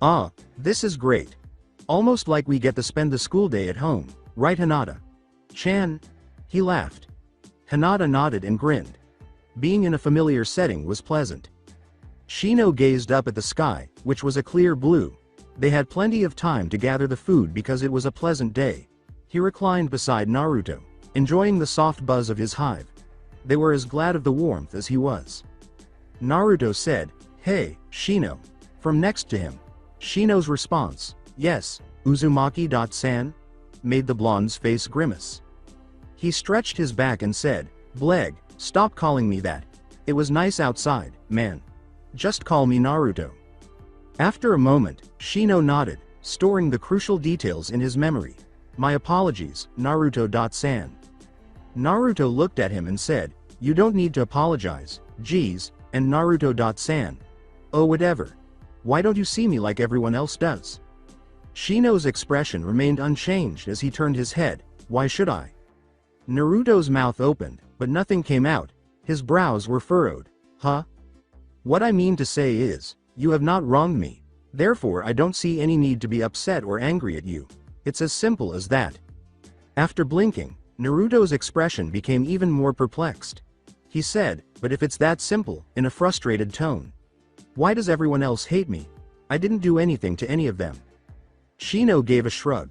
Ah, this is great. Almost like we get to spend the school day at home, right Hinata? Chan? He laughed. Hinata nodded and grinned. Being in a familiar setting was pleasant. Shino gazed up at the sky, which was a clear blue. They had plenty of time to gather the food because it was a pleasant day. He reclined beside Naruto, enjoying the soft buzz of his hive. They were as glad of the warmth as he was. Naruto said, "Hey, Shino," from next to him. Shino's response, "Yes, Uzumaki-san," made the blonde's face grimace. He stretched his back and said, "Bleg, stop calling me that. It was nice outside, man. Just call me Naruto." After a moment, Shino nodded, storing the crucial details in his memory. "My apologies, Naruto-san." Naruto looked at him and said, "You don't need to apologize, geez," and Naruto-san. "Oh whatever. Why don't you see me like everyone else does?" Shino's expression remained unchanged as he turned his head. "Why should I?" Naruto's mouth opened, but nothing came out. His brows were furrowed. "Huh? What I mean to say is, you have not wronged me. Therefore I don't see any need to be upset or angry at you. It's as simple as that." After blinking, Naruto's expression became even more perplexed. He said, "But if it's that simple," in a frustrated tone. "Why does everyone else hate me? I didn't do anything to any of them." Shino gave a shrug.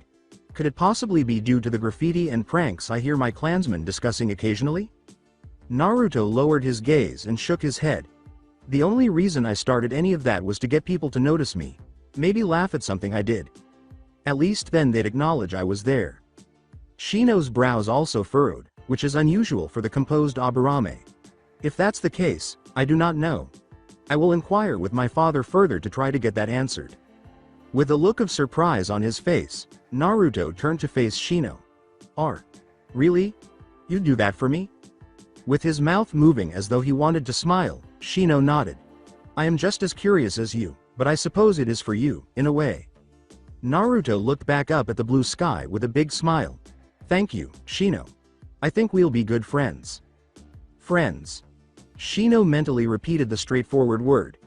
"Could it possibly be due to the graffiti and pranks I hear my clansmen discussing occasionally?" Naruto lowered his gaze and shook his head. "The only reason I started any of that was to get people to notice me. Maybe laugh at something I did. At least then they'd acknowledge I was there." Shino's brows also furrowed, which is unusual for the composed Aburame. "If that's the case, I do not know. I will inquire with my father further to try to get that answered." With a look of surprise on his face, Naruto turned to face Shino. Really? You'd do that for me?" With his mouth moving as though he wanted to smile, Shino nodded. "I am just as curious as you, but I suppose it is for you, in a way." Naruto looked back up at the blue sky with a big smile. "Thank you, Shino. I think we'll be good friends." Friends. Shino mentally repeated the straightforward word.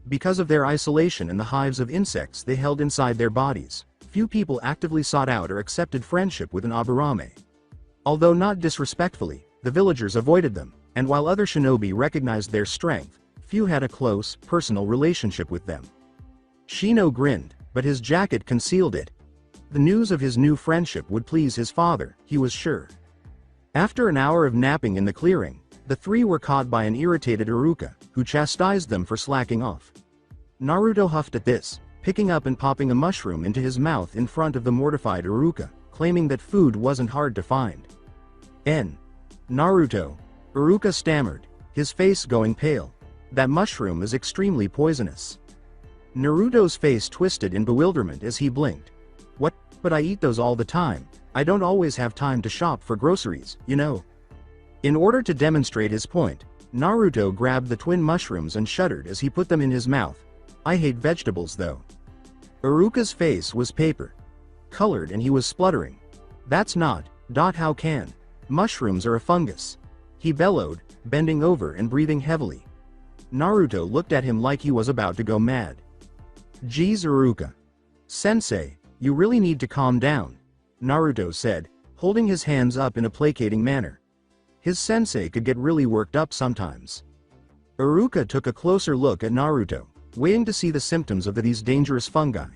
Because of their isolation and the hives of insects they held inside their bodies, few people actively sought out or accepted friendship with an Aburame. Although not disrespectfully, the villagers avoided them, and while other shinobi recognized their strength, few had a close, personal relationship with them. Shino grinned, but his jacket concealed it. The news of his new friendship would please his father, he was sure. After an hour of napping in the clearing, The three were caught by an irritated Iruka, who chastised them for slacking off. Naruto huffed at this, picking up and popping a mushroom into his mouth in front of the mortified Iruka, claiming that food wasn't hard to find. Naruto, Iruka stammered, his face going pale. That mushroom is extremely poisonous. Naruto's face twisted in bewilderment as he blinked. What? But I eat those all the time. I don't always have time to shop for groceries, you know. In order to demonstrate his point, Naruto grabbed the twin mushrooms and shuddered as he put them in his mouth. I hate vegetables though. Iruka's face was paper colored and he was spluttering. That's not, how can? Mushrooms are a fungus. He bellowed, bending over and breathing heavily. Naruto looked at him like he was about to go mad. Geez Iruka. Sensei, you really need to calm down, Naruto said, holding his hands up in a placating manner. His sensei could get really worked up sometimes. Iruka took a closer look at Naruto, waiting to see the symptoms of these dangerous fungi.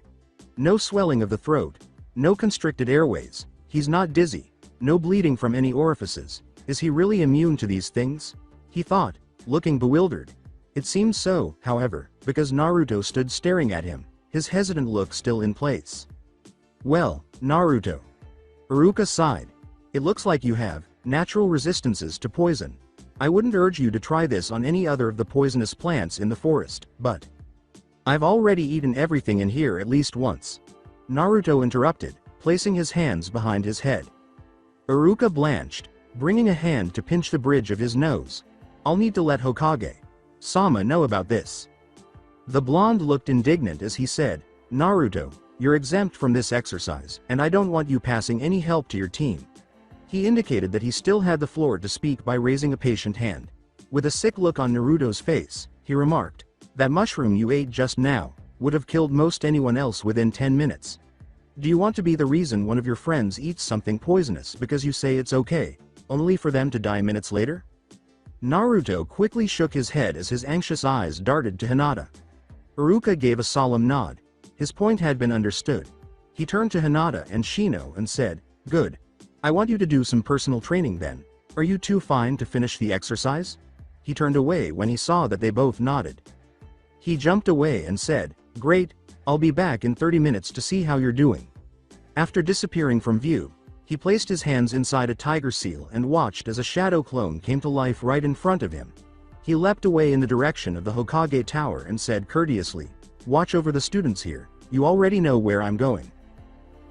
No swelling of the throat, no constricted airways, he's not dizzy, no bleeding from any orifices. Is he really immune to these things? He thought, looking bewildered. It seemed so, however, because Naruto stood staring at him, his hesitant look still in place. Well, Naruto. Iruka sighed. It looks like you have natural resistances to poison. I wouldn't urge you to try this on any other of the poisonous plants in the forest, but I've already eaten everything in here at least once. Naruto interrupted, placing his hands behind his head. Iruka blanched, bringing a hand to pinch the bridge of his nose. I'll need to let Hokage-sama know about this. The blonde looked indignant as he said, Naruto, you're exempt from this exercise, and I don't want you passing any help to your team. He indicated that he still had the floor to speak by raising a patient hand. With a sick look on Naruto's face, he remarked, that mushroom you ate just now would have killed most anyone else within 10 minutes. Do you want to be the reason one of your friends eats something poisonous because you say it's okay, only for them to die minutes later? Naruto quickly shook his head as his anxious eyes darted to Hinata. Iruka gave a solemn nod. His point had been understood. He turned to Hinata and Shino and said, Good. I want you to do some personal training then. Are you two fine to finish the exercise? He turned away when he saw that they both nodded. He jumped away and said, Great, I'll be back in 30 minutes to see how you're doing. After disappearing from view, he placed his hands inside a tiger seal and watched as a shadow clone came to life right in front of him. He leapt away in the direction of the Hokage Tower and said courteously, Watch over the students here, you already know where I'm going.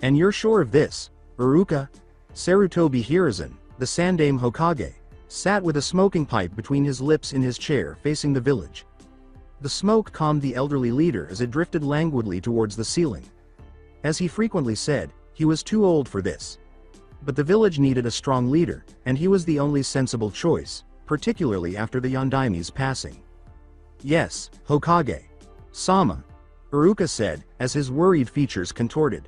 And you're sure of this, Iruka? Sarutobi Hiruzen, the Sandaime Hokage, sat with a smoking pipe between his lips in his chair facing the village. The smoke calmed the elderly leader as it drifted languidly towards the ceiling. As he frequently said, he was too old for this. But the village needed a strong leader, and he was the only sensible choice, particularly after the Yondaime's passing. Yes, Hokage-sama, Iruka said, as his worried features contorted.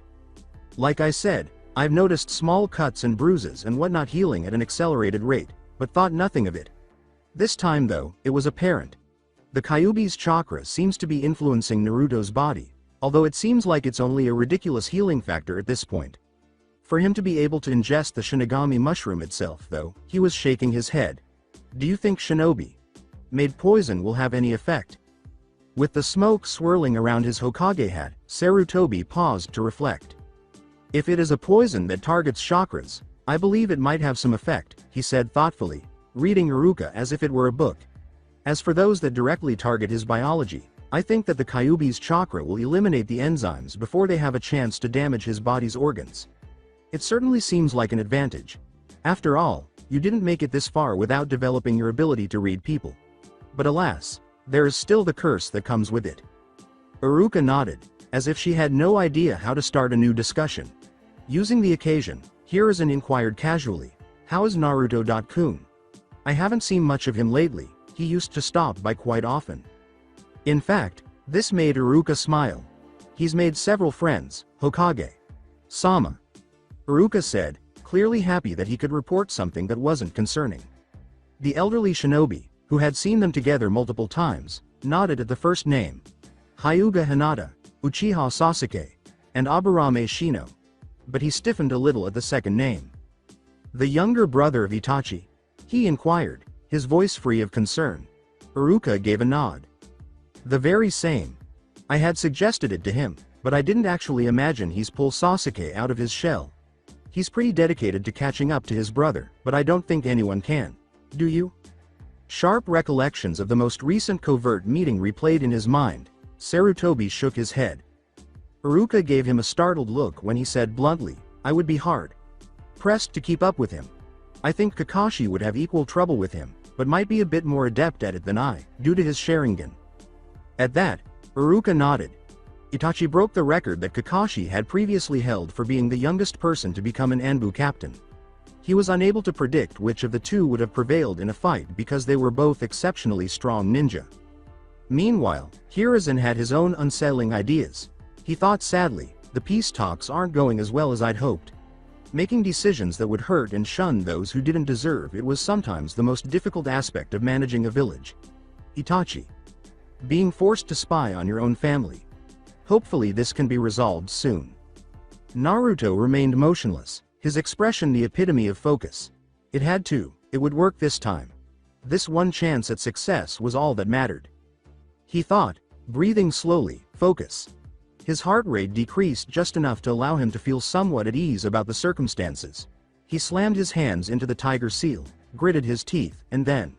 Like I said, I've noticed small cuts and bruises and whatnot healing at an accelerated rate, but thought nothing of it. This time though, it was apparent. The Kyuubi's chakra seems to be influencing Naruto's body, although it seems like it's only a ridiculous healing factor at this point. For him to be able to ingest the Shinigami mushroom itself though, he was shaking his head. Do you think Shinobi-made poison will have any effect? With the smoke swirling around his Hokage hat, Sarutobi paused to reflect. If it is a poison that targets chakras, I believe it might have some effect, he said thoughtfully, reading Iruka as if it were a book. As for those that directly target his biology, I think that the Kyuubi's chakra will eliminate the enzymes before they have a chance to damage his body's organs. It certainly seems like an advantage. After all, you didn't make it this far without developing your ability to read people. But alas, there is still the curse that comes with it. Iruka nodded, as if she had no idea how to start a new discussion. Using the occasion, Hiruzen inquired casually, How is Naruto-kun? I haven't seen much of him lately, he used to stop by quite often. In fact, this made Iruka smile. He's made several friends, Hokage-sama. Iruka said, clearly happy that he could report something that wasn't concerning. The elderly shinobi, who had seen them together multiple times, nodded at the first name. Hyuga Hinata, Uchiha Sasuke, and Aburame Shino. But he stiffened a little at the second name. The younger brother of Itachi? He inquired. his voice free of concern. Iruka gave a nod. The very same. I had suggested it to him, but I didn't actually imagine he's pull Sasuke out of his shell. He's pretty dedicated to catching up to his brother, but I don't think anyone can. Do you? Sharp recollections of the most recent covert meeting replayed in his mind. Sarutobi shook his head. Iruka gave him a startled look when he said bluntly, I would be hard pressed to keep up with him. I think Kakashi would have equal trouble with him, but might be a bit more adept at it than I, due to his Sharingan. At that, Iruka nodded. Itachi broke the record that Kakashi had previously held for being the youngest person to become an Anbu captain. He was unable to predict which of the two would have prevailed in a fight because they were both exceptionally strong ninja. Meanwhile, Hiruzen had his own unsettling ideas. He thought sadly, the peace talks aren't going as well as I'd hoped. Making decisions that would hurt and shun those who didn't deserve it was sometimes the most difficult aspect of managing a village. Itachi. Being forced to spy on your own family. Hopefully this can be resolved soon. Naruto remained motionless, his expression the epitome of focus. It had to, it would work this time. This one chance at success was all that mattered. He thought, breathing slowly, focus. His heart rate decreased just enough to allow him to feel somewhat at ease about the circumstances. He slammed his hands into the tiger seal, gritted his teeth, and then...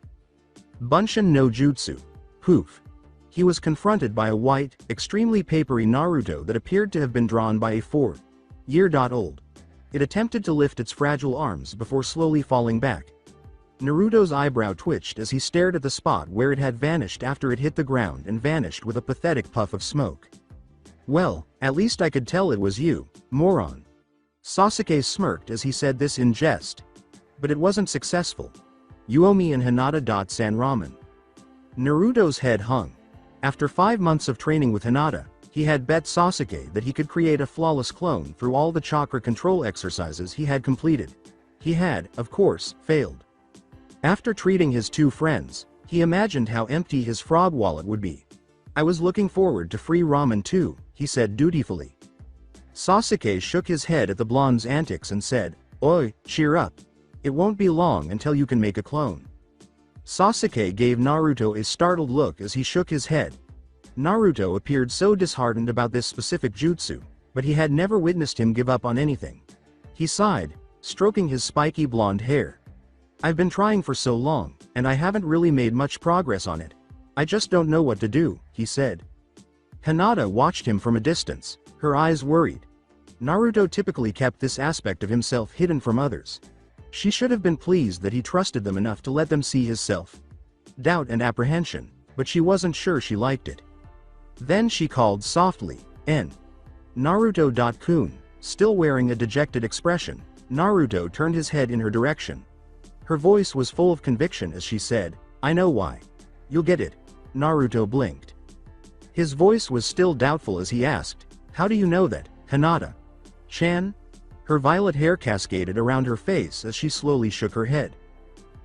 Bunshin no Jutsu. Poof. He was confronted by a white, extremely papery Naruto that appeared to have been drawn by a 4-year-old. It attempted to lift its fragile arms before slowly falling back. Naruto's eyebrow twitched as he stared at the spot where it had vanished after it hit the ground and vanished with a pathetic puff of smoke. Well, at least I could tell it was you, moron. Sasuke smirked as he said this in jest. But it wasn't successful. You owe me and Hinata.san ramen. Naruto's head hung. After 5 months of training with Hinata, he had bet Sasuke that he could create a flawless clone through all the chakra control exercises he had completed. He had, of course, failed. After treating his two friends, he imagined how empty his frog wallet would be. I was looking forward to free ramen too, he said dutifully. Sasuke shook his head at the blonde's antics and said, Oi, cheer up. It won't be long until you can make a clone. Sasuke gave Naruto a startled look as he shook his head. Naruto appeared so disheartened about this specific jutsu, but he had never witnessed him give up on anything. He sighed, stroking his spiky blonde hair. I've been trying for so long, and I haven't really made much progress on it. I just don't know what to do, he said. Hinata watched him from a distance, her eyes worried. Naruto typically kept this aspect of himself hidden from others. She should have been pleased that he trusted them enough to let them see his self-doubt and apprehension, but she wasn't sure she liked it. Then she called softly, N. Naruto.kun, still wearing a dejected expression. Naruto turned his head in her direction. Her voice was full of conviction as she said, I know why. You'll get it. Naruto blinked. His voice was still doubtful as he asked, How do you know that, Hinata-chan? Her violet hair cascaded around her face as she slowly shook her head.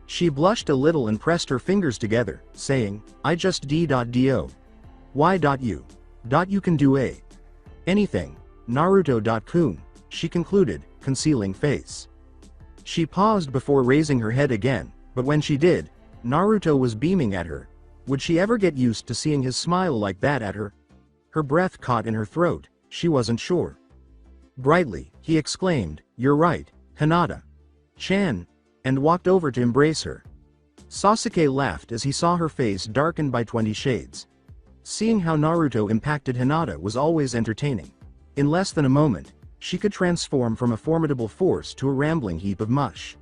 She blushed a little and pressed her fingers together, saying, I just d.do. Why.you? You can do anything. Naruto.kun, she concluded, concealing face. She paused before raising her head again, but when she did, Naruto was beaming at her. Would she ever get used to seeing his smile like that at her? Her breath caught in her throat, she wasn't sure. Brightly, he exclaimed, You're right, Hinata-chan, and walked over to embrace her. Sasuke laughed as he saw her face darkened by 20 shades. Seeing how Naruto impacted Hinata was always entertaining. In less than a moment, she could transform from a formidable force to a rambling heap of mush.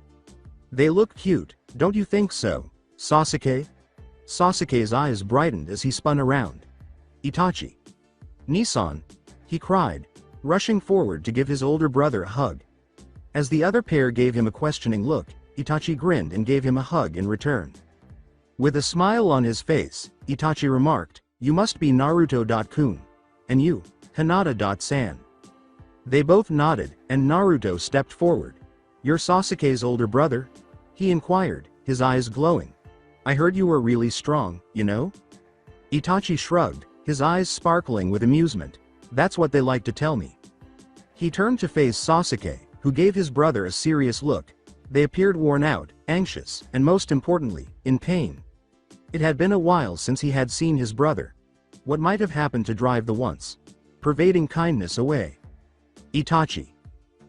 They look cute, don't you think so, Sasuke? Sasuke's eyes brightened as he spun around. Itachi. Nissan, he cried, rushing forward to give his older brother a hug. As the other pair gave him a questioning look, Itachi grinned and gave him a hug in return. With a smile on his face, Itachi remarked, You must be Naruto.kun. And you, Hinata.san. They both nodded, and Naruto stepped forward. You're Sasuke's older brother? He inquired, his eyes glowing. I heard you were really strong, you know? Itachi shrugged, his eyes sparkling with amusement. That's what they like to tell me. He turned to face Sasuke, who gave his brother a serious look. They appeared worn out, anxious, and most importantly, in pain. It had been a while since he had seen his brother. What might have happened to drive the once pervading kindness away? Itachi.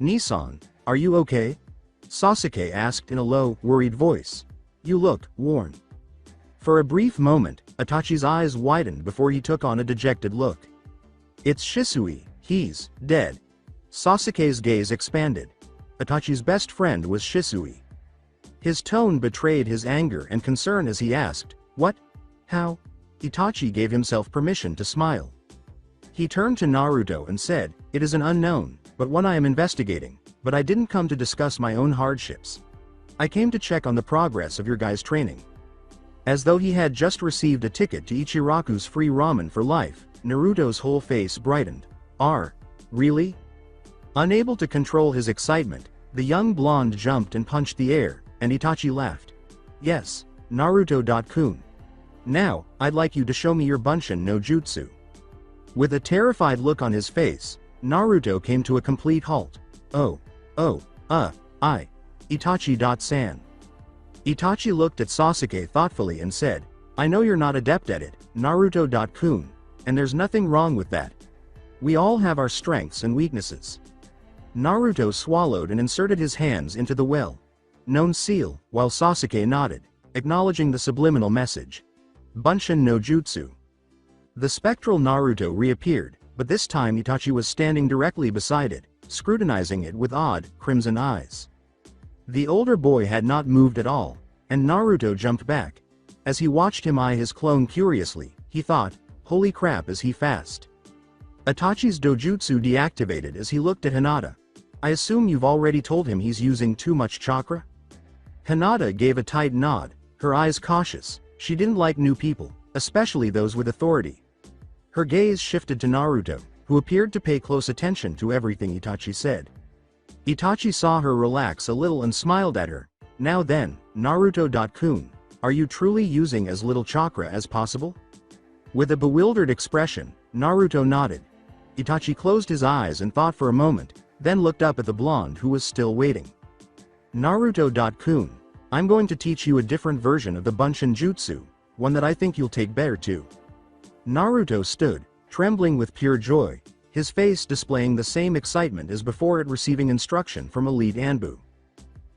Nissan, are you okay? Sasuke asked in a low, worried voice. You look worn. For a brief moment, Itachi's eyes widened before he took on a dejected look. It's Shisui, he's dead. Sasuke's gaze expanded. Itachi's best friend was Shisui. His tone betrayed his anger and concern as he asked, What? How? Itachi gave himself permission to smile. He turned to Naruto and said, It is an unknown, but one I am investigating, but I didn't come to discuss my own hardships. I came to check on the progress of your guys' training. As though he had just received a ticket to Ichiraku's free ramen for life, Naruto's whole face brightened. Really? Unable to control his excitement, the young blonde jumped and punched the air, and Itachi laughed. Yes, Naruto-kun. Now, I'd like you to show me your Bunshin no Jutsu. With a terrified look on his face, Naruto came to a complete halt. Itachi-san. Itachi looked at Sasuke thoughtfully and said, I know you're not adept at it, Naruto-kun, and there's nothing wrong with that. We all have our strengths and weaknesses. Naruto swallowed and inserted his hands into the well-known seal, while Sasuke nodded, acknowledging the subliminal message. Bunshin no Jutsu. The spectral Naruto reappeared, but this time Itachi was standing directly beside it, scrutinizing it with odd, crimson eyes. The older boy had not moved at all, and Naruto jumped back. As he watched him eye his clone curiously, he thought, holy crap, is he fast? Itachi's dojutsu deactivated as he looked at Hinata. I assume you've already told him he's using too much chakra? Hinata gave a tight nod, her eyes cautious. She didn't like new people, especially those with authority. Her gaze shifted to Naruto, who appeared to pay close attention to everything Itachi said. Itachi saw her relax a little and smiled at her. Now then, Naruto-kun, are you truly using as little chakra as possible? With a bewildered expression, Naruto nodded. Itachi closed his eyes and thought for a moment, then looked up at the blonde who was still waiting. Naruto-kun, I'm going to teach you a different version of the Bunshin Jutsu, one that I think you'll take better to. Naruto stood, trembling with pure joy, his face displaying the same excitement as before at receiving instruction from Elite Anbu.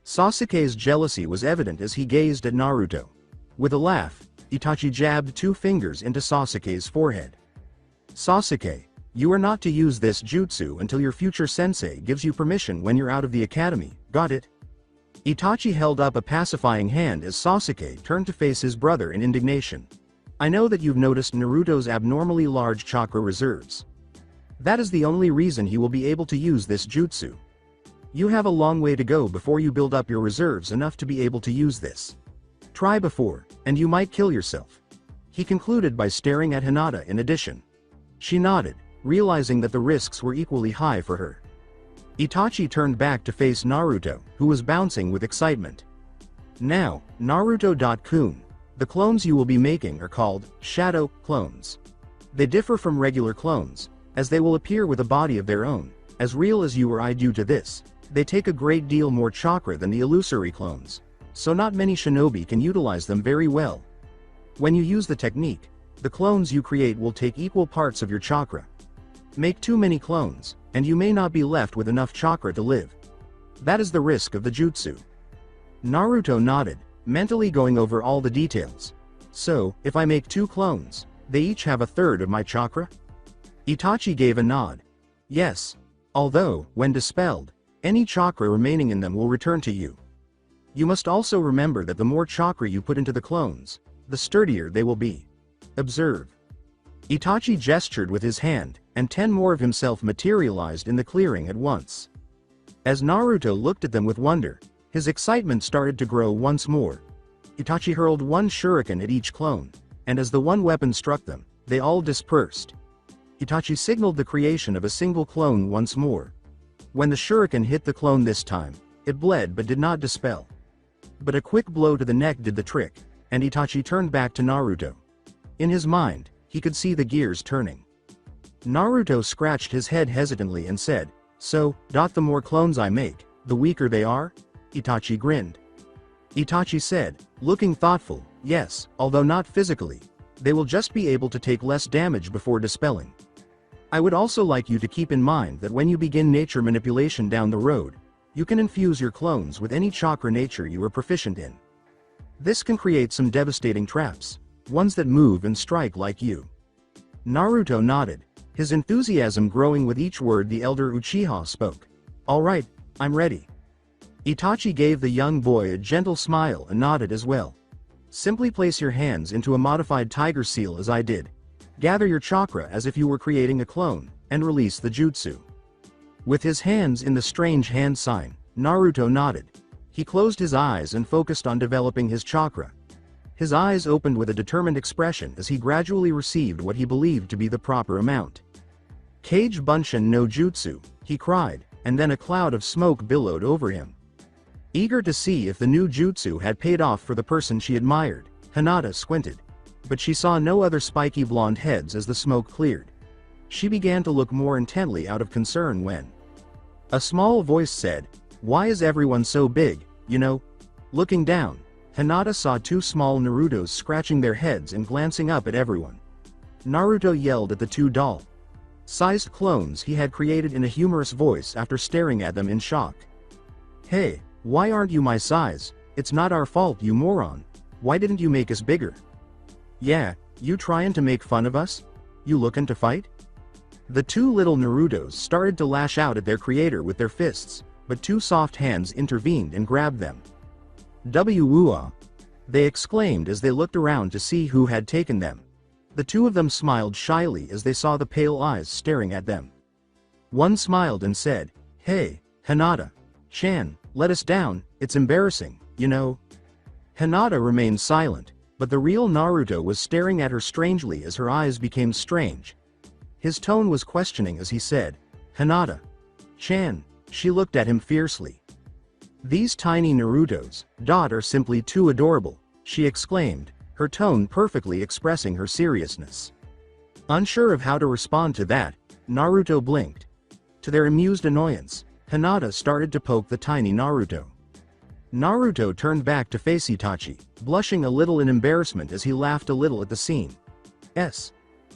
Sasuke's jealousy was evident as he gazed at Naruto. With a laugh, Itachi jabbed 2 fingers into Sasuke's forehead. Sasuke, you are not to use this jutsu until your future sensei gives you permission when you're out of the academy, got it? Itachi held up a pacifying hand as Sasuke turned to face his brother in indignation. I know that you've noticed Naruto's abnormally large chakra reserves. That is the only reason he will be able to use this jutsu. You have a long way to go before you build up your reserves enough to be able to use this. Try before, and you might kill yourself. He concluded by staring at Hinata in addition. She nodded, realizing that the risks were equally high for her. Itachi turned back to face Naruto, who was bouncing with excitement. Now, Naruto-kun, the clones you will be making are called shadow clones. They differ from regular clones, as they will appear with a body of their own, as real as you or I. Due to this, they take a great deal more chakra than the illusory clones, so not many shinobi can utilize them very well. When you use the technique, the clones you create will take equal parts of your chakra. Make too many clones, and you may not be left with enough chakra to live. That is the risk of the jutsu. Naruto nodded, mentally going over all the details. So, if I make 2 clones, they each have a third of my chakra? Itachi gave a nod. Yes. Although, when dispelled, any chakra remaining in them will return to you. You must also remember that the more chakra you put into the clones, the sturdier they will be. Observe. Itachi gestured with his hand, and 10 more of himself materialized in the clearing at once. As Naruto looked at them with wonder, his excitement started to grow once more. Itachi hurled 1 shuriken at each clone, and as the one weapon struck them, they all dispersed. Itachi signaled the creation of a single clone once more. When the shuriken hit the clone this time, it bled but did not dispel. But a quick blow to the neck did the trick, and Itachi turned back to Naruto. In his mind, he could see the gears turning. Naruto scratched his head hesitantly and said, So, the more clones I make, the weaker they are? Itachi grinned. Itachi said, looking thoughtful, yes, although not physically. They will just be able to take less damage before dispelling. I would also like you to keep in mind that when you begin nature manipulation down the road, you can infuse your clones with any chakra nature you are proficient in. This can create some devastating traps, ones that move and strike like you. Naruto nodded, his enthusiasm growing with each word the elder Uchiha spoke. Alright, I'm ready. Itachi gave the young boy a gentle smile and nodded as well. Simply place your hands into a modified tiger seal as I did. Gather your chakra as if you were creating a clone, and release the jutsu. With his hands in the strange hand sign, Naruto nodded. He closed his eyes and focused on developing his chakra. His eyes opened with a determined expression as he gradually received what he believed to be the proper amount. Kage Bunshin no Jutsu, he cried, and then a cloud of smoke billowed over him. Eager to see if the new jutsu had paid off for the person she admired, Hinata squinted. But she saw no other spiky blonde heads as the smoke cleared. She began to look more intently out of concern when a small voice said, "Why is everyone so big, you know?" Looking down, Hinata saw two small Narutos scratching their heads and glancing up at everyone. Naruto yelled at the two doll-sized clones he had created in a humorous voice after staring at them in shock. "Hey, why aren't you my size? It's not our fault, you moron. Why didn't you make us bigger?" "Yeah, you trying to make fun of us? You looking to fight?" The two little Narutos started to lash out at their creator with their fists, but two soft hands intervened and grabbed them. "Wua!" they exclaimed as they looked around to see who had taken them. The two of them smiled shyly as they saw the pale eyes staring at them. One smiled and said, "Hey, Hinata-chan, let us down, it's embarrassing, you know." Hinata remained silent, but the real Naruto was staring at her strangely as her eyes became strange. His tone was questioning as he said, "Hinata-chan." She looked at him fiercely. "These tiny Narutos, are simply too adorable," she exclaimed, her tone perfectly expressing her seriousness. Unsure of how to respond to that, Naruto blinked. To their amused annoyance, Hinata started to poke the tiny Naruto. Naruto turned back to face Itachi, blushing a little in embarrassment as he laughed a little at the scene.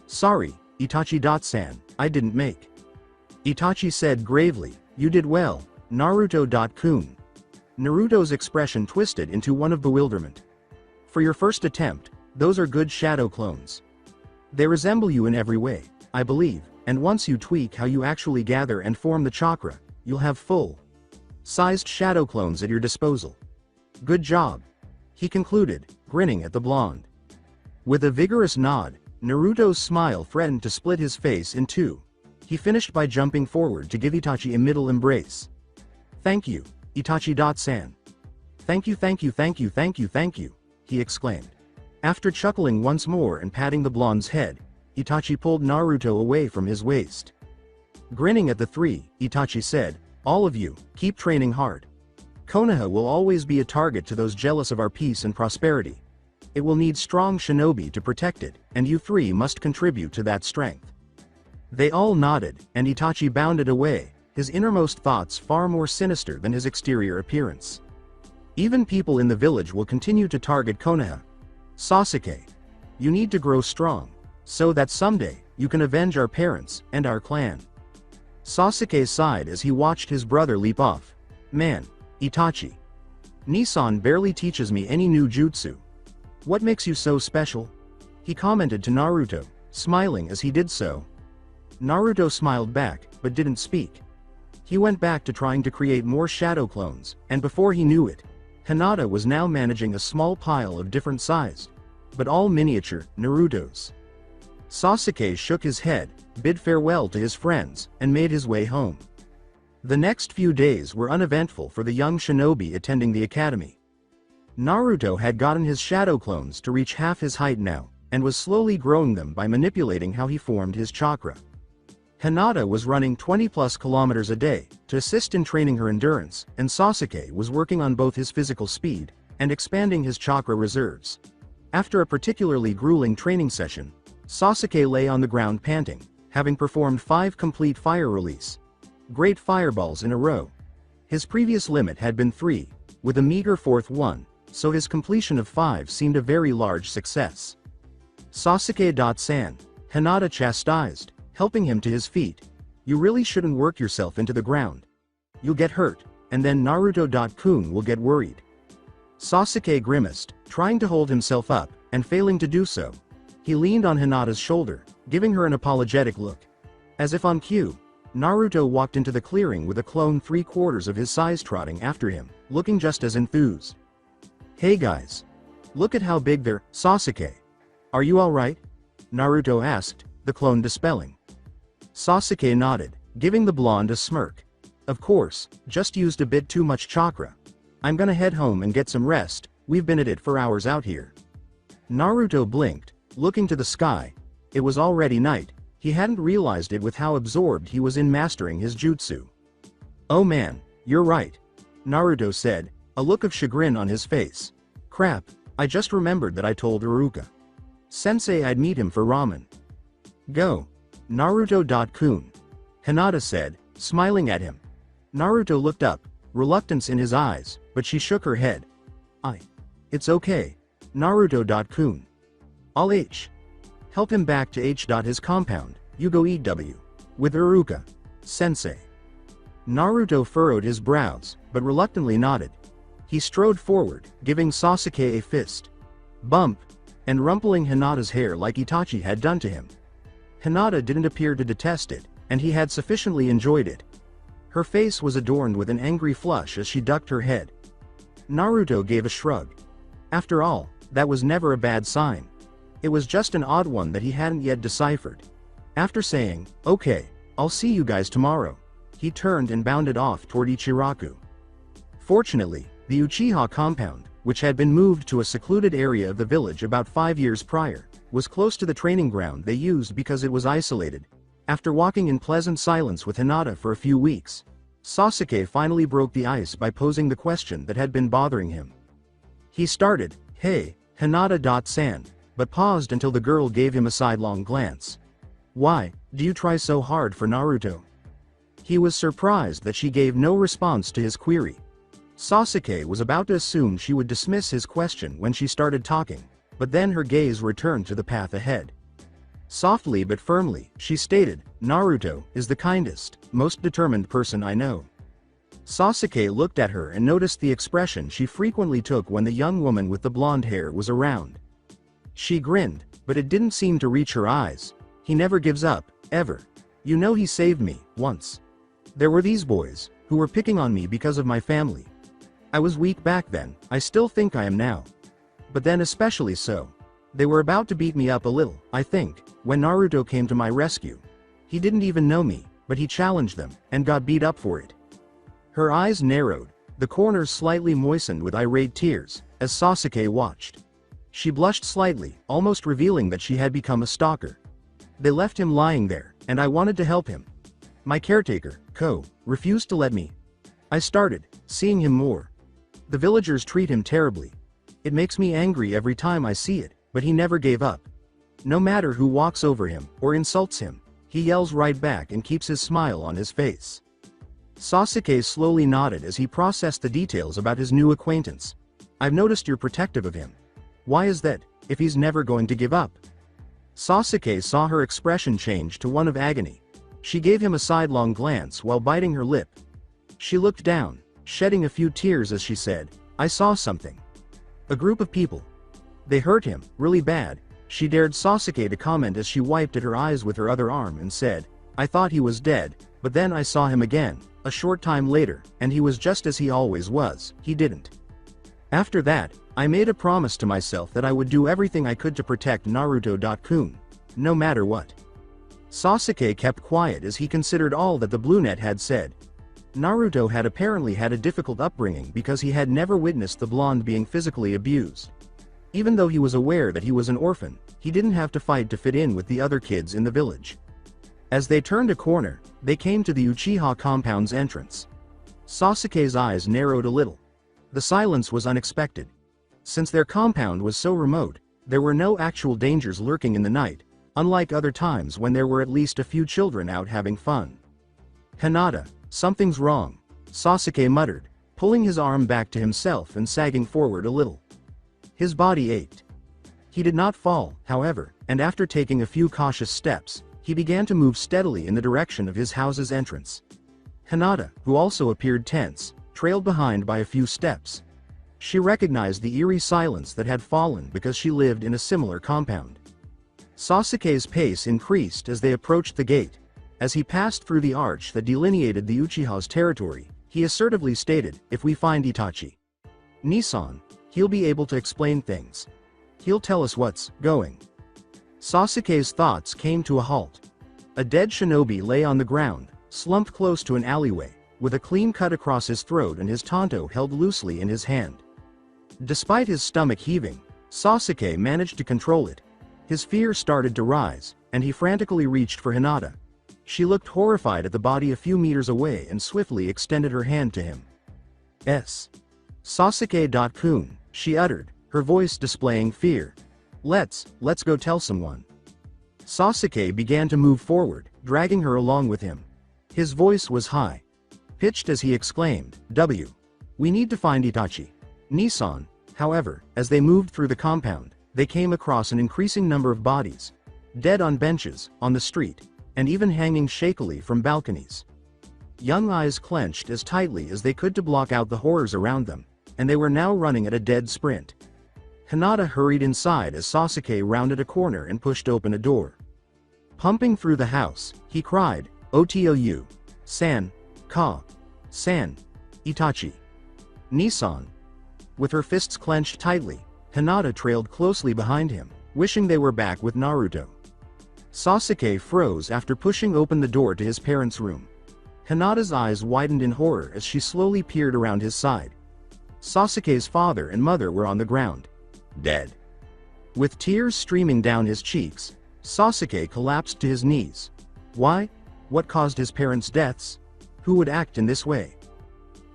Sorry, Itachi-san, I didn't make." Itachi said gravely, "You did well, Naruto-kun." Naruto's expression twisted into one of bewilderment. "For your first attempt, those are good shadow clones. They resemble you in every way, I believe, and once you tweak how you actually gather and form the chakra, you'll have full-sized shadow clones at your disposal. Good job," he concluded, grinning at the blonde. With a vigorous nod, Naruto's smile threatened to split his face in two. He finished by jumping forward to give Itachi a middle embrace. "Thank you, Itachi-san. Thank you, thank you, thank you, thank you, thank you," he exclaimed. After chuckling once more and patting the blonde's head, Itachi pulled Naruto away from his waist. Grinning at the three, Itachi said, "All of you, keep training hard. Konoha will always be a target to those jealous of our peace and prosperity. It will need strong shinobi to protect it, and you three must contribute to that strength." They all nodded, and Itachi bounded away, his innermost thoughts far more sinister than his exterior appearance. Even people in the village will continue to target Konoha. "Sasuke, you need to grow strong, so that someday, you can avenge our parents and our clan." Sasuke sighed as he watched his brother leap off. "Man, Itachi. Nissan barely teaches me any new jutsu. What makes you so special?" he commented to Naruto, smiling as he did so. Naruto smiled back, but didn't speak. He went back to trying to create more shadow clones, and before he knew it, Hinata was now managing a small pile of different sized, but all miniature, Narutos. Sasuke shook his head, bid farewell to his friends, and made his way home. The next few days were uneventful for the young shinobi attending the academy. Naruto had gotten his shadow clones to reach half his height now, and was slowly growing them by manipulating how he formed his chakra. Hinata was running 20+ kilometers a day to assist in training her endurance, and Sasuke was working on both his physical speed and expanding his chakra reserves. After a particularly grueling training session, Sasuke lay on the ground panting, having performed 5 complete fire release. Great fireballs in a row. His previous limit had been 3, with a meager fourth one, so his completion of 5 seemed a very large success. Sasuke-san, Hinata chastised, helping him to his feet. You really shouldn't work yourself into the ground. You'll get hurt, and then Naruto-kun will get worried. Sasuke grimaced, trying to hold himself up, and failing to do so. He leaned on Hinata's shoulder, giving her an apologetic look. As if on cue, Naruto walked into the clearing with a clone 3/4 of his size trotting after him, looking just as enthused. Hey guys. Look at how big they're. Sasuke. Are you alright? Naruto asked, the clone dispelling. Sasuke nodded, giving the blonde a smirk. Of course, just used a bit too much chakra. I'm gonna head home and get some rest, we've been at it for hours out here. Naruto blinked, looking to the sky. It was already night, he hadn't realized it with how absorbed he was in mastering his jutsu. Oh man, you're right. Naruto said, a look of chagrin on his face. Crap, I just remembered that I told Iruka Sensei I'd meet him for ramen. Go. Naruto-kun. Hinata said, smiling at him. Naruto looked up, reluctance in his eyes, but she shook her head. It's okay. Naruto-kun. I'll help him back to his compound, you go EW. With Iruka Sensei. Naruto furrowed his brows, but reluctantly nodded. He strode forward, giving Sasuke a fist bump, and rumpling Hinata's hair like Itachi had done to him. Hinata didn't appear to detest it, and he had sufficiently enjoyed it. Her face was adorned with an angry flush as she ducked her head. Naruto gave a shrug. After all, that was never a bad sign. It was just an odd one that he hadn't yet deciphered. After saying, okay, I'll see you guys tomorrow, he turned and bounded off toward Ichiraku. Fortunately, the Uchiha compound, which had been moved to a secluded area of the village about 5 years prior, was close to the training ground they used because it was isolated. After walking in pleasant silence with Hinata for a few weeks, Sasuke finally broke the ice by posing the question that had been bothering him. He started, hey, Hinata-san, but paused until the girl gave him a sidelong glance. Why, do you try so hard for Naruto? He was surprised that she gave no response to his query. Sasuke was about to assume she would dismiss his question when she started talking, but then her gaze returned to the path ahead. Softly but firmly, she stated, Naruto is the kindest, most determined person I know. Sasuke looked at her and noticed the expression she frequently took when the young woman with the blonde hair was around. She grinned, but it didn't seem to reach her eyes. He never gives up, ever. You know he saved me, once. There were these boys, who were picking on me because of my family. I was weak back then, I still think I am now. But then especially so. They were about to beat me up a little, I think, when Naruto came to my rescue. He didn't even know me, but he challenged them, and got beat up for it. Her eyes narrowed, the corners slightly moistened with irate tears, as Sasuke watched. She blushed slightly, almost revealing that she had become a stalker. They left him lying there, and I wanted to help him. My caretaker, Ko, refused to let me. I started seeing him more. The villagers treat him terribly. It makes me angry every time I see it, but he never gave up. No matter who walks over him, or insults him, he yells right back and keeps his smile on his face. Sasuke slowly nodded as he processed the details about his new acquaintance. I've noticed you're protective of him. Why is that, if he's never going to give up? Sasuke saw her expression change to one of agony. She gave him a sidelong glance while biting her lip. She looked down, shedding a few tears as she said, I saw something. A group of people. They hurt him, really bad. She dared Sasuke to comment as she wiped at her eyes with her other arm and said, I thought he was dead, but then I saw him again, a short time later, and he was just as he always was, he didn't. After that, I made a promise to myself that I would do everything I could to protect Naruto-kun, no matter what. Sasuke kept quiet as he considered all that the brunette had said. Naruto had apparently had a difficult upbringing because he had never witnessed the blonde being physically abused. Even though he was aware that he was an orphan, he didn't have to fight to fit in with the other kids in the village. As they turned a corner, they came to the Uchiha compound's entrance. Sasuke's eyes narrowed a little. The silence was unexpected. Since their compound was so remote, there were no actual dangers lurking in the night, unlike other times when there were at least a few children out having fun. Hinata, something's wrong, Sasuke muttered, pulling his arm back to himself and sagging forward a little. His body ached. He did not fall, however, and after taking a few cautious steps, he began to move steadily in the direction of his house's entrance. Hinata, who also appeared tense, trailed behind by a few steps. She recognized the eerie silence that had fallen because she lived in a similar compound. Sasuke's pace increased as they approached the gate. As he passed through the arch that delineated the Uchiha's territory, he assertively stated, "If we find Itachi Nissan, he'll be able to explain things. He'll tell us what's going." Sasuke's thoughts came to a halt. A dead shinobi lay on the ground, slumped close to an alleyway, with a clean cut across his throat and his tanto held loosely in his hand. Despite his stomach heaving, Sasuke managed to control it. His fear started to rise, and he frantically reached for Hinata. She looked horrified at the body a few meters away and swiftly extended her hand to him. Sasuke-kun, she uttered, her voice displaying fear. Let's go tell someone." Sasuke began to move forward, dragging her along with him. His voice was high, pitched as he exclaimed, "We need to find Itachi Nissan." However, as they moved through the compound, they came across an increasing number of bodies, dead on benches, on the street, and even hanging shakily from balconies. Young eyes clenched as tightly as they could to block out the horrors around them, and they were now running at a dead sprint. Hinata hurried inside as Sasuke rounded a corner and pushed open a door. Pumping through the house, he cried, "Otou! San! San! Itachi Nissan!" With her fists clenched tightly, Hinata trailed closely behind him, wishing they were back with Naruto. Sasuke froze after pushing open the door to his parents' room. Hinata's eyes widened in horror as she slowly peered around his side. Sasuke's father and mother were on the ground, dead. With tears streaming down his cheeks, Sasuke collapsed to his knees. Why? What caused his parents' deaths? Who would act in this way?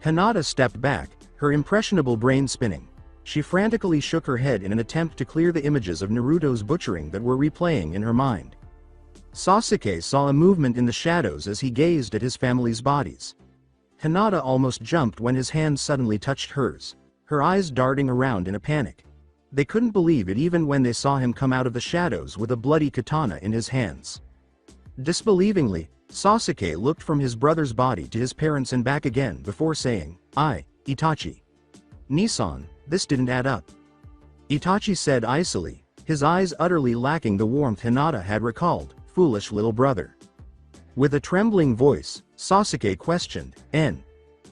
Hinata stepped back, her impressionable brain spinning. She frantically shook her head in an attempt to clear the images of Naruto's butchering that were replaying in her mind. Sasuke saw a movement in the shadows as he gazed at his family's bodies. Hinata almost jumped when his hand suddenly touched hers, her eyes darting around in a panic. They couldn't believe it even when they saw him come out of the shadows with a bloody katana in his hands. Disbelievingly, Sasuke looked from his brother's body to his parents and back again before saying, Itachi Nissan, this didn't add up." Itachi said icily, his eyes utterly lacking the warmth Hinata had recalled, "Foolish little brother." With a trembling voice, Sasuke questioned,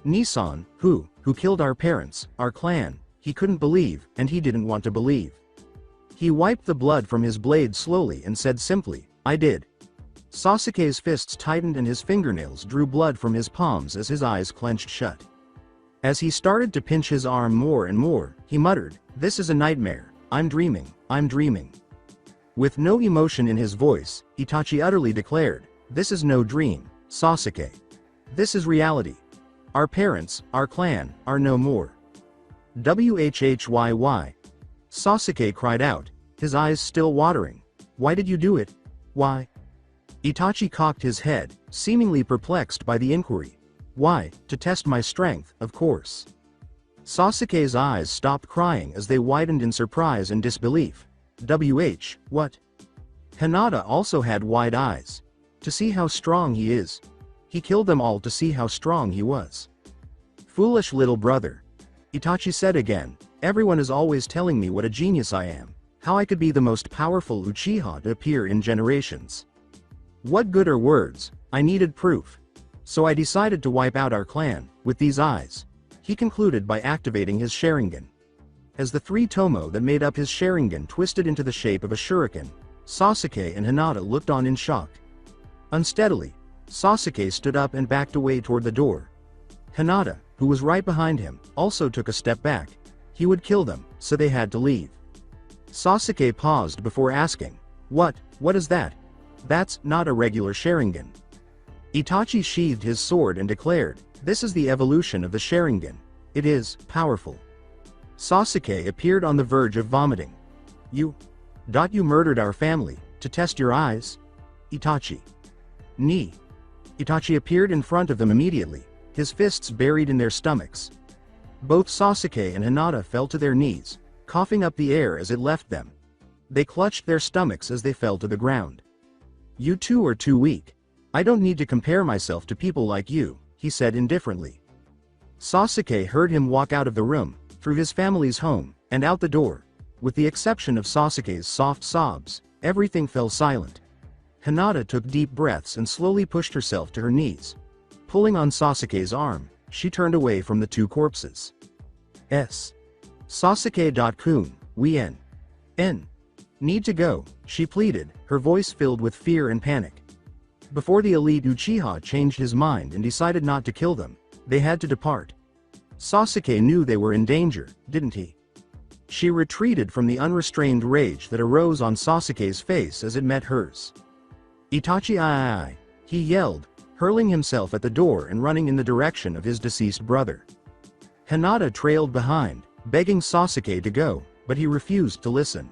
Nissan, who killed our parents, our clan?" He couldn't believe, and he didn't want to believe. He wiped the blood from his blade slowly and said simply, "I did." Sasuke's fists tightened and his fingernails drew blood from his palms as his eyes clenched shut. As he started to pinch his arm more and more, he muttered, "This is a nightmare. I'm dreaming. With no emotion in his voice, Itachi utterly declared, "This is no dream, Sasuke. This is reality. Our parents, our clan, are no more." "Whyy?" Sasuke cried out, his eyes still watering. "Why did you do it? Why?" Itachi cocked his head, seemingly perplexed by the inquiry. "Why, to test my strength, of course." Sasuke's eyes stopped crying as they widened in surprise and disbelief. What? Hinata also had wide eyes. To see how strong he is. He killed them all to see how strong he was. "Foolish little brother." Itachi said again, "Everyone is always telling me what a genius I am, how I could be the most powerful Uchiha to appear in generations. What good are words? I needed proof. So I decided to wipe out our clan, with these eyes." He concluded by activating his Sharingan. As the three tomo that made up his Sharingan twisted into the shape of a shuriken, Sasuke and Hinata looked on in shock. Unsteadily, Sasuke stood up and backed away toward the door. Hinata, who was right behind him, also took a step back. He would kill them, so they had to leave. Sasuke paused before asking, What is that? That's not a regular Sharingan." Itachi sheathed his sword and declared, "This is the evolution of the Sharingan. It is powerful." Sasuke appeared on the verge of vomiting. You murdered our family, to test your eyes? Itachi. Itachi appeared in front of them immediately, his fists buried in their stomachs. Both Sasuke and Hinata fell to their knees, coughing up the air as it left them. They clutched their stomachs as they fell to the ground. "You two are too weak. I don't need to compare myself to people like you," he said indifferently. Sasuke heard him walk out of the room, through his family's home, and out the door. With the exception of Sasuke's soft sobs, everything fell silent. Hinata took deep breaths and slowly pushed herself to her knees. Pulling on Sasuke's arm, she turned away from the two corpses. Sasuke.kun, we need to go, she pleaded, her voice filled with fear and panic. Before the elite Uchiha changed his mind and decided not to kill them, they had to depart. Sasuke knew they were in danger, didn't he? She retreated from the unrestrained rage that arose on Sasuke's face as it met hers. "Itachi ai!" he yelled, hurling himself at the door and running in the direction of his deceased brother. Hinata trailed behind, begging Sasuke to go, but he refused to listen.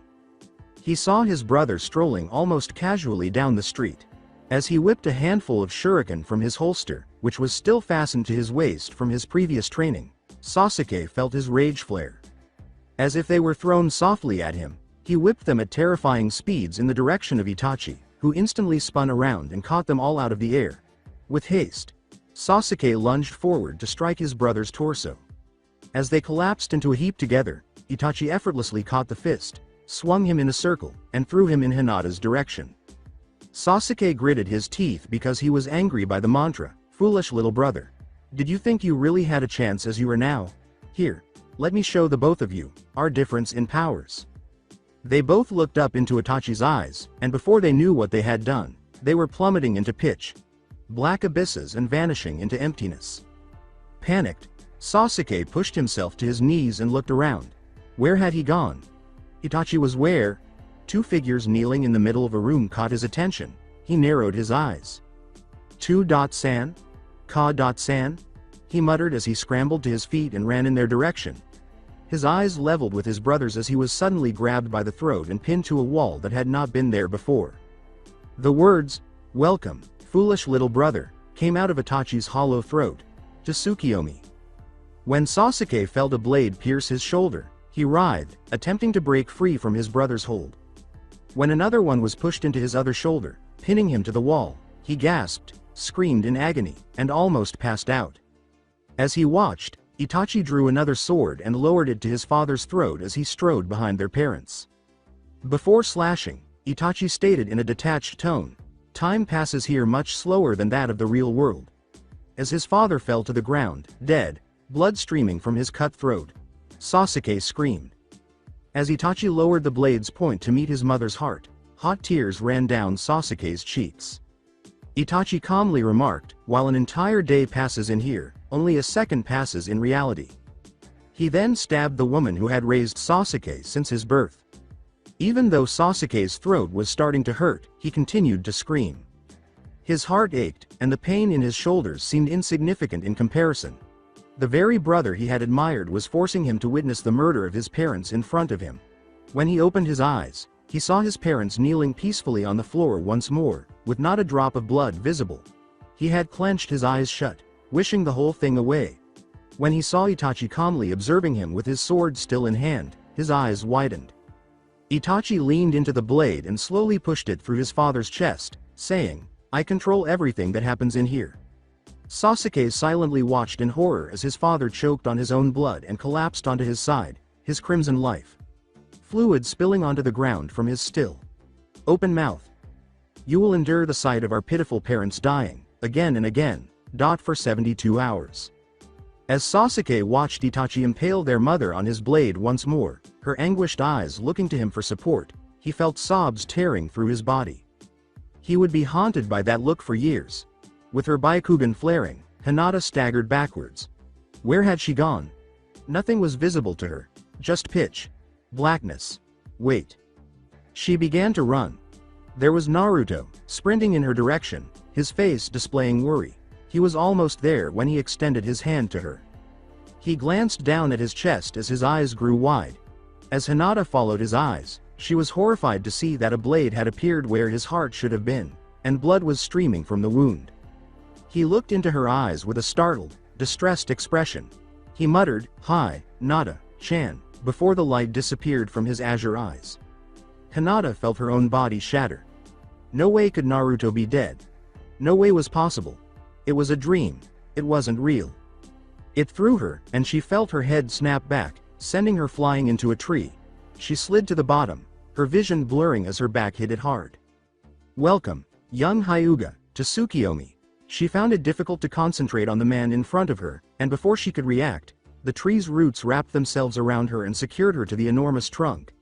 He saw his brother strolling almost casually down the street. As he whipped a handful of shuriken from his holster, which was still fastened to his waist from his previous training, Sasuke felt his rage flare. As if they were thrown softly at him, he whipped them at terrifying speeds in the direction of Itachi, who instantly spun around and caught them all out of the air. With haste, Sasuke lunged forward to strike his brother's torso. As they collapsed into a heap together, Itachi effortlessly caught the fist, swung him in a circle, and threw him in Hinata's direction. Sasuke gritted his teeth because he was angry by the mantra, "Foolish little brother. Did you think you really had a chance as you are now? Here, let me show the both of you our difference in powers." They both looked up into Itachi's eyes, and before they knew what they had done, they were plummeting into pitch black abysses and vanishing into emptiness. Panicked, Sasuke pushed himself to his knees and looked around. Where had he gone? Itachi was where? Two figures kneeling in the middle of a room caught his attention. He narrowed his eyes. "2.san? Ka.san?" he muttered as he scrambled to his feet and ran in their direction. His eyes leveled with his brother's as he was suddenly grabbed by the throat and pinned to a wall that had not been there before. The words, "Welcome, foolish little brother," came out of Itachi's hollow throat. "To Tsukiyomi." When Sasuke felt a blade pierce his shoulder, he writhed, attempting to break free from his brother's hold. When another one was pushed into his other shoulder, pinning him to the wall, he gasped, screamed in agony, and almost passed out. As he watched, Itachi drew another sword and lowered it to his father's throat as he strode behind their parents. Before slashing, Itachi stated in a detached tone, "Time passes here much slower than that of the real world." As his father fell to the ground, dead, blood streaming from his cut throat, Sasuke screamed. As Itachi lowered the blade's point to meet his mother's heart, hot tears ran down Sasuke's cheeks. Itachi calmly remarked, "While an entire day passes in here, only a second passes in reality." He then stabbed the woman who had raised Sasuke since his birth. Even though Sasuke's throat was starting to hurt, he continued to scream. His heart ached, and the pain in his shoulders seemed insignificant in comparison. The very brother he had admired was forcing him to witness the murder of his parents in front of him. When he opened his eyes, he saw his parents kneeling peacefully on the floor once more, with not a drop of blood visible. He had clenched his eyes shut, wishing the whole thing away. When he saw Itachi calmly observing him with his sword still in hand, his eyes widened. Itachi leaned into the blade and slowly pushed it through his father's chest, saying, "I control everything that happens in here." Sasuke silently watched in horror as his father choked on his own blood and collapsed onto his side, his crimson life fluid spilling onto the ground from his still open mouth. "You will endure the sight of our pitiful parents dying, again and again, for 72 hours. As Sasuke watched Itachi impale their mother on his blade once more, her anguished eyes looking to him for support, he felt sobs tearing through his body. He would be haunted by that look for years. With her Byakugan flaring, Hinata staggered backwards. Where had she gone? Nothing was visible to her, just pitch blackness. Wait. She began to run. There was Naruto, sprinting in her direction, his face displaying worry. He was almost there when he extended his hand to her. He glanced down at his chest as his eyes grew wide. As Hinata followed his eyes, she was horrified to see that a blade had appeared where his heart should have been, and blood was streaming from the wound. He looked into her eyes with a startled, distressed expression. He muttered, "Hi, Nada-chan," before the light disappeared from his azure eyes. Hinata felt her own body shatter. No way could Naruto be dead. No way was possible. It was a dream. It wasn't real. It threw her, and she felt her head snap back, sending her flying into a tree. She slid to the bottom, her vision blurring as her back hit it hard. "Welcome, young Hyuga, to Tsukiyomi." She found it difficult to concentrate on the man in front of her, and before she could react, the tree's roots wrapped themselves around her and secured her to the enormous trunk.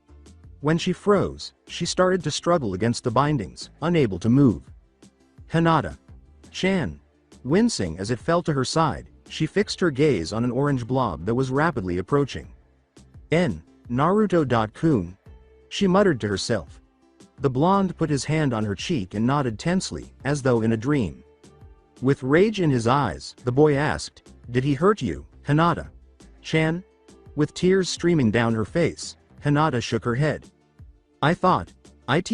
When she froze, she started to struggle against the bindings, unable to move. "Hinata-chan." Wincing as it fell to her side, she fixed her gaze on an orange blob that was rapidly approaching. Naruto-kun. She muttered to herself. The blonde put his hand on her cheek and nodded tensely, as though in a dream. With rage in his eyes, the boy asked, "Did he hurt you, Hinata-chan?" With tears streaming down her face, Hinata shook her head. "I thought, thought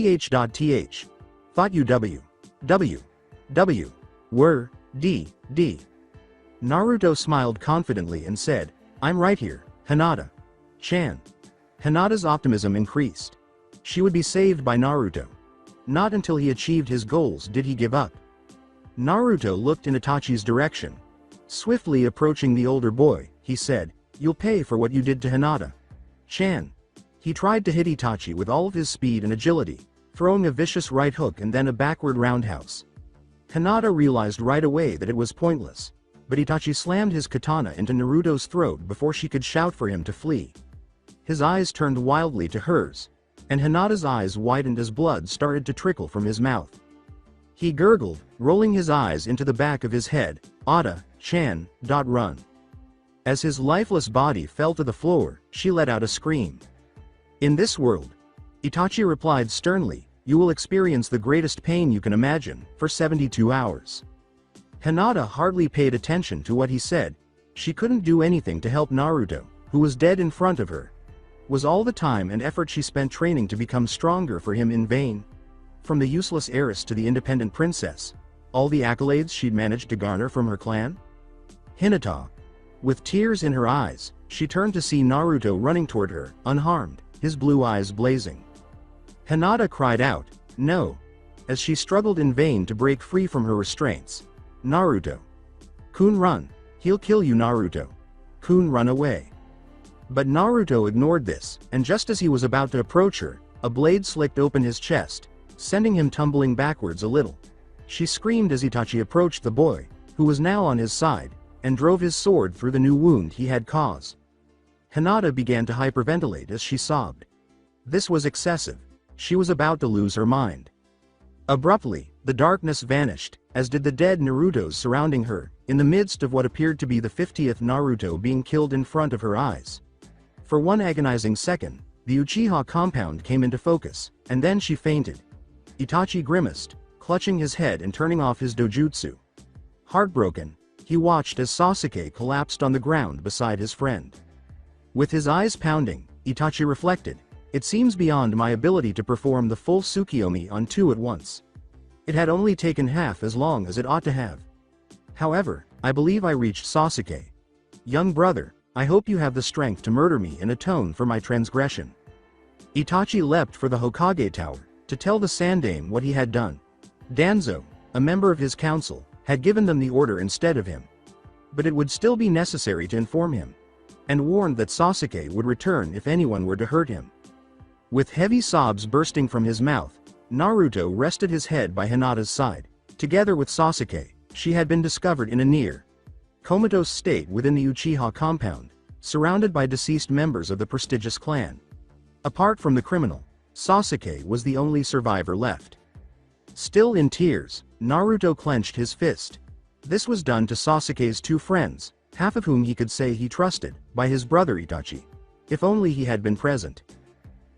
you were, d. Naruto smiled confidently and said, "I'm right here, Hinata-chan." Hinata's optimism increased. She would be saved by Naruto. Not until he achieved his goals did he give up. Naruto looked in Itachi's direction. Swiftly approaching the older boy, he said, "You'll pay for what you did to Hinata-chan." He tried to hit Itachi with all of his speed and agility, throwing a vicious right hook and then a backward roundhouse. Hinata realized right away that it was pointless, but Itachi slammed his katana into Naruto's throat before she could shout for him to flee. His eyes turned wildly to hers, and Hinata's eyes widened as blood started to trickle from his mouth. He gurgled, rolling his eyes into the back of his head, "Ada-chan, run." As his lifeless body fell to the floor, she let out a scream. "In this world," Itachi replied sternly, "you will experience the greatest pain you can imagine, for 72 hours. Hinata hardly paid attention to what he said. She couldn't do anything to help Naruto, who was dead in front of her. Was all the time and effort she spent training to become stronger for him in vain? From the useless heiress to the independent princess, all the accolades she'd managed to garner from her clan? Hinata. With tears in her eyes, she turned to see Naruto running toward her, unharmed, his blue eyes blazing. Hinata cried out, "No!" as she struggled in vain to break free from her restraints. "Naruto-kun, run! He'll kill you, Naruto-kun, run away!" But Naruto ignored this, and just as he was about to approach her, a blade slicked open his chest, sending him tumbling backwards a little. She screamed as Itachi approached the boy, who was now on his side, and drove his sword through the new wound he had caused. Hinata began to hyperventilate as she sobbed. This was excessive. She was about to lose her mind. Abruptly, the darkness vanished, as did the dead Narutos surrounding her, in the midst of what appeared to be the 50th Naruto being killed in front of her eyes. For one agonizing second, the Uchiha compound came into focus, and then she fainted. Itachi grimaced, clutching his head and turning off his dojutsu. Heartbroken, he watched as Sasuke collapsed on the ground beside his friend. With his eyes pounding, Itachi reflected, "It seems beyond my ability to perform the full Tsukiyomi on two at once. It had only taken half as long as it ought to have. However, I believe I reached Sasuke. Young brother, I hope you have the strength to murder me and atone for my transgression." Itachi leapt for the Hokage tower, to tell the Sandaime what he had done. Danzo, a member of his council, had given them the order instead of him. But it would still be necessary to inform him, and warned that Sasuke would return if anyone were to hurt him. With heavy sobs bursting from his mouth, Naruto rested his head by Hinata's side. Together with Sasuke, she had been discovered in a near comatose state within the Uchiha compound, surrounded by deceased members of the prestigious clan. Apart from the criminal, Sasuke was the only survivor left. Still in tears, Naruto clenched his fist. This was done to Sasuke's two friends, half of whom he could say he trusted, by his brother Itachi. If only he had been present.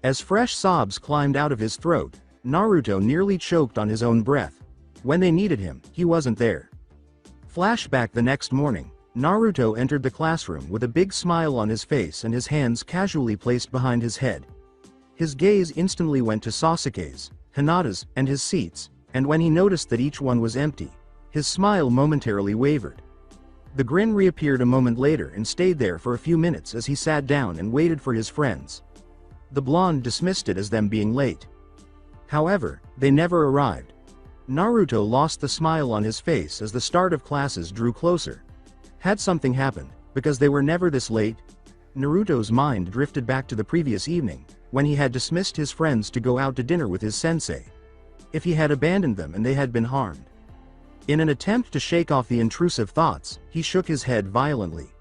As fresh sobs climbed out of his throat, Naruto nearly choked on his own breath. When they needed him, he wasn't there. Flashback: the next morning, Naruto entered the classroom with a big smile on his face and his hands casually placed behind his head. His gaze instantly went to Sasuke's, Hinata's, and his seats, and when he noticed that each one was empty, his smile momentarily wavered. The grin reappeared a moment later and stayed there for a few minutes as he sat down and waited for his friends. The blonde dismissed it as them being late. However, they never arrived. Naruto lost the smile on his face as the start of classes drew closer. Had something happened, because they were never this late? Naruto's mind drifted back to the previous evening, when he had dismissed his friends to go out to dinner with his sensei. If he had abandoned them and they had been harmed. In an attempt to shake off the intrusive thoughts, he shook his head violently.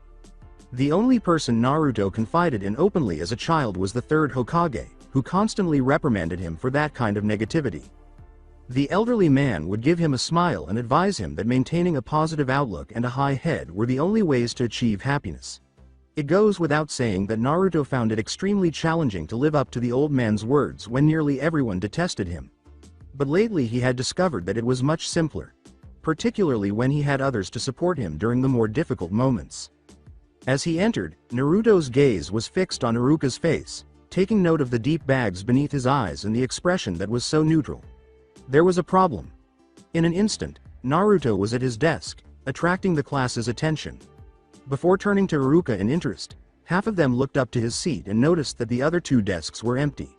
The only person Naruto confided in openly as a child was the third Hokage, who constantly reprimanded him for that kind of negativity. The elderly man would give him a smile and advise him that maintaining a positive outlook and a high head were the only ways to achieve happiness. It goes without saying that Naruto found it extremely challenging to live up to the old man's words when nearly everyone detested him. But lately he had discovered that it was much simpler. Particularly when he had others to support him during the more difficult moments. As he entered, Naruto's gaze was fixed on Iruka's face, taking note of the deep bags beneath his eyes and the expression that was so neutral. There was a problem. In an instant, Naruto was at his desk, attracting the class's attention. Before turning to Iruka in interest, half of them looked up to his seat and noticed that the other two desks were empty.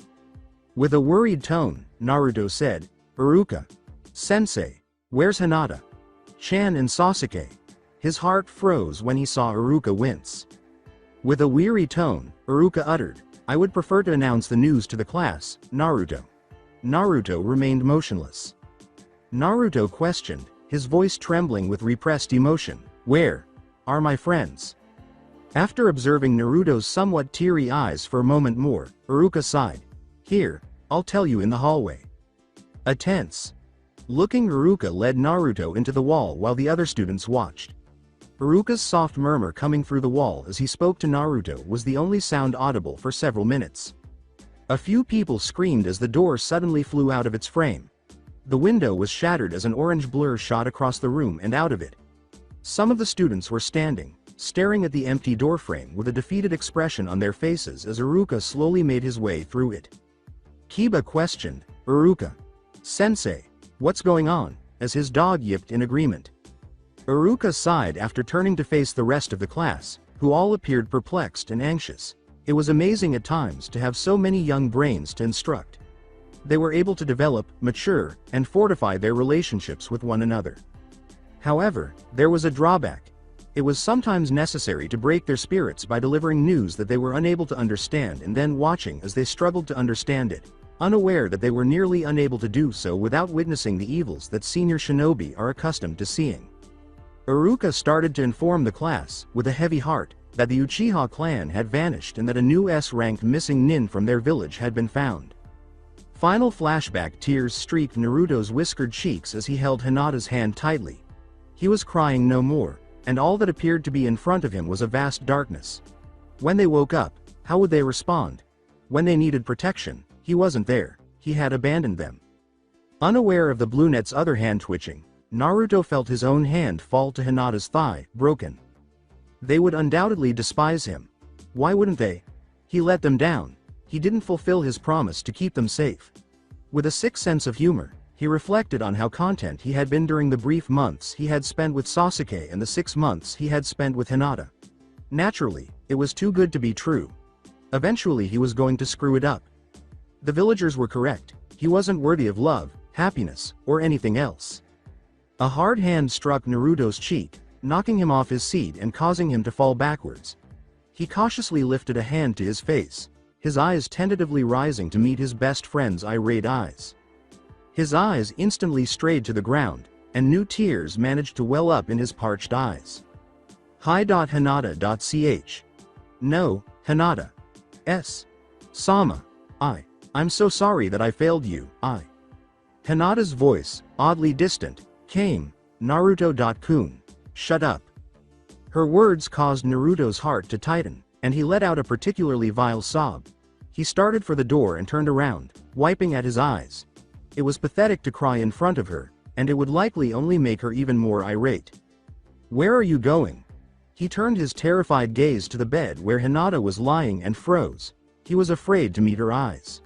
With a worried tone, Naruto said, "Iruka. Sensei. Where's Hinata? Chan and Sasuke?" His heart froze when he saw Iruka wince. With a weary tone, Iruka uttered, "I would prefer to announce the news to the class, Naruto." Naruto remained motionless. Naruto questioned, his voice trembling with repressed emotion, "Where are my friends?" After observing Naruto's somewhat teary eyes for a moment more, Iruka sighed. "Here, I'll tell you in the hallway." A tense looking Iruka led Naruto into the wall while the other students watched. Iruka's soft murmur coming through the wall as he spoke to Naruto was the only sound audible for several minutes. A few people screamed as the door suddenly flew out of its frame. The window was shattered as an orange blur shot across the room and out of it. Some of the students were standing, staring at the empty doorframe with a defeated expression on their faces as Iruka slowly made his way through it. Kiba questioned, "Iruka. Sensei. What's going on?" as his dog yipped in agreement. Iruka sighed after turning to face the rest of the class, who all appeared perplexed and anxious. It was amazing at times to have so many young brains to instruct. They were able to develop, mature, and fortify their relationships with one another. However, there was a drawback. It was sometimes necessary to break their spirits by delivering news that they were unable to understand and then watching as they struggled to understand it, unaware that they were nearly unable to do so without witnessing the evils that senior shinobi are accustomed to seeing. Iruka started to inform the class, with a heavy heart, that the Uchiha clan had vanished and that a new S-ranked missing nin from their village had been found. Final flashback tears streaked Naruto's whiskered cheeks as he held Hinata's hand tightly. He was crying no more, and all that appeared to be in front of him was a vast darkness. When they woke up, how would they respond? When they needed protection, he wasn't there, he had abandoned them. Unaware of the brunette's other hand twitching, Naruto felt his own hand fall to Hinata's thigh, broken. They would undoubtedly despise him. Why wouldn't they? He let them down. He didn't fulfill his promise to keep them safe. With a sick sense of humor, he reflected on how content he had been during the brief months he had spent with Sasuke and the 6 months he had spent with Hinata. Naturally, it was too good to be true. Eventually he was going to screw it up. The villagers were correct. He wasn't worthy of love, happiness, or anything else. A hard hand struck Naruto's cheek, knocking him off his seat and causing him to fall backwards. He cautiously lifted a hand to his face, his eyes tentatively rising to meet his best friend's irate eyes. His eyes instantly strayed to the ground, and new tears managed to well up in his parched eyes. Hi.Hinata.ch. No, Hinata. S. Sama. I'm so sorry that I failed you, Hinata's voice, oddly distant, came, Naruto.kun. Shut up. Her words caused Naruto's heart to tighten, and he let out a particularly vile sob. He started for the door and turned around, wiping at his eyes. It was pathetic to cry in front of her, and it would likely only make her even more irate. Where are you going? He turned his terrified gaze to the bed where Hinata was lying and froze. He was afraid to meet her eyes.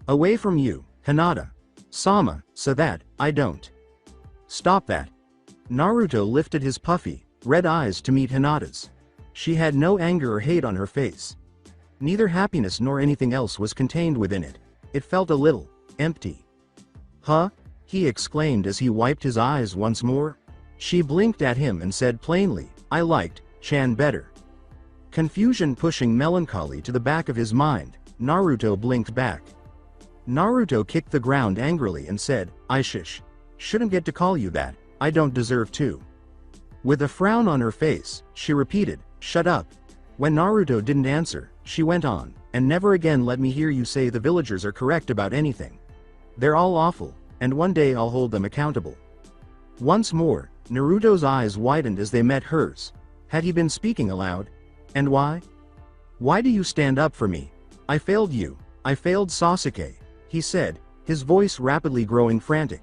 Away from you, Hinata. Sama, so that I don't. Stop that. Naruto lifted his puffy, red eyes to meet Hinata's. She had no anger or hate on her face. Neither happiness nor anything else was contained within it. It felt a little empty. Huh? He exclaimed as he wiped his eyes once more. She blinked at him and said plainly, I liked Chan better. Confusion pushing melancholy to the back of his mind, Naruto blinked back. Naruto kicked the ground angrily and said, I shouldn't get to call you that, I don't deserve to. With a frown on her face, she repeated, shut up. When Naruto didn't answer, she went on, and never again let me hear you say the villagers are correct about anything. They're all awful, and one day I'll hold them accountable. Once more, Naruto's eyes widened as they met hers. Had he been speaking aloud? And why? Why do you stand up for me? I failed you. I failed Sasuke, he said, his voice rapidly growing frantic.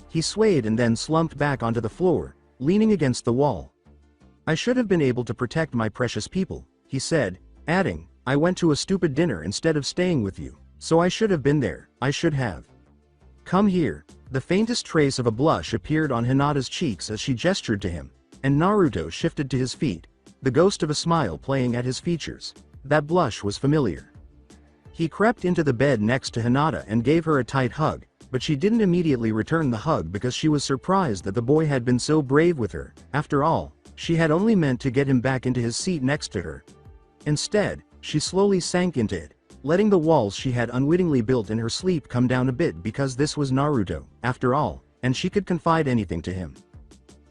He swayed and then slumped back onto the floor, leaning against the wall. I should have been able to protect my precious people, he said, adding, I went to a stupid dinner instead of staying with you, so I should have been there, I should have. Come here. The faintest trace of a blush appeared on Hinata's cheeks as she gestured to him, and Naruto shifted to his feet, the ghost of a smile playing at his features. That blush was familiar. He crept into the bed next to Hinata and gave her a tight hug, but she didn't immediately return the hug because she was surprised that the boy had been so brave with her. After all, she had only meant to get him back into his seat next to her. Instead, she slowly sank into it, letting the walls she had unwittingly built in her sleep come down a bit because this was Naruto, after all, and she could confide anything to him.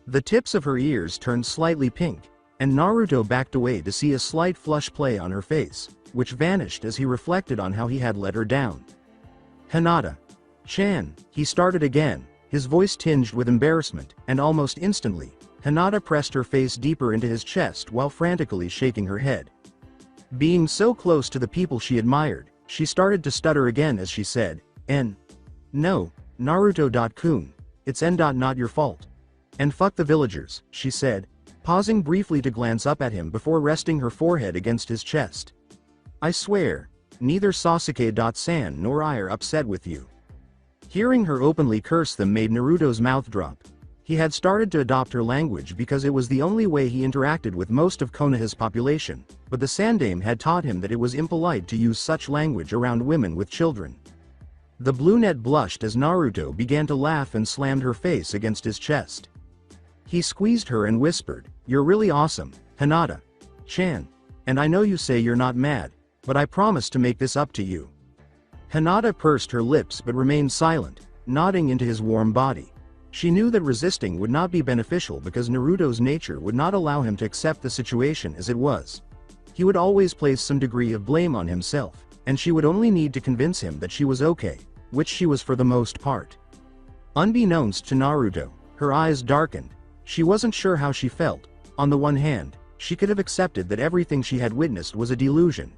The tips of her ears turned slightly pink, and Naruto backed away to see a slight flush play on her face, which vanished as he reflected on how he had let her down. Hinata. Chan, he started again, his voice tinged with embarrassment, and almost instantly, Hinata pressed her face deeper into his chest while frantically shaking her head. Being so close to the people she admired, she started to stutter again as she said, No, Naruto-kun, it's not your fault. And fuck the villagers, she said, pausing briefly to glance up at him before resting her forehead against his chest. I swear, neither Sasuke-san nor I are upset with you. Hearing her openly curse them made Naruto's mouth drop. He had started to adopt her language because it was the only way he interacted with most of Konoha's population, but the Sandaime had taught him that it was impolite to use such language around women with children. The brunette blushed as Naruto began to laugh and slammed her face against his chest. He squeezed her and whispered, You're really awesome, Hinata. Chan. And I know you say you're not mad, but I promise to make this up to you. Hinata pursed her lips but remained silent, nodding into his warm body. She knew that resisting would not be beneficial because Naruto's nature would not allow him to accept the situation as it was. He would always place some degree of blame on himself, and she would only need to convince him that she was okay, which she was for the most part. Unbeknownst to Naruto, her eyes darkened. She wasn't sure how she felt. On the one hand, she could have accepted that everything she had witnessed was a delusion.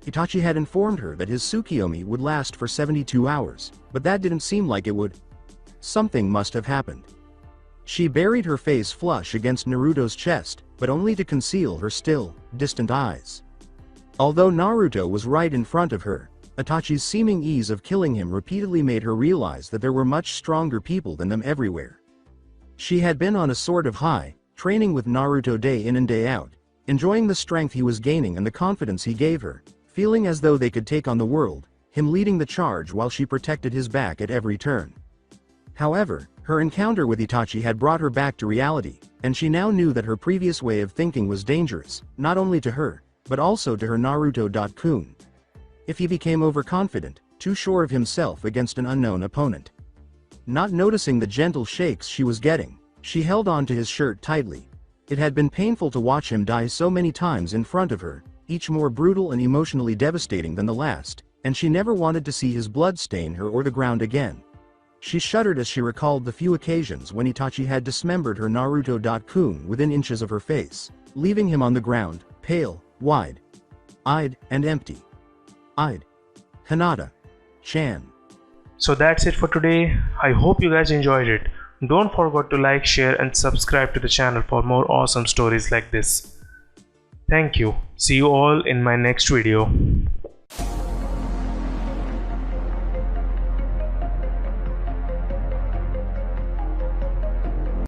Itachi had informed her that his Tsukiyomi would last for 72 hours, but that didn't seem like it would. Something must have happened. She buried her face flush against Naruto's chest, but only to conceal her still, distant eyes. Although Naruto was right in front of her, Itachi's seeming ease of killing him repeatedly made her realize that there were much stronger people than them everywhere. She had been on a sort of high, training with Naruto day in and day out, enjoying the strength he was gaining and the confidence he gave her, feeling as though they could take on the world, him leading the charge while she protected his back at every turn. However, her encounter with Itachi had brought her back to reality, and she now knew that her previous way of thinking was dangerous, not only to her, but also to her Naruto-kun. If he became overconfident, too sure of himself against an unknown opponent. Not noticing the gentle shakes she was getting, she held on to his shirt tightly. It had been painful to watch him die so many times in front of her, each more brutal and emotionally devastating than the last, and she never wanted to see his blood stain her or the ground again. She shuddered as she recalled the few occasions when Itachi had dismembered her Naruto-kun within inches of her face, leaving him on the ground, pale, wide-eyed, and empty-eyed. Hinata. Chan. So that's it for today. I hope you guys enjoyed it. Don't forget to like, share and subscribe to the channel for more awesome stories like this. Thank you. See you all in my next video.